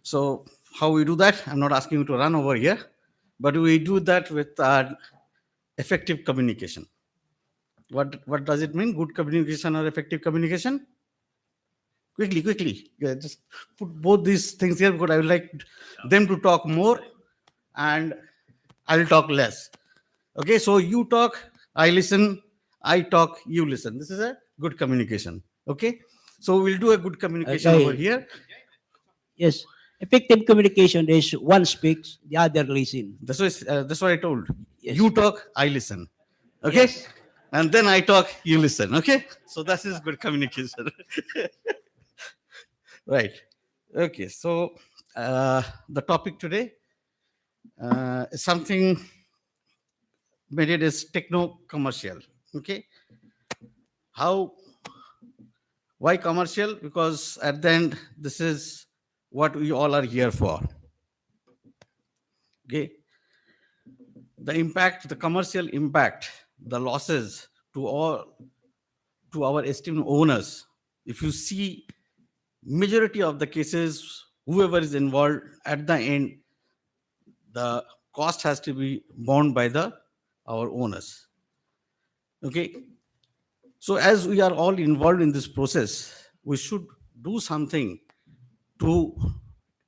so how we do that? I'm not asking you to run over here, but we do that with effective communication. What does it mean? Good communication or effective communication? Quickly. Yeah, just put both these things here because I would like them to talk more and I will talk less. Okay, so you talk, I listen, I talk, you listen. This is a good communication. Okay, so we'll do a good communication Okay. over here. Yes. Effective communication is one speaks, the other listen. That's what I told. Yes. You talk, I listen. Okay, Yes. and then I talk, you listen. Okay, so that is good communication. Right. Okay, so the topic today is something made it is techno-commercial. Okay, why commercial? Because at the end, this is what we all are here for. Okay, the commercial impact, the losses to our esteemed owners. If you see majority of the cases, whoever is involved, at the end, the cost has to be borne by the our owners. Okay. So as we are all involved in this process, we should do something to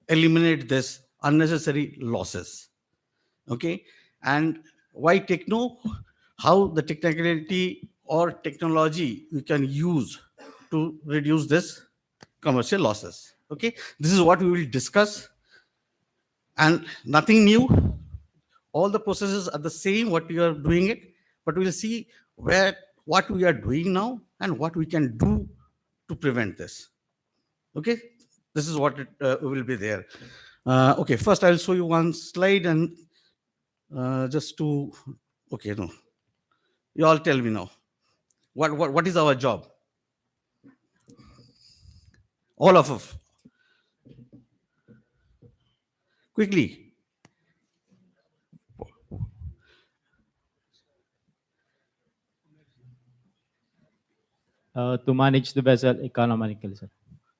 eliminate this unnecessary losses. Okay. And why techno? How the technicality or technology we can use to reduce this commercial losses. Okay. This is what we will discuss, and nothing new. All the processes are the same what we are doing it, but we'll see where what we are doing now and what we can do to prevent this. Okay, this is what it will be there. Okay, first I'll show you one slide, and just to, okay, no, you all tell me now, what is our job, all of us, quickly. To manage the vessel economically, sir.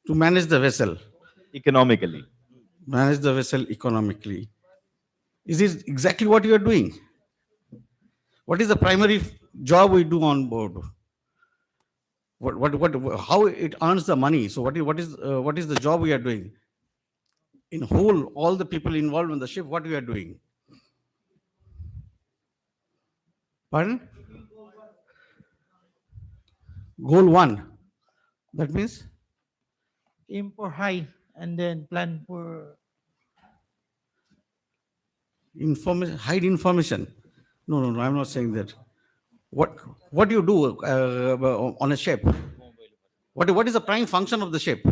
To manage the vessel, Economically. manage the vessel economically. Is this exactly what you are doing? What is the primary job we do on board? How it earns the money? So what is the job we are doing? In whole, all the people involved in the ship, what we are doing? Pardon? Goal one. That means Aim for high and then plan for information, hide information. No, I'm not saying that. What do you do on a ship? What is the prime function of the ship?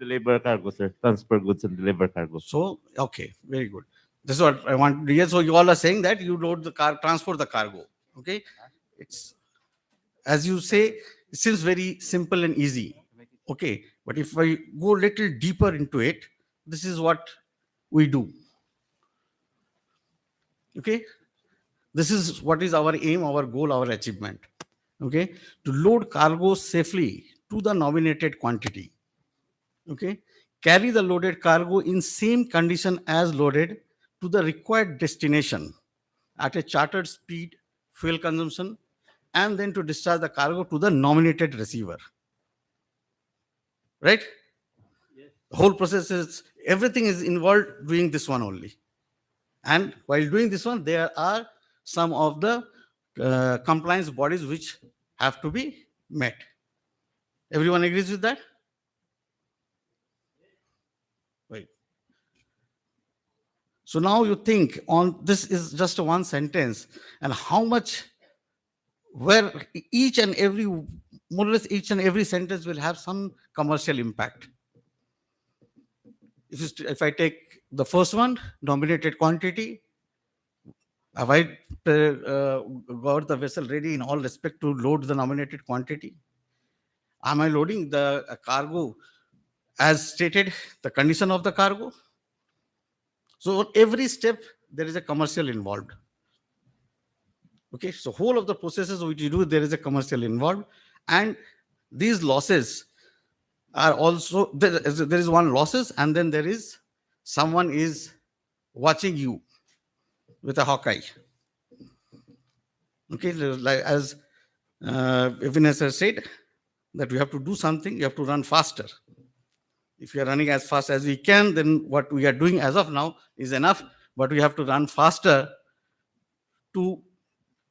deliver cargo, sir. Transfer goods and deliver cargo. So, okay, very good. This is what I want to hear. So you all are saying that you load the car, transport the cargo. Okay, it's, as you say, it seems very simple and easy. Okay, but if I go a little deeper into it, this is what we do. Okay, this is what is our aim, our goal, our achievement. Okay, to load cargo safely to the nominated quantity. Okay, carry the loaded cargo in same condition as loaded to the required destination at a chartered speed, fuel consumption, and then to discharge the cargo to the nominated receiver. Right? The whole process is, everything is involved doing this one only. And while doing this one, there are some of the compliance bodies which have to be met. Everyone agrees with that? Right. So now you think on, this is just one sentence, and how much, where each and every, more or less each and every sentence will have some commercial impact. If I take the first one, nominated quantity, have I got the vessel ready in all respect to load the nominated quantity? Am I loading the cargo as stated, the condition of the cargo? So on every step, there is a commercial involved. Okay, so whole of the processes which you do, there is a commercial involved, and these losses are also, there is one losses, and then there is someone is watching you with a hawk eye. Okay, like as Vanessa said, that we have to do something, you have to run faster. If you are running as fast as we can, then what we are doing as of now is enough, but we have to run faster to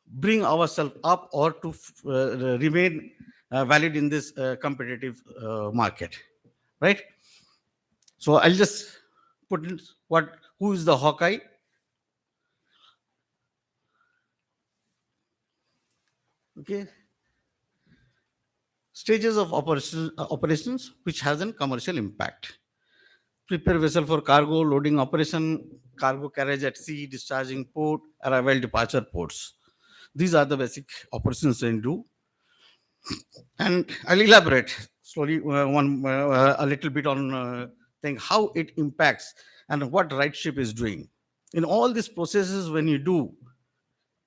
bring ourselves up or to remain valid in this competitive market, right? So I'll just put in who is the Hawkeye? Okay. Stages of operations which has a commercial impact. Prepare vessel for cargo, loading operation, cargo carriage at sea, discharging port, arrival, departure ports. These are the basic operations they do. And I'll elaborate slowly a little bit on thing, how it impacts and what RightShip is doing. In all these processes, when you do,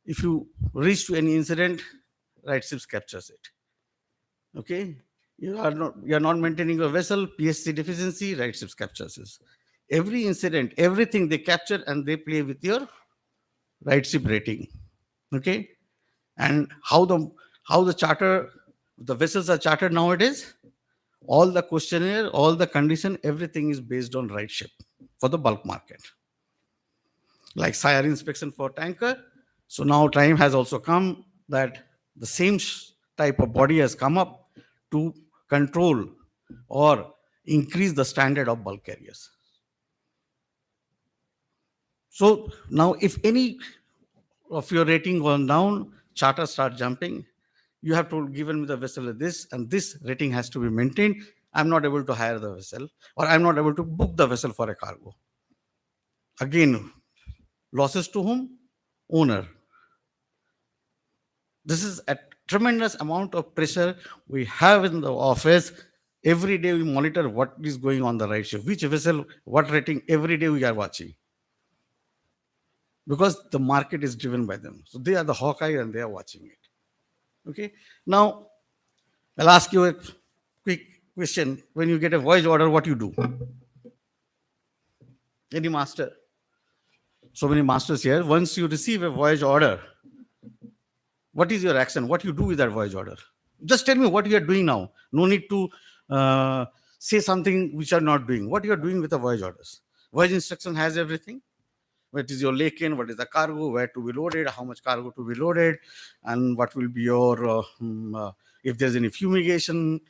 if you reach to any incident, RightShip captures it. Okay, you are not maintaining a vessel, PSC deficiency, RightShip captures it. Every incident, everything they capture and they play with your right ship rating. Okay, and how the charter, the vessels are chartered nowadays. All the questionnaire, all the condition, everything is based on right ship for the bulk market. Like SIRE inspection for tanker. So now time has also come that the same type of body has come up to control or increase the standard of bulk carriers. So now if any of your rating gone down, charter start jumping, you have to given me the vessel at this, and this rating has to be maintained. I'm not able to hire the vessel, or I'm not able to book the vessel for a cargo. Again, losses to whom? Owner. This is a tremendous amount of pressure we have in the office. Every day we monitor what is going on the right ship, which vessel, what rating, every day we are watching. Because the market is driven by them. So they are the Hawkeye and they are watching it. Okay. Now, I'll ask you a quick question. When you get a voyage order, what you do? Any master? So many masters here. Once you receive a voyage order, what is your action? What you do with that voyage order? Just tell me what you are doing now. No need to say something which you are not doing. What you are doing with the voyage orders? Voyage instruction has everything. What is your lake-in, what is the cargo, where to be loaded, how much cargo to be loaded, and what will be your, if there's any fumigation,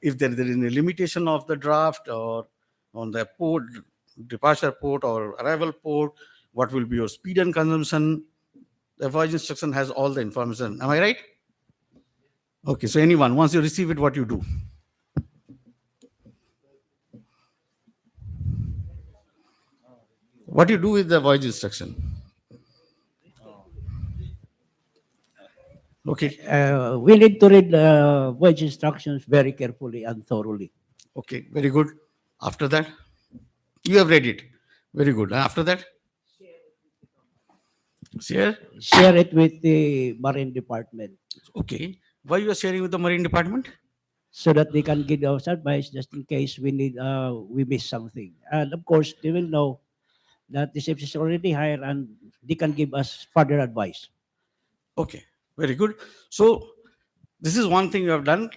if there is any limitation of the draft or on the port, departure port or arrival port, what will be your speed and consumption. The voyage instruction has all the information. Am I right? Okay, so anyone, once you receive it, what you do? What do you do with the voyage instruction? Okay, We need to read the voyage instructions very carefully and thoroughly. okay, very good. After that, you have read it. Very good. And after that? Share? Share it with the Marine Department Okay. Why you are sharing with the Marine Department? so that they can give us advice just in case we miss something. And of course, they will know that the ship is already hired and they can give us further advice. Okay, very good. So this is one thing you have done,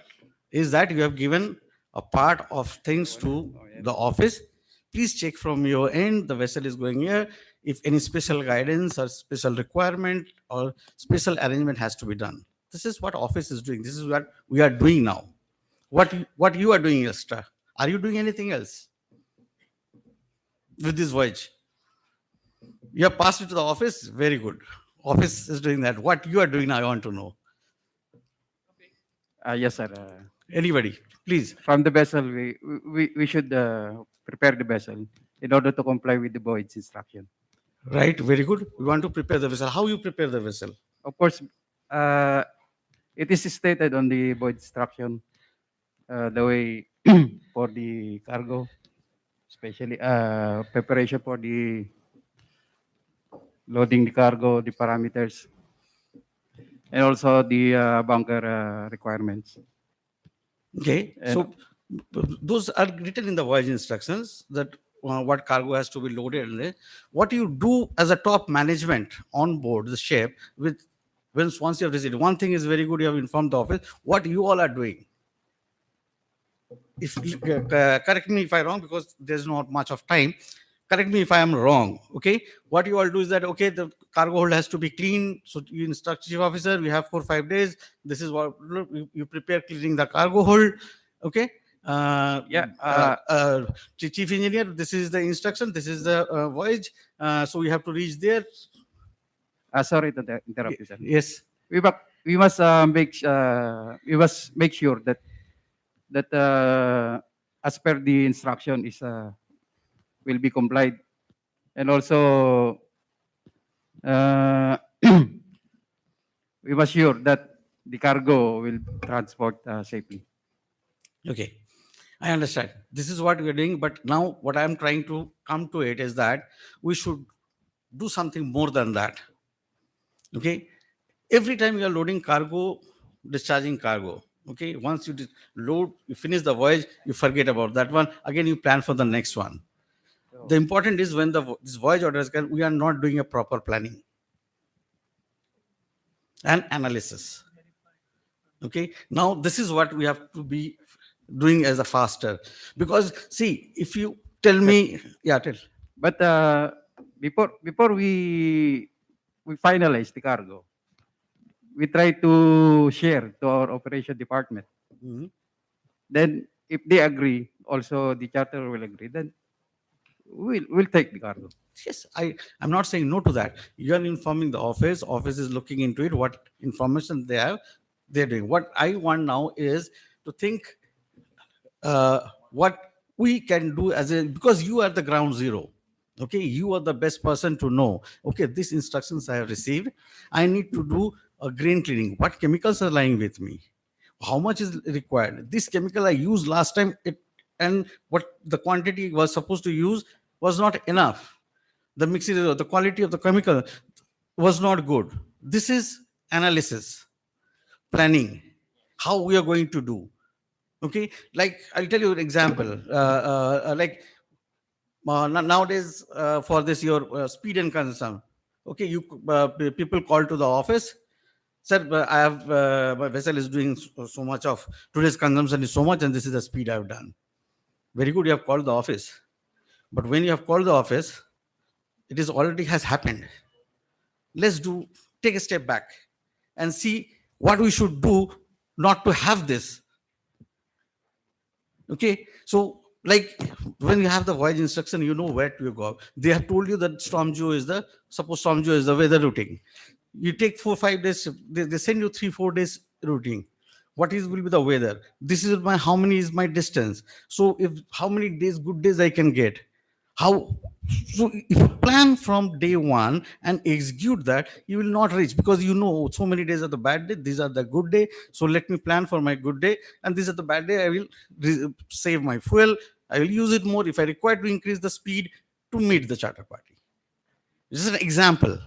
is that you have given a part of things to the office. Please check from your end, the vessel is going here. If any special guidance or special requirement or special arrangement has to be done. This is what office is doing. This is what we are doing now. What you are doing extra? Are you doing anything else with this voyage? You have passed it to the office. Very good. Office is doing that. What you are doing, I want to know. Yes, sir. Anybody, please. From the vessel, we should prepare the vessel in order to comply with the voyage instruction. Right. Very good. We want to prepare the vessel. How you prepare the vessel? Of course, it is stated on the voyage instruction the way for the cargo, especially preparation for the loading the cargo, the parameters, and also the bunker requirements. Okay. And- So those are written in the voyage instructions that what cargo has to be loaded. And what you do as a top management on board the ship with once you have received. One thing is very good. You have informed the office what you all are doing. If correct me if I'm wrong, because there's not much of time. Correct me if I am wrong. Okay, what you all do is that okay, the cargo hold has to be clean. So you instruct chief officer. We have 4 or 5 days. This is what you prepare cleaning the cargo hold. Okay. Chief engineer. This is the instruction. This is the voyage. So we have to reach there. Sorry to interrupt you, sir. Yes. We must make sure that as per the instruction is will be complied, and also we must sure that the cargo will transport safely. Okay, I understand. This is what we are doing, but now what I am trying to come to it is that we should do something more than that. Okay, every time you are loading cargo, discharging cargo. Okay, once you load, you finish the voyage, you forget about that one. Again, you plan for the next one. The important is when this voyage orders come, we are not doing a proper planning and analysis. Okay, now this is what we have to be doing as a faster, because see, if you tell me, yeah, tell. But before we finalize the cargo, we try to share to our operation department. Mhm. Then if they agree, also the charter will agree, then we'll take the cargo. Yes, I'm not saying no to that. You are informing the office. Office is looking into it. What information they have, they're doing. What I want now is to think what we can do as a, because you are the ground zero. Okay, you are the best person to know. Okay, these instructions I have received. I need to do a grain cleaning. What chemicals are lying with me? How much is required? This chemical I used last time, and what the quantity was supposed to use was not enough. The mixture, the quality of the chemical was not good. This is analysis, planning, how we are going to do. Okay, like I'll tell you an example. Like nowadays, for this your speed and consumption. Okay, people call to the office. Sir, I have my vessel is doing so much of today's consumption is so much, and this is the speed I have done. Very good, you have called the office. But when you have called the office, it is already has happened. Let's take a step back and see what we should do not to have this. Okay, so like when you have the voyage instruction, you know where to go. They have told you that suppose Storm Joe is the weather routing. You take 4-5 days, they send you 3-4 days routing. What will be the weather? This is how many is my distance. So if how many days, good days I can get. How, so if you plan from day one and execute that, you will not reach, because you know so many days are the bad day, these are the good day. So let me plan for my good day, and these are the bad day. I will save my fuel. I will use it more if I require to increase the speed to meet the charter party. This is an example.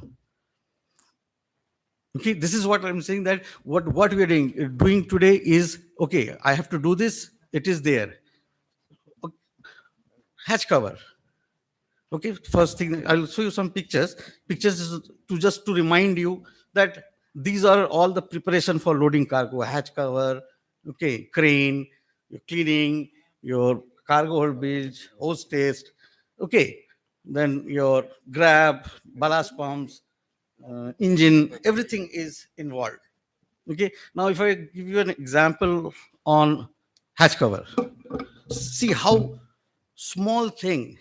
Okay, this is what I'm saying, that what we are doing today is, okay, I have to do this. It is there. Hatch cover. Okay, first thing, I'll show you some pictures. Pictures is just to remind you that these are all the preparation for loading cargo. Hatch cover, okay, crane, your cleaning, your cargo hold bridge, hose test, okay, then your grab, ballast pumps, engine, everything is involved. Okay, now if I give you an example on hatch cover, see how small thing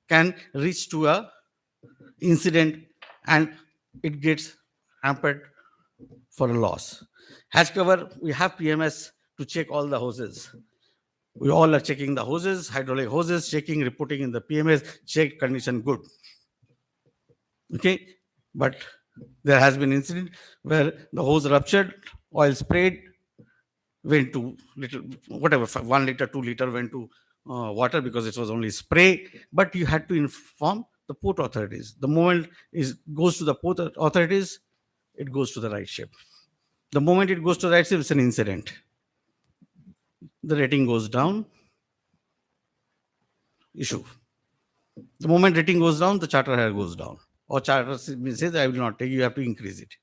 can reach to a incident, and it gets hampered for a loss. Hatch cover, we have PMS to check all the hoses. We all are checking the hoses, hydraulic hoses, checking, reporting in the PMS, check condition good. Okay, but there has been incident where the hose ruptured, oil sprayed, went to little, whatever, 1 liter, 2 liter went to water because it was only spray. But you had to inform the port authorities. The moment it goes to the port authorities, it goes to the right ship. The moment it goes to the right ship, it's an incident. The rating goes down, issue. The moment rating goes down, the charter hire goes down. Or charter says, I will not take, you have to increase it.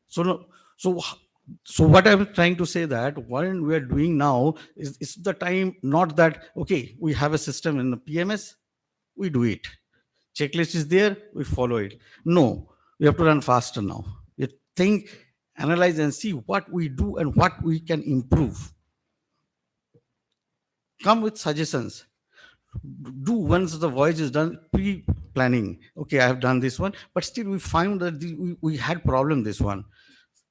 So, no, so what I'm trying to say, that what we are doing now is the time, not that, okay, we have a system in the PMS, we do it. Checklist is there, we follow it. No, we have to run faster now. You think, analyze and see what we do and what we can improve. Come with suggestions. Do once the voyage is done, pre-planning. Okay, I have done this one, but still we found that we had problem this one.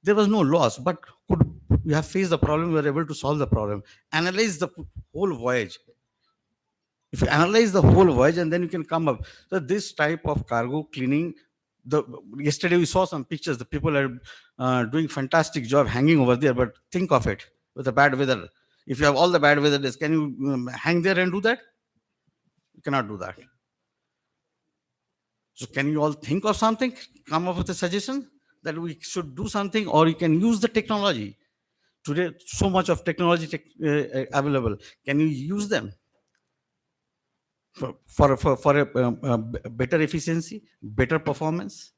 There was no loss, but we have faced the problem, we were able to solve the problem. Analyze the whole voyage. If you analyze the whole voyage, and then you can come up. So this type of cargo cleaning, yesterday we saw some pictures, the people are doing fantastic job hanging over there, but think of it with the bad weather. If you have all the bad weather days, can you hang there and do that? You cannot do that. So can you all think of something, come up with a suggestion that we should do something, or you can use the technology. Today, so much of technology available. Can you use them? for better efficiency, better performance.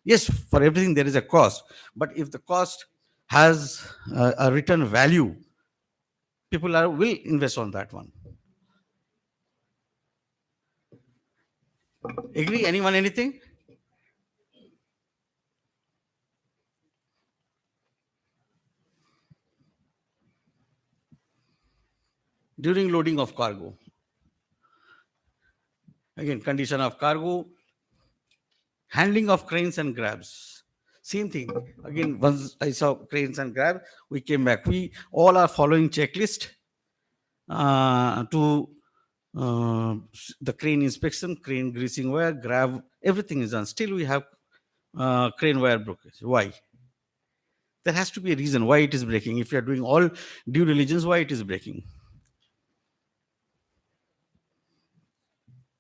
Yes, for everything there is a cost, but if the cost has a return value, people will invest on that one. Agree? Anyone? Anything? During loading of cargo, again, condition of cargo, handling of cranes and grabs. Same thing. Again, once I saw cranes and grab, we came back. We all are following checklist to the crane inspection, crane greasing wire, grab, everything is done. Still, we have crane wire breakage. Why? There has to be a reason why it is breaking. If you are doing all due diligence, why it is breaking?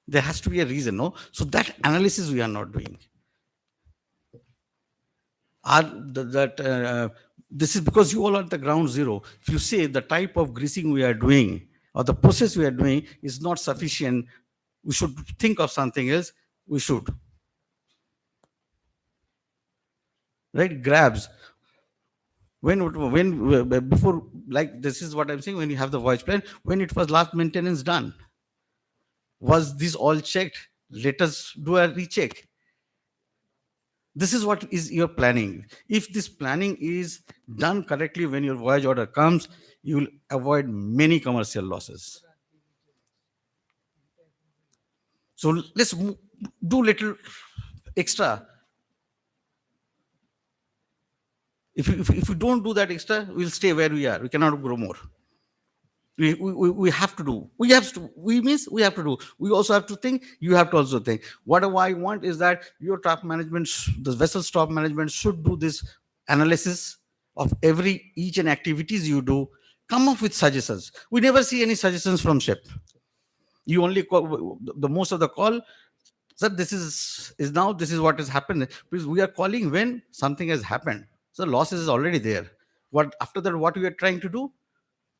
There has to be a reason, no? So that analysis we are not doing. This is because you all are at the ground zero. If you say the type of greasing we are doing or the process we are doing is not sufficient, we should think of something else. We should. Right? Grabs. When before, like this is what I'm saying, when you have the voyage plan, when it was last maintenance done, was this all checked? Let us do a recheck. This is what is your planning. If this planning is done correctly when your voyage order comes, you will avoid many commercial losses. So let's do little extra. If we don't do that extra, we'll stay where we are. We cannot grow more. We have to do. We have to. We means we have to do. We also have to think. You have to also think. What I want is that your top management, the vessel's top management, should do this analysis of each and activities you do. Come up with suggestions. We never see any suggestions from ship. You only call the most of the call. Sir, this is now. This is what has happened. Because we are calling when something has happened. So loss is already there. What after that? What we are trying to do?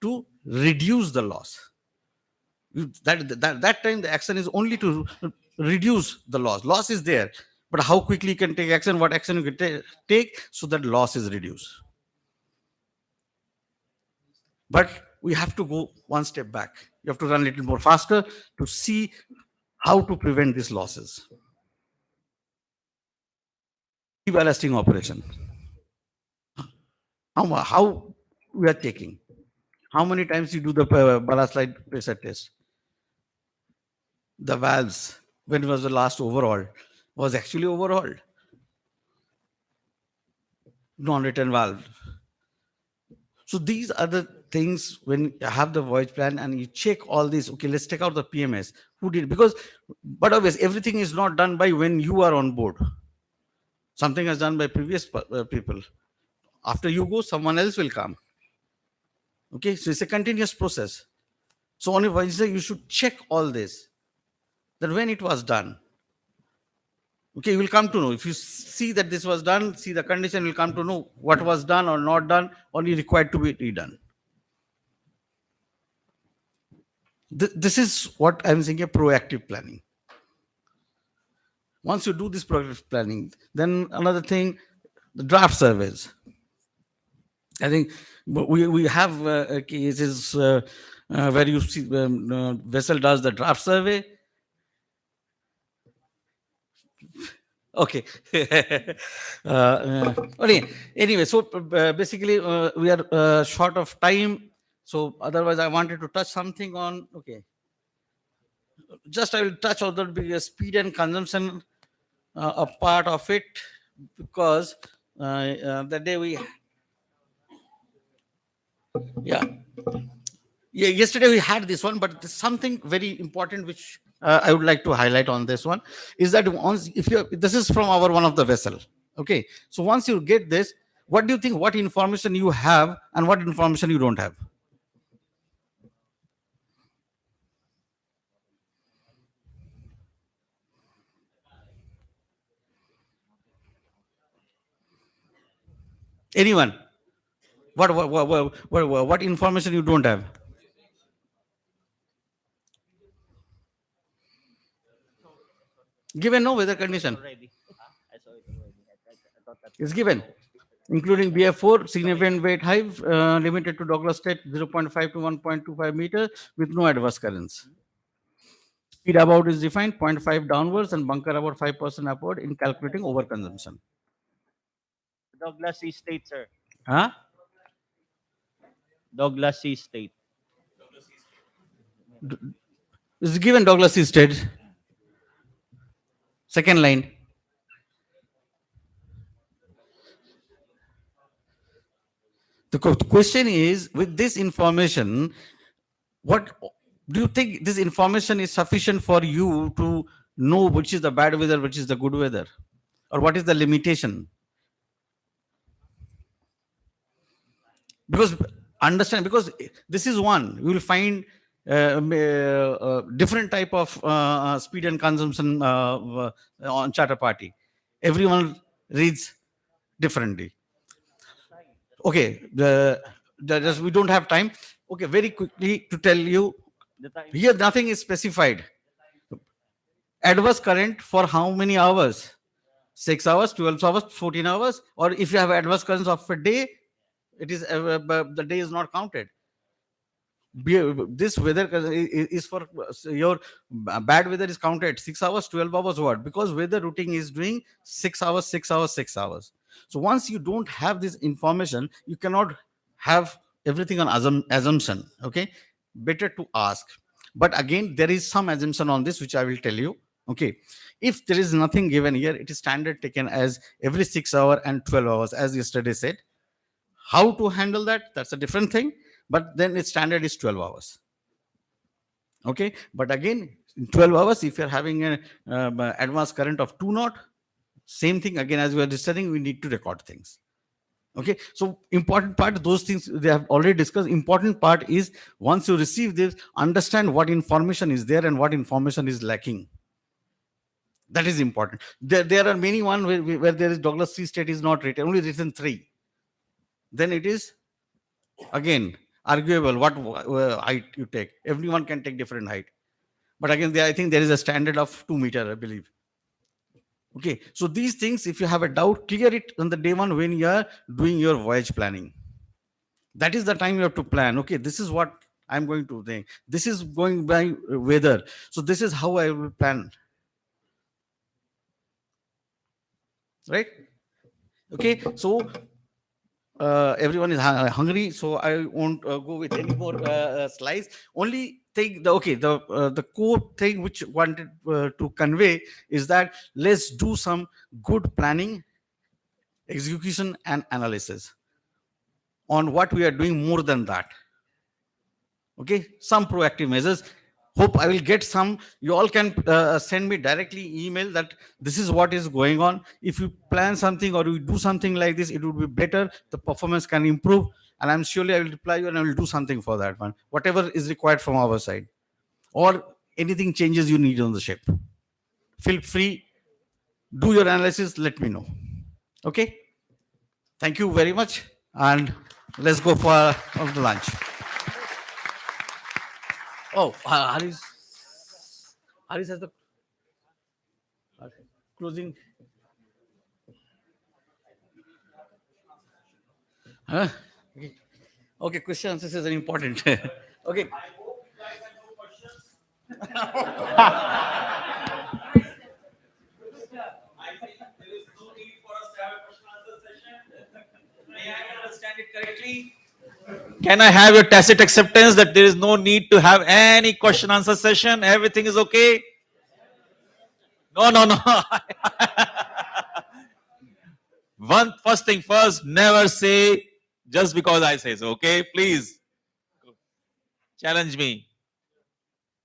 To reduce the loss. That time the action is only to reduce the loss. Loss is there, but how quickly you can take action, what action you can take so that loss is reduced. But we have to go one step back. You have to run a little more faster to see how to prevent these losses. Deballasting operation. How we are taking. How many times you do the ballast slide pressure test? The valves, when was the last overhaul? Was actually overhauled. Non-return valve. So these are the things when you have the voyage plan and you check all this. Okay, let's take out the PMS. Who did? Because, but obviously, everything is not done by when you are on board. Something is done by previous people. After you go, someone else will come. Okay, so it's a continuous process. So on a Wednesday, you should check all this. That when it was done. Okay, you will come to know. If you see that this was done, see the condition, you will come to know what was done or not done, only required to be redone. This is what I'm saying, a proactive planning. Once you do this proactive planning, then another thing, the draft surveys. I think we have cases where you see vessel does the draft survey. Okay. Anyway, so basically we are short of time. So otherwise, I wanted to touch something on. Okay. Just I will touch on the speed and consumption a part of it, because the day we. Yeah. Yesterday we had this one, but something very important which I would like to highlight on this one is that once, if you, this is from our one of the vessel. Okay, so once you get this, what do you think? What information you have and what information you don't have? Anyone? What information you don't have? Given no weather condition. Already. I saw it already. I thought that It's given, including BF4, significant weight height, limited to Douglas step 0.5 to 1.25 meter with no adverse currents. Speed about is defined 0.5 downwards and bunker about 5% upward in calculating overconsumption. Douglas C State, sir. Huh? Douglas C State. It's given Douglas state. Second line. The question is, with this information, what do you think this information is sufficient for you to know which is the bad weather, which is the good weather? Or what is the limitation? Because understand, because this is one, you will find different type of speed and consumption on charter party. Everyone reads differently. Okay, just we don't have time. Okay, very quickly to tell you, here nothing is specified. Adverse current for how many hours? 6 hours, 12 hours, 14 hours, or if you have adverse currents of a day, it is the day is not counted. This weather is for your bad weather is counted 6 hours, 12 hours, what? Because weather routing is doing 6 hours, 6 hours, 6 hours. So once you don't have this information, you cannot have everything on assumption. Okay, better to ask. But again, there is some assumption on this which I will tell you. Okay, if there is nothing given here, it is standard taken as every 6 hour and 12 hours, as yesterday said. How to handle that, that's a different thing, but then its standard is 12 hours. Okay, but again, in 12 hours, if you're having an advanced current of 2 knot, same thing again, as we are discussing, we need to record things. Okay, so important part, those things they have already discussed. Important part is, once you receive this, understand what information is there and what information is lacking. That is important. There are many one where there is Douglas C state is not written, only written 3. Then it is again arguable what height you take. Everyone can take different height. But again, I think there is a standard of 2 meter, I believe. Okay, so these things, if you have a doubt, clear it on the day one when you are doing your voyage planning. That is the time you have to plan. Okay, this is what I'm going to think. This is going by weather. So this is how I will plan. Right? Okay, so everyone is hungry, so I won't go with any more slides. Only thing, the core thing which wanted to convey is that let's do some good planning, execution, and analysis on what we are doing more than that. Okay, some proactive measures. Hope I will get some. You all can send me directly email that this is what is going on. If you plan something or you do something like this, it would be better. The performance can improve, and I'm surely I will reply you and I will do something for that one. Whatever is required from our side, or anything changes you need on the ship. Feel free. Do your analysis. Let me know. Okay. Thank you very much, and let's go for the lunch. Oh, Haris has the closing. Huh? Okay, questions. This is important. Okay. Can I have your tacit acceptance that there is no need to have any question answer session? Everything is okay? No. First thing first, never say just because I say so, okay? Please. Challenge me.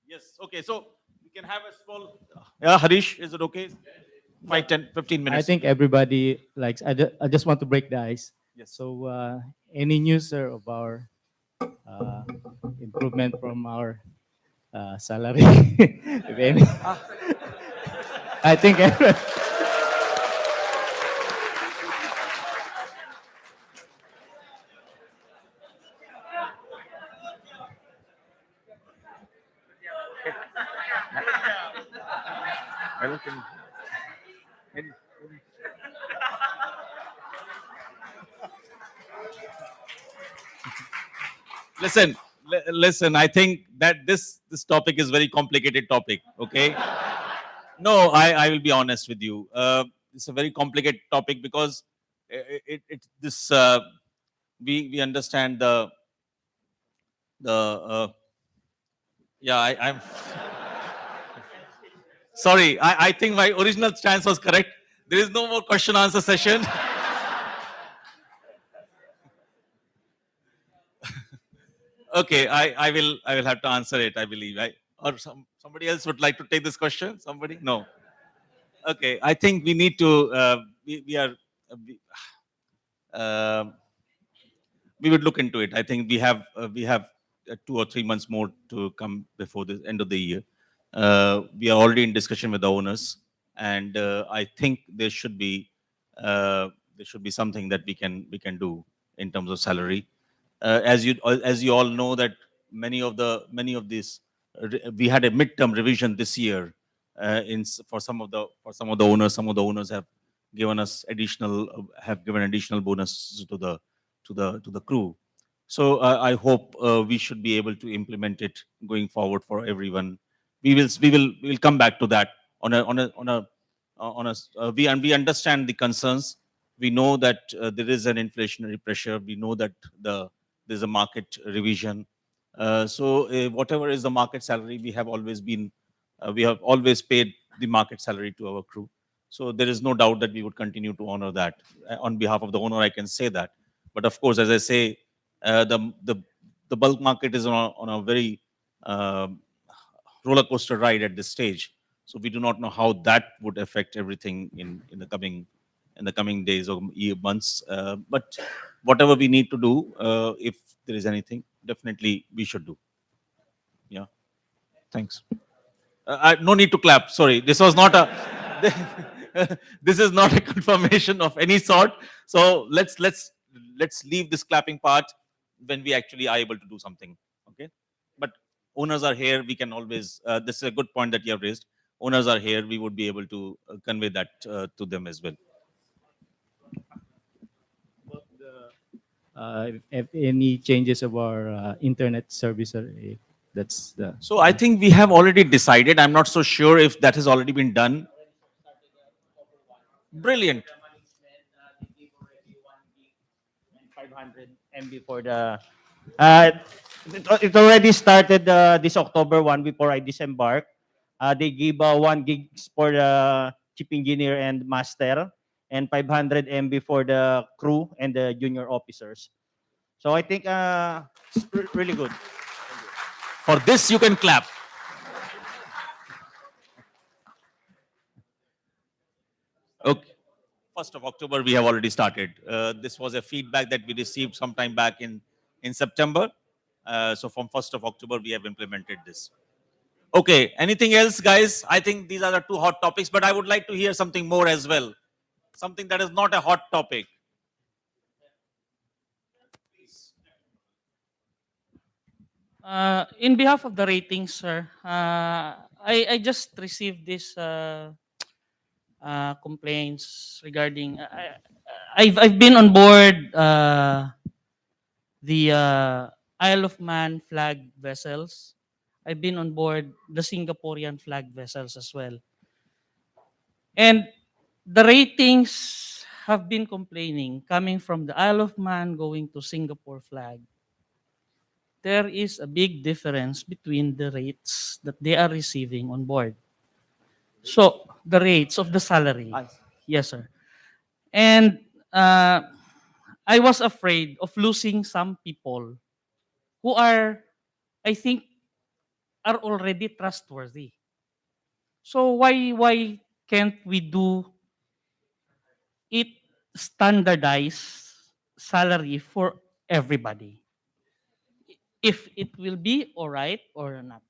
Yes, okay, so we can have a small. Yeah, Harish, is it okay? 5, 10, 15 minutes. I think everybody likes. I just want to break the ice. Yes. So, any news, sir, of our improvement from our salary? If any, I think. I don't think Listen, listen. I think that this topic is very complicated topic. Okay. No, I will be honest with you. It's a very complicated topic because it this we understand the yeah. I'm sorry. I think my original stance was correct. There is no more question answer session. Okay, I will have to answer it. I believe. Or somebody else would like to take this question. Somebody? No. Okay, I think we need to. We are. Uh, we would look into it. I think we have 2 or 3 months more to come before the end of the year. We are already in discussion with the owners, and I think there should be something that we can do in terms of salary. As you all know that many of these we had a midterm revision this year for some of the owners. Some of the owners have given additional bonus to the crew. So I hope we should be able to implement it going forward for everyone. We will come back to that on a we understand the concerns. We know that there is an inflationary pressure. We know that there's a market revision. So whatever is the market salary, we have always paid the market salary to our crew. So there is no doubt that we would continue to honor that. On behalf of the owner, I can say that. But of course, as I say, the bulk market is on a very roller coaster ride at this stage. So we do not know how that would affect everything in the coming days or months. But whatever we need to do, if there is anything, definitely we should do. Yeah. Thanks. No need to clap. Sorry, this was not a. This is not a confirmation of any sort. So let's leave this clapping part when we actually are able to do something. Okay. But owners are here. We can always. This is a good point that you have raised. Owners are here. We would be able to convey that to them as well. If any changes of our internet service, if that's the. So I think we have already decided. I'm not so sure if that has already been done. Brilliant. 500 MB for the. It already started this October 1 before I disembark. They give 1 gigs for the chief engineer and master, and 500 MB for the crew and the junior officers. So I think it's really good. For this, you can clap. Okay. 1st of October, we have already started. This was a feedback that we received sometime back in September. So from 1st of October, we have implemented this. Okay. Anything else, guys? I think these are the 2 hot topics, but I would like to hear something more as well. Something that is not a hot topic. In behalf of the ratings, sir, I just received this complaints regarding. I've been on board the Isle of Man flag vessels. I've been on board the Singaporean flag vessels as well, and the ratings have been complaining coming from the Isle of Man going to Singapore flag. There is a big difference between the rates that they are receiving on board. So the rates of the salary. Yes, sir. And I was afraid of losing some people who are, I think, are already trustworthy. So why can't we do it standardized salary for everybody? If it will be all right or not.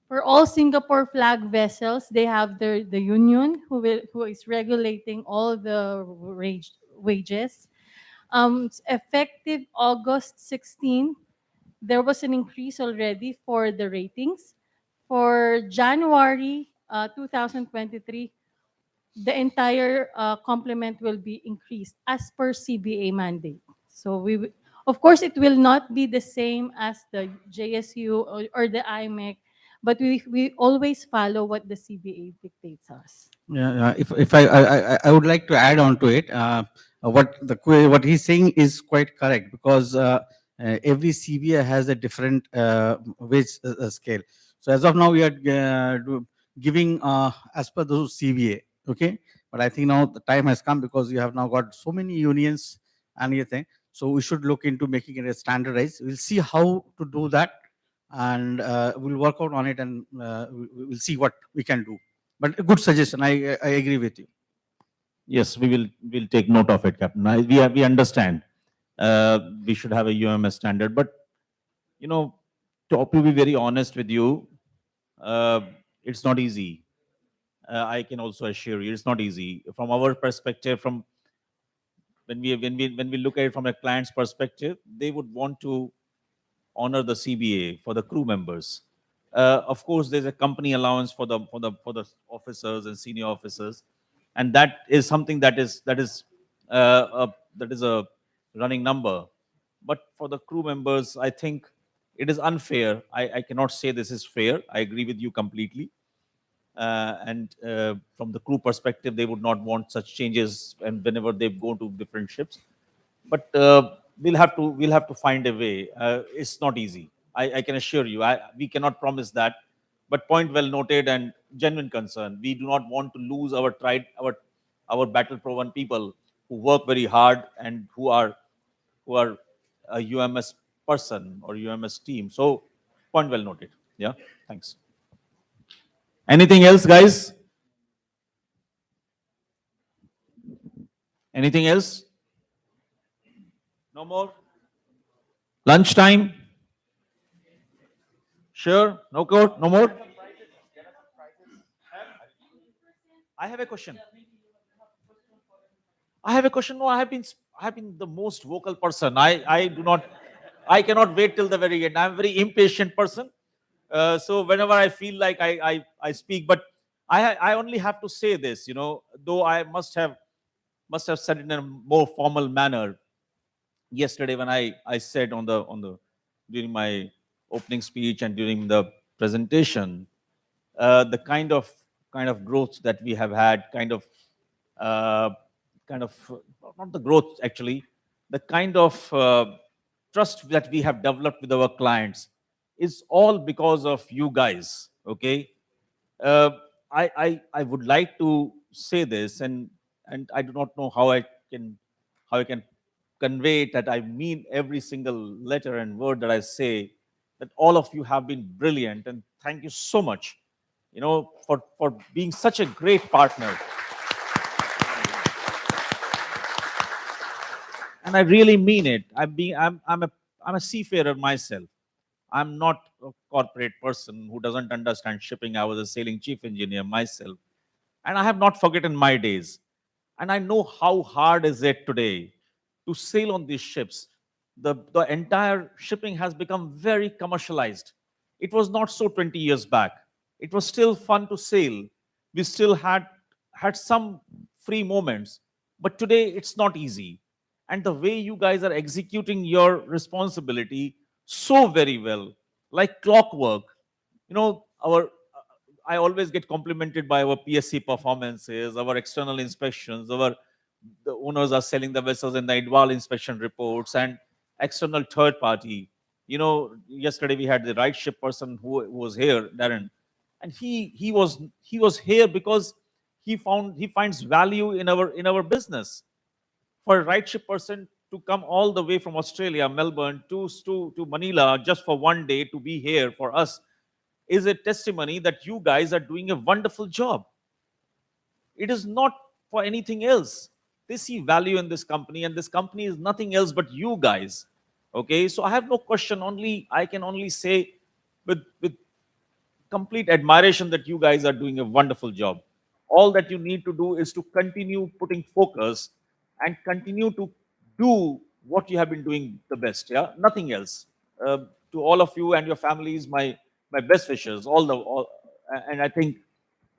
For all Singapore flag vessels, they have the union who is regulating all the wages. Effective August 16, there was an increase already for the ratings. For January 2023, the entire complement will be increased as per CBA mandate. So of course, it will not be the same as the JSU or the IMEC, but we always follow what the CBA dictates us. Yeah, if I would like to add on to it, what he's saying is quite correct, because every CBA has a different wage scale. So as of now, we are giving as per those CBA. Okay, but I think now the time has come, because you have now got so many unions and everything. So we should look into making it a standardized. We'll see how to do that, and we'll work out on it, and we'll see what we can do. But a good suggestion. I agree with you. Yes, we'll take note of it, Captain. We understand. We should have a UMS standard, but to be very honest with you, uh, it's not easy. I can also assure you, it's not easy from our perspective. From when we look at it from a client's perspective, they would want to honor the CBA for the crew members. Of course, there's a company allowance for the officers and senior officers, and that is something that is a running number. But for the crew members, I think it is unfair. I cannot say this is fair. I agree with you completely. And from the crew perspective, they would not want such changes, and whenever they go to different ships. But we'll have to find a way. It's not easy. I can assure you. We cannot promise that. But point well noted and genuine concern. We do not want to lose our battle proven people who work very hard and who are a UMS person or UMS team. So point well noted. Yeah. Thanks. Anything else, guys? Anything else? No more? Lunchtime? Sure? No code? No more? I have a question. I have a question. No, I have been the most vocal person. I cannot wait till the very end. I'm a very impatient person. So whenever I feel like I speak, but I only have to say this, though I must have said it in a more formal manner yesterday when I said on the during my opening speech and during the presentation, the kind of growth that we have had, uh, kind of not the growth actually, the kind of trust that we have developed with our clients is all because of you guys. Okay, uh, I would like to say this, and I do not know how I can convey it, that I mean every single letter and word that I say, that all of you have been brilliant, and thank you so much, for being such a great partner. And I really mean it. I'm a seafarer myself. I'm not a corporate person who doesn't understand shipping. I was a sailing chief engineer myself, and I have not forgotten my days. And I know how hard is it today to sail on these ships. The entire shipping has become very commercialized. It was not so 20 years back. It was still fun to sail. We still had some free moments, but today it's not easy. And the way you guys are executing your responsibility so very well, like clockwork, our I always get complimented by our PSC performances, our external inspections, the owners are selling the vessels in the IDWAL inspection reports, and external third party. Yesterday we had the right ship person who was here, Darren, and he was here because he finds value in our business. For a right ship person to come all the way from Australia, Melbourne to Manila just for one day to be here for us is a testimony that you guys are doing a wonderful job. It is not for anything else. They see value in this company, and this company is nothing else but you guys. Okay, so I have no question. I can only say with complete admiration that you guys are doing a wonderful job. All that you need to do is to continue putting focus and continue to do what you have been doing the best. Yeah, nothing else. To all of you and your families, my best wishes. And I think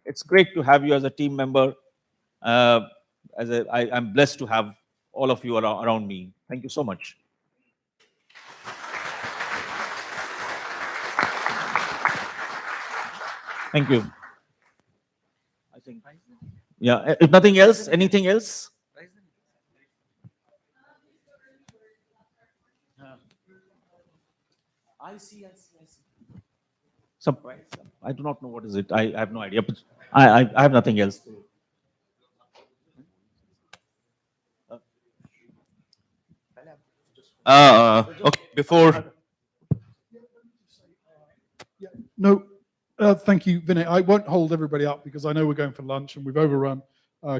it's great to have you as a team member. Uh, I'm blessed to have all of you around me. Thank you so much. Thank you. I think. Yeah. If nothing else, anything else? I see. Some, I do not know what is it. I have no idea. But I have nothing else. Okay, before. No, thank you, Vinay. I won't hold everybody up because I know we're going for lunch and we've overrun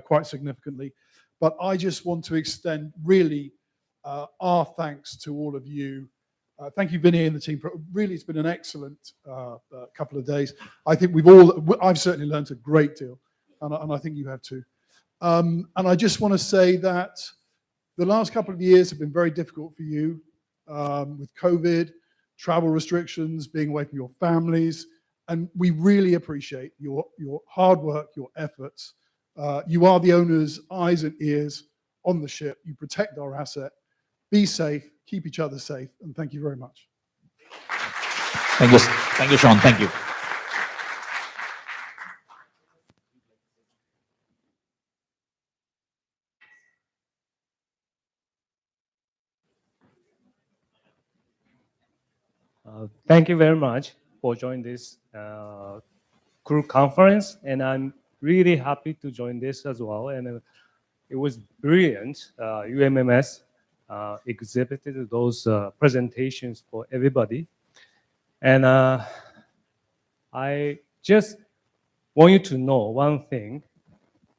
quite significantly. But I just want to extend really our thanks to all of you. Thank you, Vinay and the team. Really, it's been an excellent couple of days. I think I've certainly learned a great deal, and I think you have too. And I just want to say that the last couple of years have been very difficult for you with COVID, travel restrictions, being away from your families, and we really appreciate your hard work, your efforts. You are the owner's eyes and ears on the ship. You protect our asset. Be safe, keep each other safe, and thank you very much. Thank you, Sean. Thank you. Thank you very much for joining this crew conference, and I'm really happy to join this as well. And it was brilliant. UMMS exhibited those presentations for everybody, and I just want you to know one thing: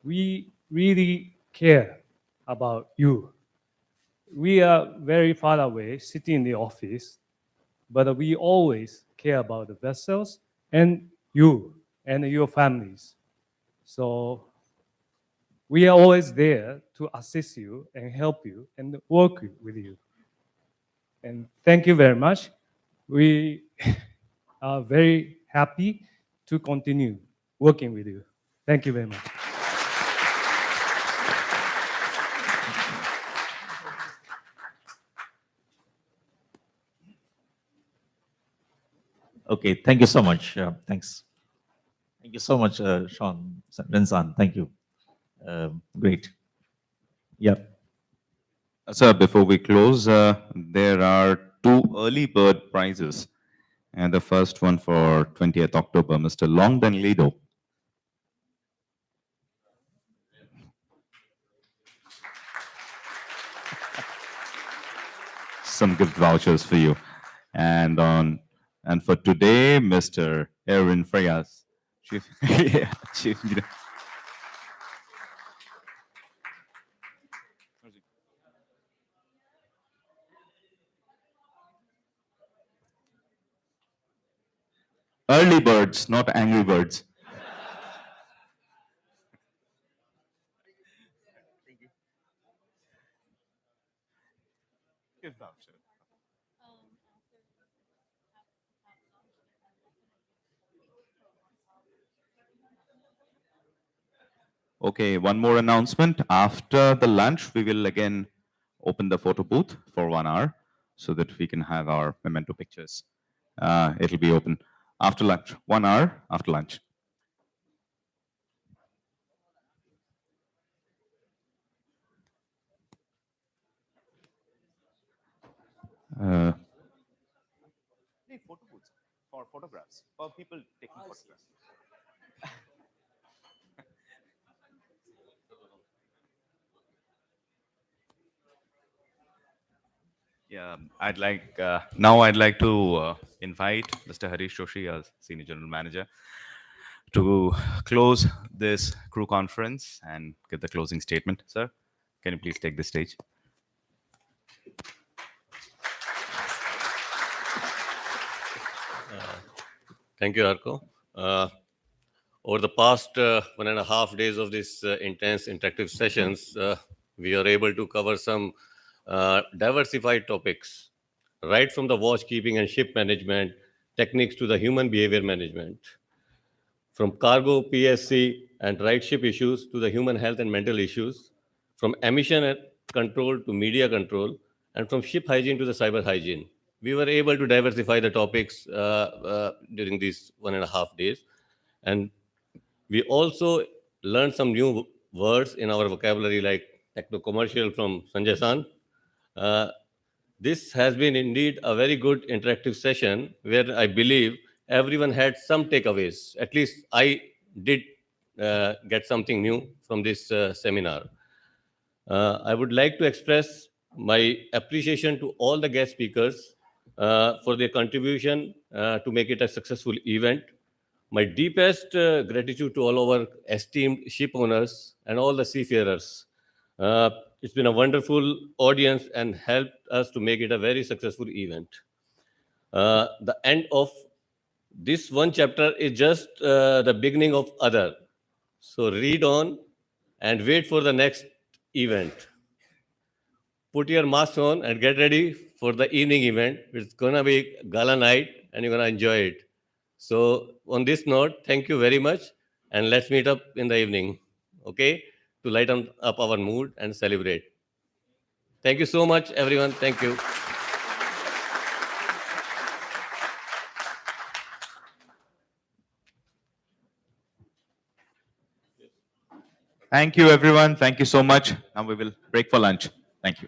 we really care about you. We are very far away, sitting in the office, but we always care about the vessels and you and your families. So we are always there to assist you and help you and work with you. And thank you very much. We are very happy to continue working with you. Thank you very much. Okay, thank you so much. Thanks. Thank you so much, Sean Rensan. Thank you. Great. Yeah. Sir, before we close, there are 2 early bird prizes. And the first one for 20th October, Mr. Longden Lido. Some gift vouchers for you. And for today, Mr. Erwin Frias, Chief, yeah, Chief Engineer. Early birds, not angry birds. Gift voucher. Okay, one more announcement. After the lunch, we will again open the photo booth for 1 hour so that we can have our memento pictures. It'll be open after lunch, 1 hour after lunch. Photo booths for photographs, for people taking photographs. Yeah, now I'd like to invite Mr. Harish Joshi, our Senior General Manager, to close this crew conference and give the closing statement. Sir, can you please take the stage? Thank you, Arko. Over the past 1.5 days of this intense interactive sessions, we are able to cover some diversified topics, right from the watch keeping and ship management techniques to the human behavior management, from cargo, PSC, and right ship issues to the human health and mental issues, from emission and control to media control, and from ship hygiene to the cyber hygiene. We were able to diversify the topics during these 1.5 days. And we also learned some new words in our vocabulary, like techno commercial from Sanjay San. Uh, this has been indeed a very good interactive session where I believe everyone had some takeaways. At least I did get something new from this seminar. I would like to express my appreciation to all the guest speakers for their contribution to make it a successful event. My deepest gratitude to all our esteemed ship owners and all the seafarers. It's been a wonderful audience and helped us to make it a very successful event. The end of this one chapter is just the beginning of other. So read on and wait for the next event. Put your mask on and get ready for the evening event. It's gonna be gala night and you're gonna enjoy it. So on this note, thank you very much, and let's meet up in the evening, okay, to lighten up our mood and celebrate. Thank you so much, everyone. Thank you. Thank you, everyone. Thank you so much. Now we will break for lunch. Thank you.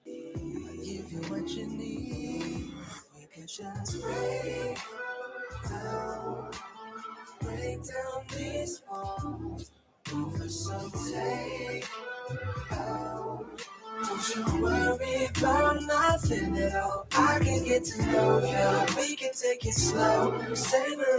Give you what you need. We can just break down these walls. Over some take out. Don't you worry about nothing at all. I can get to know you. We can take it slow. Savor